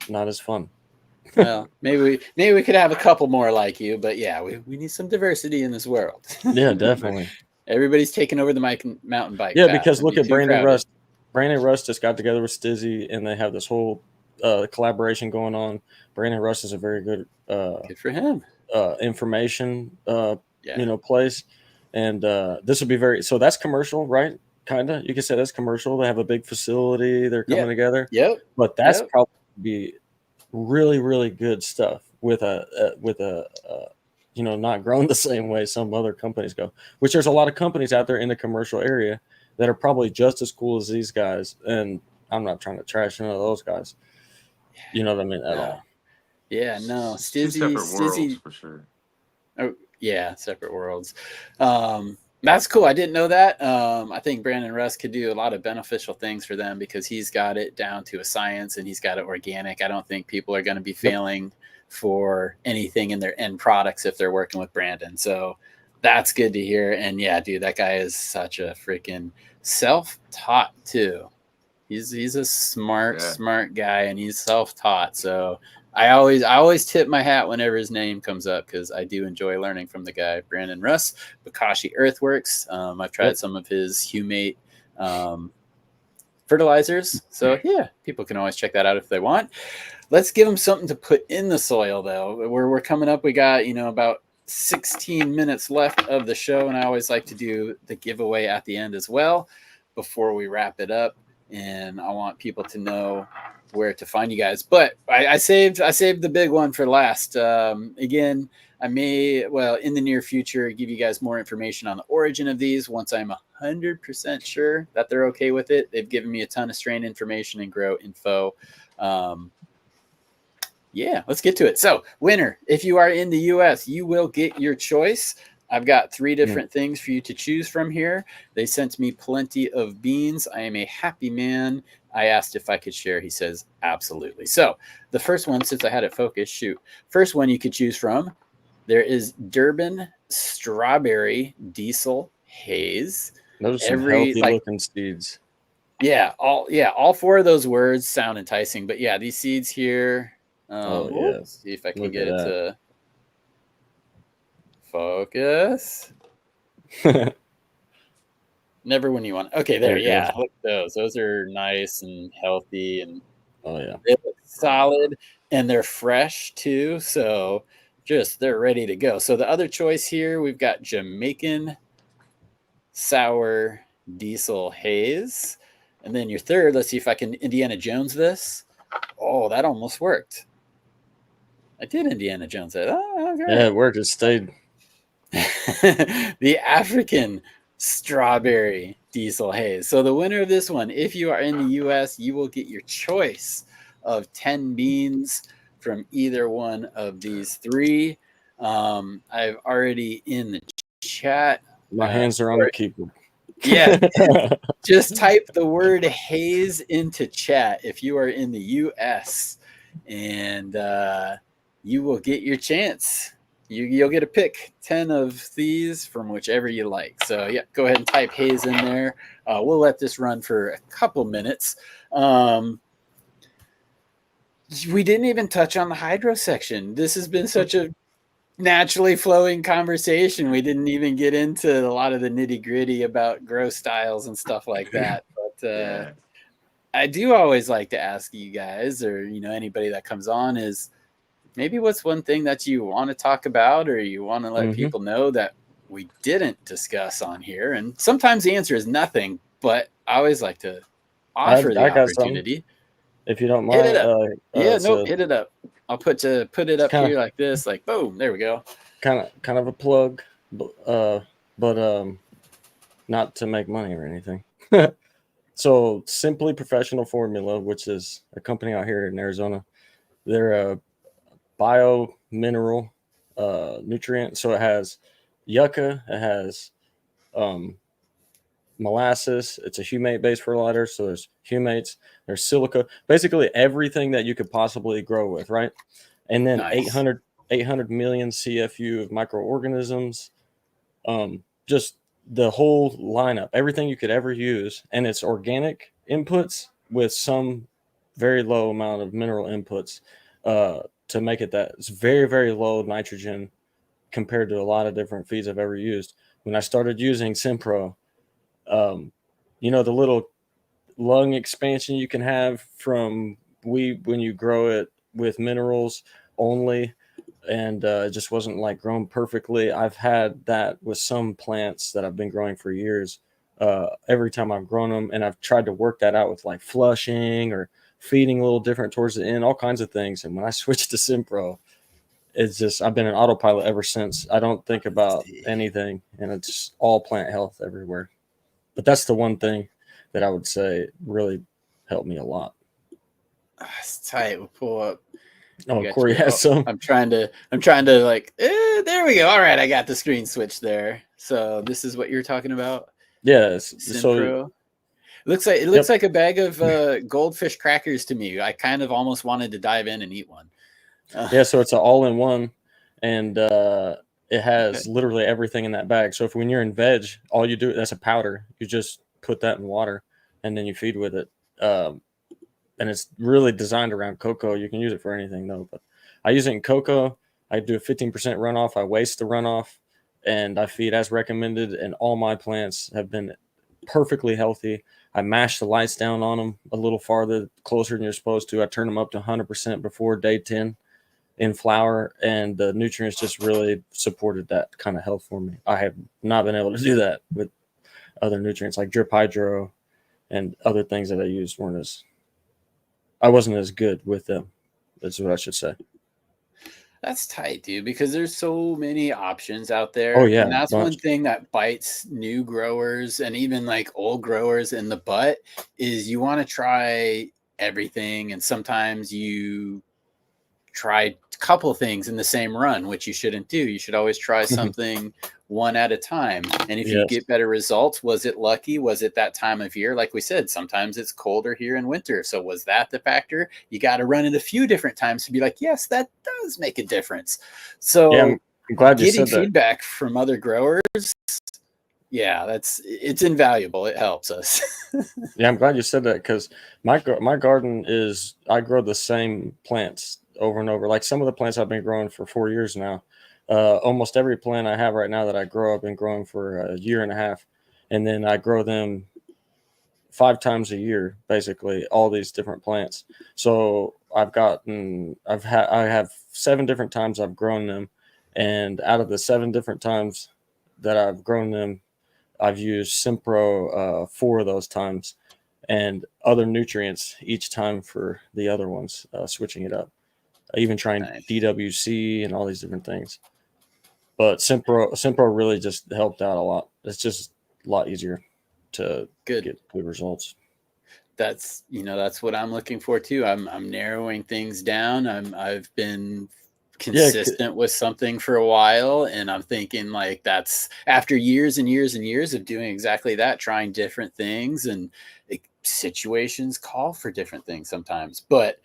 Speaker 5: not as fun.
Speaker 3: Well, maybe we could have a couple more like you, but yeah, we need some diversity in this world.
Speaker 5: Yeah, definitely.
Speaker 3: Everybody's taking over the mountain bike.
Speaker 5: Yeah, because look at Brandon Rust. Brandon Rust just got together with Stizzy, and they have this whole collaboration going on. Brandon Rust is a very good
Speaker 3: for him
Speaker 5: information place, and this would be so that's commercial, right? Kind of, you can say that's commercial. They have a big facility, they're coming together. But that's probably be really, really good stuff with a not grown the same way some other companies go, which there's a lot of companies out there in the commercial area that are probably just as cool as these guys, and I'm not trying to trash none of those guys, you know what I mean, at all.
Speaker 3: Yeah, no, Stizzy
Speaker 4: worlds for sure.
Speaker 3: Oh, yeah, separate worlds. That's cool. I didn't know that. I think Brandon Russ could do a lot of beneficial things for them, because he's got it down to a science and he's got it organic. I don't think people are going to be failing for anything in their end products if they're working with Brandon. So that's good to hear. And yeah, dude, that guy is such a freaking self-taught too. He's a smart guy, and he's self-taught. So I always tip my hat whenever his name comes up, because I do enjoy learning from the guy, Brandon Russ, Bokashi Earthworks. I've tried some of his Humate fertilizers. So yeah, people can always check that out if they want. Let's give them something to put in the soil, though. We're coming up. We got about 16 minutes left of the show, and I always like to do the giveaway at the end as well before we wrap it up. And I want people to know where to find you guys, but I saved the big one for last. Again, I may, in the near future, give you guys more information on the origin of these once I'm 100% sure that they're okay with it. They've given me a ton of strain information and grow info. Let's get to it. So, winner, if you are in the US, you will get your choice. I've got 3 different things for you to choose from here. They sent me plenty of beans. I am a happy man. I asked if I could share. He says, absolutely. So the first one, since I had it focused, first one you could choose from, there is Durban Strawberry Diesel Haze.
Speaker 5: Those are some healthy looking seeds.
Speaker 3: All four of those words sound enticing, but yeah, these seeds here.
Speaker 5: Yes.
Speaker 3: See if I can get it to focus. Never when you want. Okay, there. Yeah, look at those. Those are nice and healthy, and they look solid, and they're fresh too. So they're ready to go. So the other choice here, we've got Jamaican Sour Diesel Haze, and then your third. Let's see if I can Indiana Jones this. Oh, that almost worked. I did Indiana Jones it. Oh, okay.
Speaker 5: Yeah, it worked. It stayed.
Speaker 3: The African Strawberry Diesel Haze. So the winner of this one, if you are in the US, you will get your choice of 10 beans from either one of these three. I've already in the chat.
Speaker 5: My hands are on the keyboard.
Speaker 3: Yeah, just type the word haze into chat if you are in the US, and you will get your chance. You'll get to pick 10 of these from whichever you like. So yeah, go ahead and type haze in there. We'll let this run for a couple minutes. We didn't even touch on the hydro section. This has been such a naturally flowing conversation. We didn't even get into a lot of the nitty gritty about grow styles and stuff like that. But I do always like to ask you guys, or anybody that comes on, is maybe what's one thing that you want to talk about, or you want to let people know that we didn't discuss on here. And sometimes the answer is nothing, but I always like to offer the opportunity.
Speaker 5: If you don't mind,
Speaker 3: hit it up. Hit it up. I'll put it up here like this, like boom, there we go.
Speaker 5: Kind of a plug, but not to make money or anything. So Simply Professional Formula, which is a company out here in Arizona, they're a bio mineral nutrient. So it has yucca, it has molasses. It's a humate based fertilizer. So there's humates, there's silica, basically everything that you could possibly grow with, right? And then 800 million CFU of microorganisms, just the whole lineup, everything you could ever use. And it's organic inputs with some very low amount of mineral inputs to make it that. It's very, very low nitrogen compared to a lot of different feeds I've ever used. When I started using Simpro, the little lung expansion you can have from when you grow it with minerals only, and it just wasn't like grown perfectly. I've had that with some plants that I've been growing for years. Every time I've grown them, and I've tried to work that out with like flushing or feeding a little different towards the end, all kinds of things. And when I switched to Simpro, it's just, I've been an autopilot ever since. I don't think about anything, and it's all plant health everywhere. But that's the one thing that I would say really helped me a lot.
Speaker 3: It's tight. We'll pull up.
Speaker 5: Oh, Cory has some.
Speaker 3: I'm trying to like, there we go. All right, I got the screen switch there. So this is what you're talking about?
Speaker 5: Yes.
Speaker 3: Simpro. It looks like a bag of goldfish crackers to me. I kind of almost wanted to dive in and eat one.
Speaker 5: So it's an all-in-one, and it has literally everything in that bag. So when you're in veg, all you do, that's a powder. You just put that in water, and then you feed with it. And it's really designed around cocoa. You can use it for anything, though. But I use it in cocoa. I do a 15% runoff. I waste the runoff, and I feed as recommended. And all my plants have been perfectly healthy. I mash the lights down on them a little farther, closer than you're supposed to. I turn them up to 100% before day 10 in flower, and the nutrients just really supported that kind of health for me. I have not been able to do that with other nutrients like drip hydro and other things that I used. I wasn't as good with them. That's what I should say.
Speaker 3: That's tight, dude, because there's so many options out there.
Speaker 5: Oh, yeah.
Speaker 3: And that's one thing that bites new growers and even like old growers in the butt is you want to try everything. And sometimes you try a couple things in the same run, which you shouldn't do. You should always try something one at a time. And if you
Speaker 5: Yes.
Speaker 3: get better results, was it lucky? Was it that time of year? Like we said, sometimes it's colder here in winter. So was that the factor? You got to run it a few different times to be like, yes, that does make a difference. So
Speaker 5: Yeah, I'm glad you
Speaker 3: getting
Speaker 5: said that.
Speaker 3: feedback from other growers, yeah, it's invaluable. It helps us.
Speaker 5: Yeah, I'm glad you said that, because my garden is, I grow the same plants over and over. Like some of the plants I've been growing for 4 years now. Almost every plant I have right now that I grow, I've been growing for a year and a half, and then I grow them 5 times a year, basically, all these different plants. So I have 7 different times I've grown them, and out of the 7 different times that I've grown them, I've used Simpro 4 of those times, and other nutrients each time for the other ones, switching it up. I even trying
Speaker 3: Nice.
Speaker 5: DWC and all these different things. But Simpro really just helped out a lot. It's just a lot easier to get good results.
Speaker 3: That's what I'm looking for too. I'm narrowing things down. I've been consistent with something for a while, and I'm thinking like that's after years and years and years of doing exactly that, trying different things, and situations call for different things sometimes. But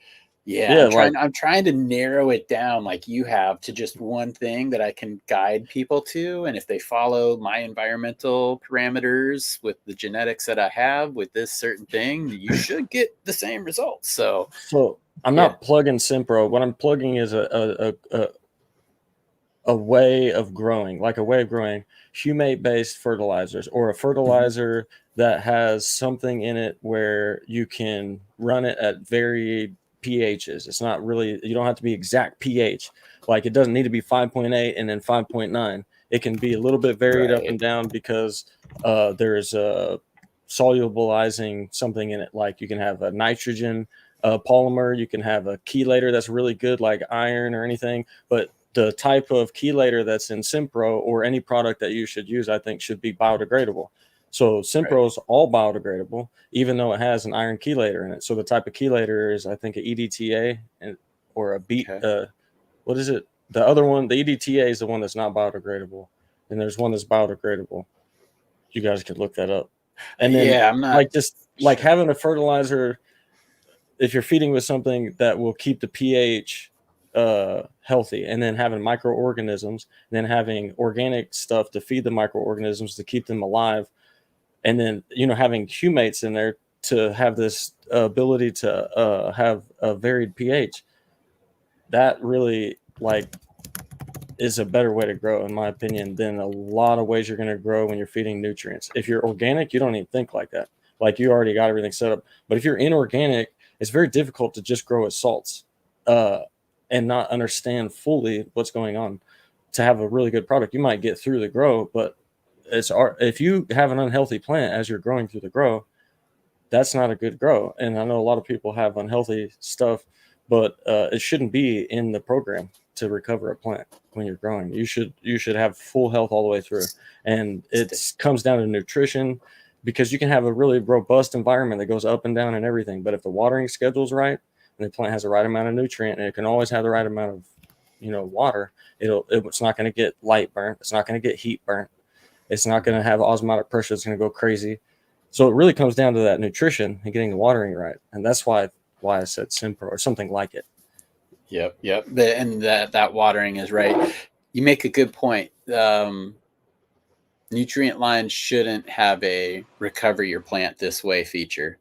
Speaker 3: yeah, I'm trying to narrow it down like you have to just one thing that I can guide people to. And if they follow my environmental parameters with the genetics that I have with this certain thing, you should get the same results. So
Speaker 5: I'm not plugging Simpro. What I'm plugging is a way of growing, humate-based fertilizers, or a fertilizer that has something in it where you can run it at varied pHs. It's not really, you don't have to be exact pH. Like it doesn't need to be 5.8 and then 5.9. It can be a little bit varied up and down, because there's solubilizing something in it. Like you can have a nitrogen polymer, you can have a chelator that's really good, like iron or anything. But the type of chelator that's in Simpro, or any product that you should use, I think should be biodegradable. So Simpro is all biodegradable, even though it has an iron chelator in it. So the type of chelator is, I think, an EDTA or a beat. What is it? The other one, the EDTA, is the one that's not biodegradable, and there's one that's biodegradable. You guys could look that up. And then,
Speaker 3: I'm not
Speaker 5: like having a fertilizer, if you're feeding with something that will keep the pH healthy, and then having microorganisms, and then having organic stuff to feed the microorganisms to keep them alive, and then having humates in there to have this ability to have a varied pH. That really is a better way to grow, in my opinion, than a lot of ways you're going to grow when you're feeding nutrients. If you're organic, you don't even think like that. Like you already got everything set up. But if you're inorganic, it's very difficult to just grow with salts and not understand fully what's going on to have a really good product. You might get through the grow, but if you have an unhealthy plant as you're growing through the grow, that's not a good grow. And I know a lot of people have unhealthy stuff, but it shouldn't be in the program to recover a plant when you're growing. You should have full health all the way through. And it comes down to nutrition, because you can have a really robust environment that goes up and down and everything. But if the watering schedule's right, and the plant has the right amount of nutrient, and it can always have the right amount of water, it's not going to get light burnt. It's not going to get heat burnt. It's not going to have osmotic pressure that's going to go crazy. So it really comes down to that nutrition and getting the watering right. And that's why I said Simpro or something like it.
Speaker 3: Yep. And that watering is right. You make a good point. Nutrient lines shouldn't have a recover your plant this way feature.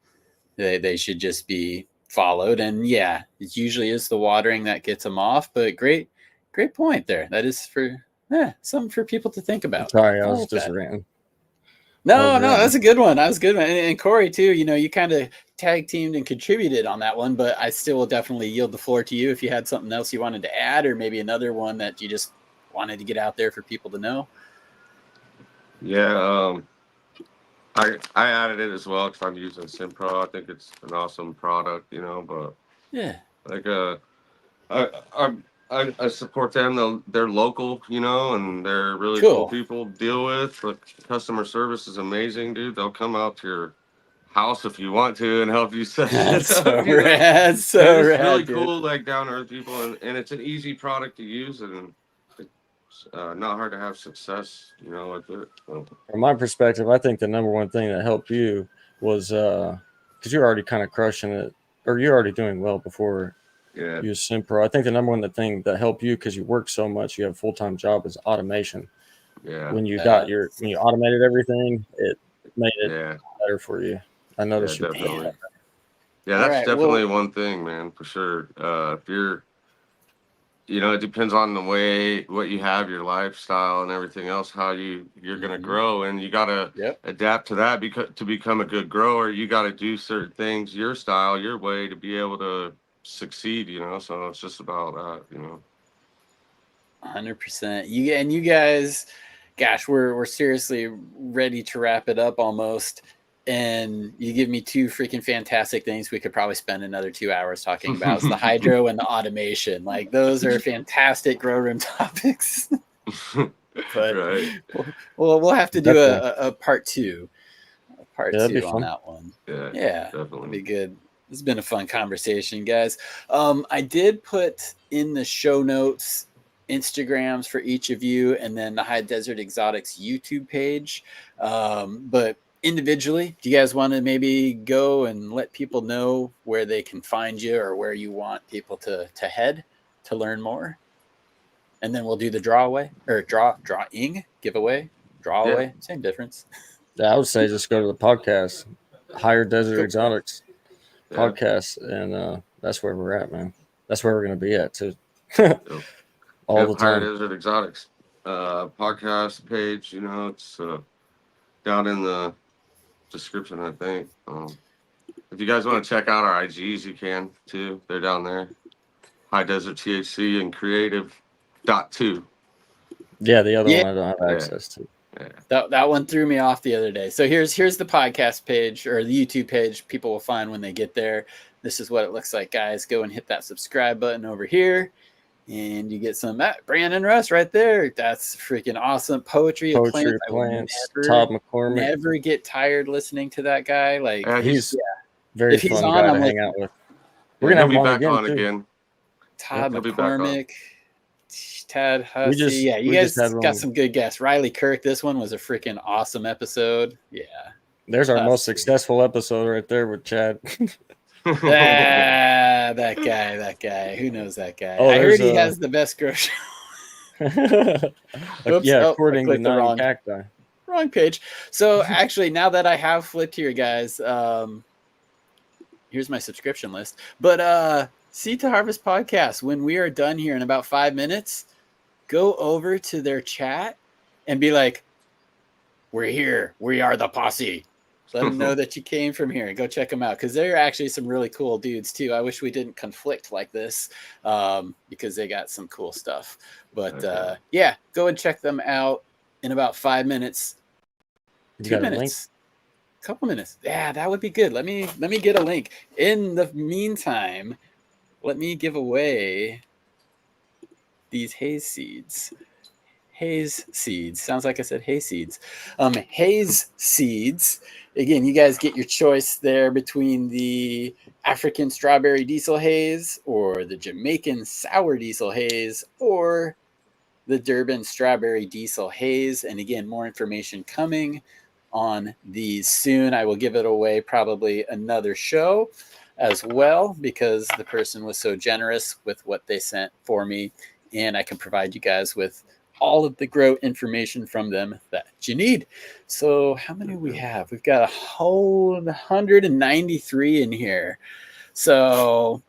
Speaker 3: They should just be followed. And yeah, it usually is the watering that gets them off. But great point there. That is something for people to think about.
Speaker 5: Sorry, I was just ranting.
Speaker 3: No, that's a good one. That was a good one. And Cory too, you kind of tag teamed and contributed on that one, but I still will definitely yield the floor to you if you had something else you wanted to add, or maybe another one that you just wanted to get out there for people to know.
Speaker 4: Yeah, I added it as well because I'm using Simpro. I think it's an awesome product, but I support them. They're local, and they're really cool people to deal with. The customer service is amazing, dude. They'll come out to your house if you want to and help you set
Speaker 3: That's
Speaker 4: shit
Speaker 3: so
Speaker 4: up. You know?
Speaker 3: rad. So
Speaker 4: They're just
Speaker 3: rad,
Speaker 4: really
Speaker 3: dude.
Speaker 4: cool, like down to earth people, and it's an easy product to use, and it's not hard to have success, you know, with it. So,
Speaker 5: From my perspective, I think the number one thing that helped you was because you're already kind of crushing it, or you're already doing well before
Speaker 4: yeah,
Speaker 5: you was Simpro. I think the number one thing that helped you because you work so much, you have a full time job, is automation.
Speaker 4: yeah,
Speaker 5: When you
Speaker 3: Yeah.
Speaker 5: when you automated everything, it made it
Speaker 4: yeah,
Speaker 5: better for you. I
Speaker 4: yeah,
Speaker 5: noticed you.
Speaker 4: definitely. Yeah,
Speaker 3: All
Speaker 4: that's
Speaker 3: right.
Speaker 4: definitely
Speaker 3: Well,
Speaker 4: one thing, man, for sure. If you're, you know, it depends on the way what you have, your lifestyle, and everything else, how you're gonna
Speaker 3: mhm.
Speaker 4: grow, and you gotta
Speaker 3: Yep.
Speaker 4: adapt to that because to become a good grower, you got to do certain things your style, your way to be able to succeed. You know, so it's just about that. You know.
Speaker 3: 100%. You guys, gosh, we're seriously ready to wrap it up almost. And you give me two freaking fantastic things we could probably spend another 2 hours talking about. It's the hydro and the automation. Like those are fantastic grow room topics. But
Speaker 4: Right.
Speaker 3: we'll have to do
Speaker 5: Definitely.
Speaker 3: a part two.
Speaker 5: Yeah, that'd be
Speaker 3: On
Speaker 5: fun.
Speaker 3: that one.
Speaker 4: Yeah.
Speaker 3: Yeah, that'd
Speaker 4: Definitely.
Speaker 3: be good. It's been a fun conversation, guys. I did put in the show notes Instagrams for each of you, and then the High Desert Exotics YouTube page. But individually, do you guys want to maybe go and let people know where they can find you or where you want people to head to learn more? And then we'll do the drawaway or drawing giveaway,
Speaker 4: Yeah.
Speaker 3: drawaway, same difference.
Speaker 5: Yeah, I would say just go to the podcast, Higher Desert
Speaker 3: Cool.
Speaker 5: Exotics
Speaker 4: Yeah.
Speaker 5: podcast, and that's where we're at, man. That's where we're gonna be at too,
Speaker 4: Yep.
Speaker 5: all the
Speaker 4: Higher
Speaker 5: time.
Speaker 4: Desert Exotics podcast page. You know, it's down in the description, I think. If you guys want to check out our IGs, you can too. They're down there. High Desert THC and Creative.2.
Speaker 5: Yeah, the other
Speaker 3: Yeah.
Speaker 5: one I don't have
Speaker 4: Yeah.
Speaker 5: access to.
Speaker 4: Yeah.
Speaker 3: That one threw me off the other day. So here's the podcast page or the YouTube page people will find when they get there. This is what it looks like, guys. Go and hit that subscribe button over here. And you get some Brandon Russ right there. That's freaking awesome. Poetry of
Speaker 5: Poetry
Speaker 3: Plants.
Speaker 5: of
Speaker 3: I will
Speaker 5: Plants, Todd McCormick.
Speaker 3: never get tired listening to that guy. Like
Speaker 4: Yeah,
Speaker 5: He's very
Speaker 3: if he's
Speaker 5: fun
Speaker 3: on,
Speaker 5: guy
Speaker 3: I'm
Speaker 5: to hang
Speaker 3: listening.
Speaker 5: out with. We're
Speaker 4: he'll
Speaker 5: gonna have
Speaker 4: be
Speaker 5: him on
Speaker 4: back
Speaker 5: again
Speaker 4: on
Speaker 5: too.
Speaker 4: again.
Speaker 3: Todd
Speaker 4: He'll be back on.
Speaker 3: McCormick, Tad Hussey. Yeah, you
Speaker 5: we
Speaker 3: guys
Speaker 5: just had
Speaker 3: got
Speaker 5: one.
Speaker 3: some good guests. Riley Kirk. This one was a freaking awesome episode. Yeah.
Speaker 5: There's our
Speaker 3: That's
Speaker 5: most
Speaker 3: sweet.
Speaker 5: successful episode right there with Chad.
Speaker 3: That guy. Who knows that guy?
Speaker 5: Oh,
Speaker 3: I heard
Speaker 5: there's
Speaker 3: he has the best grocery. Oops.
Speaker 5: yeah,
Speaker 3: Oh, I
Speaker 5: according to
Speaker 3: clicked the
Speaker 5: Nine Cacti.
Speaker 3: wrong page. So actually, now that I have flipped here, guys, here's my subscription list. But Seed to Harvest podcast, when we are done here in about 5 minutes, go over to their chat and be like, we're here. We are the posse. Let them know that you came from here. Go check them out because they're actually some really cool dudes too. I wish we didn't conflict like this because they got some cool stuff. But yeah, go and check them out in about 5 minutes.
Speaker 5: You
Speaker 3: 2
Speaker 5: got a link?
Speaker 3: minutes. Couple minutes. Yeah, that would be good. Let me get a link. In the meantime, let me give away these haze seeds. Haze seeds. Sounds like I said hay seeds. Haze seeds. Again, you guys get your choice there between the African strawberry diesel haze or the Jamaican sour diesel haze or the Durban strawberry diesel haze. And again, more information coming on these soon. I will give it away probably another show as well because the person was so generous with what they sent for me, and I can provide you guys with all of the grow information from them that you need. So how many we have? We've got a whole 193 in here. So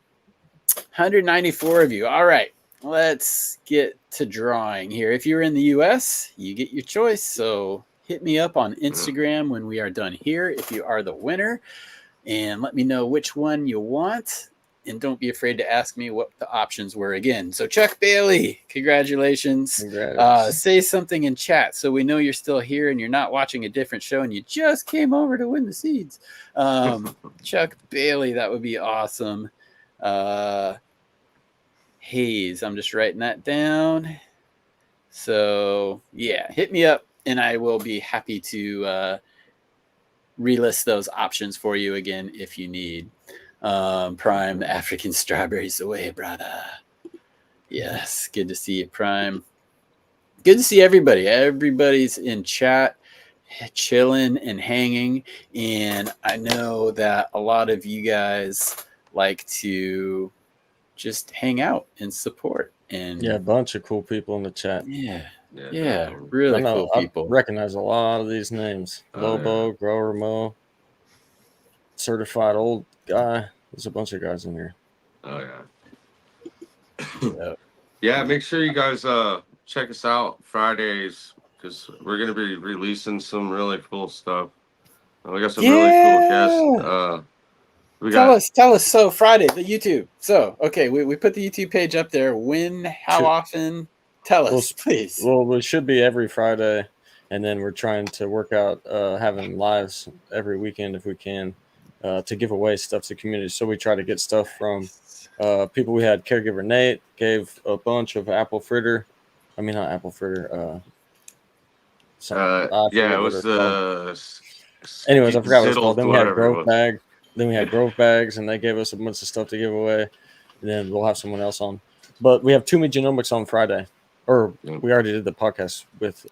Speaker 3: 194 of you. All right, let's get to drawing here. If you're in the US, you get your choice. So hit me up on Instagram when we are done here if you are the winner, and let me know which one you want. And don't be afraid to ask me what the options were again. So Chuck Bailey, congratulations.
Speaker 5: Congrats.
Speaker 3: Say something in chat so we know you're still here and you're not watching a different show and you just came over to win the seeds. Chuck Bailey, that would be awesome. Hayes, I'm just writing that down. So yeah, hit me up and I will be happy to relist those options for you again if you need. Prime, African strawberries away, brother. Yes, good to see you, Prime. Good to see everybody. Everybody's in chat, chilling and hanging. And I know that a lot of you guys like to just hang out and support. And
Speaker 5: Yeah, a bunch of cool people in the chat.
Speaker 3: yeah,
Speaker 4: definitely.
Speaker 3: really
Speaker 5: I know,
Speaker 3: cool people.
Speaker 5: I recognize a lot of these names.
Speaker 4: Oh,
Speaker 5: Lobo,
Speaker 4: yeah.
Speaker 5: Grower Mo, Certified Old Guy. There's a bunch of guys in here.
Speaker 4: Oh yeah.
Speaker 3: Yeah.
Speaker 4: Yeah, make sure you guys check us out Fridays because we're gonna be releasing some really cool stuff. We got some really cool guests. We
Speaker 3: Tell
Speaker 4: got
Speaker 3: us. So Friday, the YouTube. So okay, we put the YouTube page up there. When? How often? Tell us, please.
Speaker 5: Well, we should be every Friday, and then we're trying to work out having lives every weekend if we can to give away stuff to the community. So we try to get stuff from people. We had caregiver Nate gave a bunch of apple fritter. I mean, not apple fritter.
Speaker 4: yeah, it was
Speaker 5: Anyways, I forgot what it's called.
Speaker 4: Zittles,
Speaker 5: Then we had
Speaker 4: whatever it
Speaker 5: Grove
Speaker 4: was.
Speaker 5: Bag. Then we had Grove Bags, and they gave us a bunch of stuff to give away. And then we'll have someone else on. But we have Too Many Genomics on Friday. Or we already did the podcast with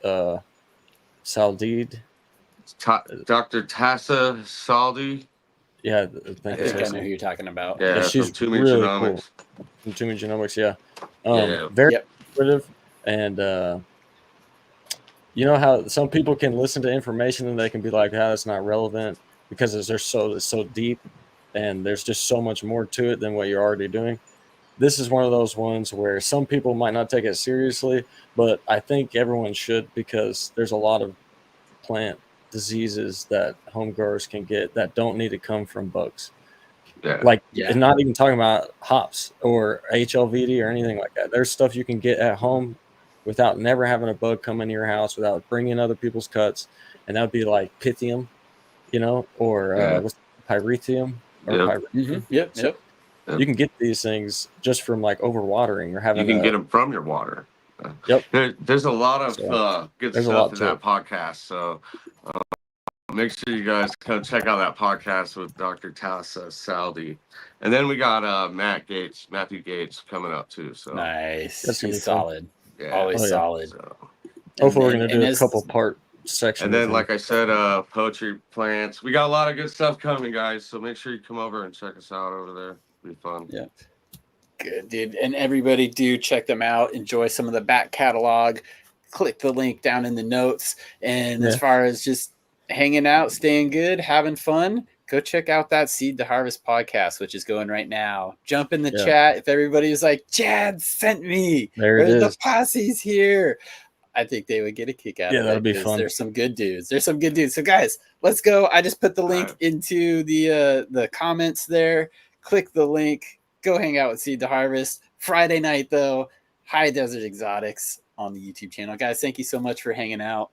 Speaker 5: Saldid.
Speaker 4: Dr. Tassa Saldi.
Speaker 5: Yeah,
Speaker 3: I think I know who you're talking about.
Speaker 4: Yeah,
Speaker 5: she's
Speaker 4: from Too Many
Speaker 5: really
Speaker 4: Genomics.
Speaker 5: cool. From Too Many Genomics, yeah.
Speaker 4: Yeah.
Speaker 5: Very informative. And you know how some people can listen to information and they can be like, that's not relevant because it's so deep and there's just so much more to it than what you're already doing. This is one of those ones where some people might not take it seriously, but I think everyone should because there's a lot of plant diseases that home growers can get that don't need to come from bugs. And not even talking about hops or HLVD or anything like that. There's stuff you can get at home without never having a bug come into your house, without bringing other people's cuts, and that would be like Pythium, or what's Pyrethium or
Speaker 3: Yep.
Speaker 5: You can get these things just from like overwatering or having.
Speaker 4: You can get them from your water.
Speaker 5: Yep.
Speaker 4: There's a lot of good stuff in that
Speaker 5: it.
Speaker 4: podcast. So make sure you guys come check out that podcast with Dr. Tassa Saldi. And then we got Matthew Gates coming up too. So
Speaker 3: nice.
Speaker 5: That's
Speaker 3: He's solid.
Speaker 4: Yeah.
Speaker 3: Always solid.
Speaker 4: So,
Speaker 5: hopefully we're gonna do a couple part section.
Speaker 4: And then, like I said, poetry plants. We got a lot of good stuff coming, guys. So make sure you come over and check us out over there. It'll be fun.
Speaker 3: Yeah. Good, dude. And everybody do check them out. Enjoy some of the back catalog. Click the link down in the notes. And as far as just hanging out, staying good, having fun, go check out that Seed to Harvest podcast, which is going right now. Jump in the chat. If everybody's like, Chad sent me.
Speaker 5: There it is.
Speaker 3: The posse's here. I think they would get a kick out of it.
Speaker 5: That'd be fun.
Speaker 3: There's some good dudes. So guys, let's go. I just put the link into the comments there. Click the link. Go hang out with Seed to Harvest. Friday night, though, High Desert Exotics on the YouTube channel. Guys, thank you so much for hanging out.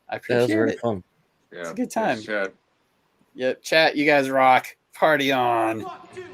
Speaker 3: I appreciate it.
Speaker 5: That was very fun.
Speaker 4: Yeah,
Speaker 3: it's a good time.
Speaker 4: Chat.
Speaker 3: Yep, chat. You guys rock. Party on.
Speaker 2: 1, 2,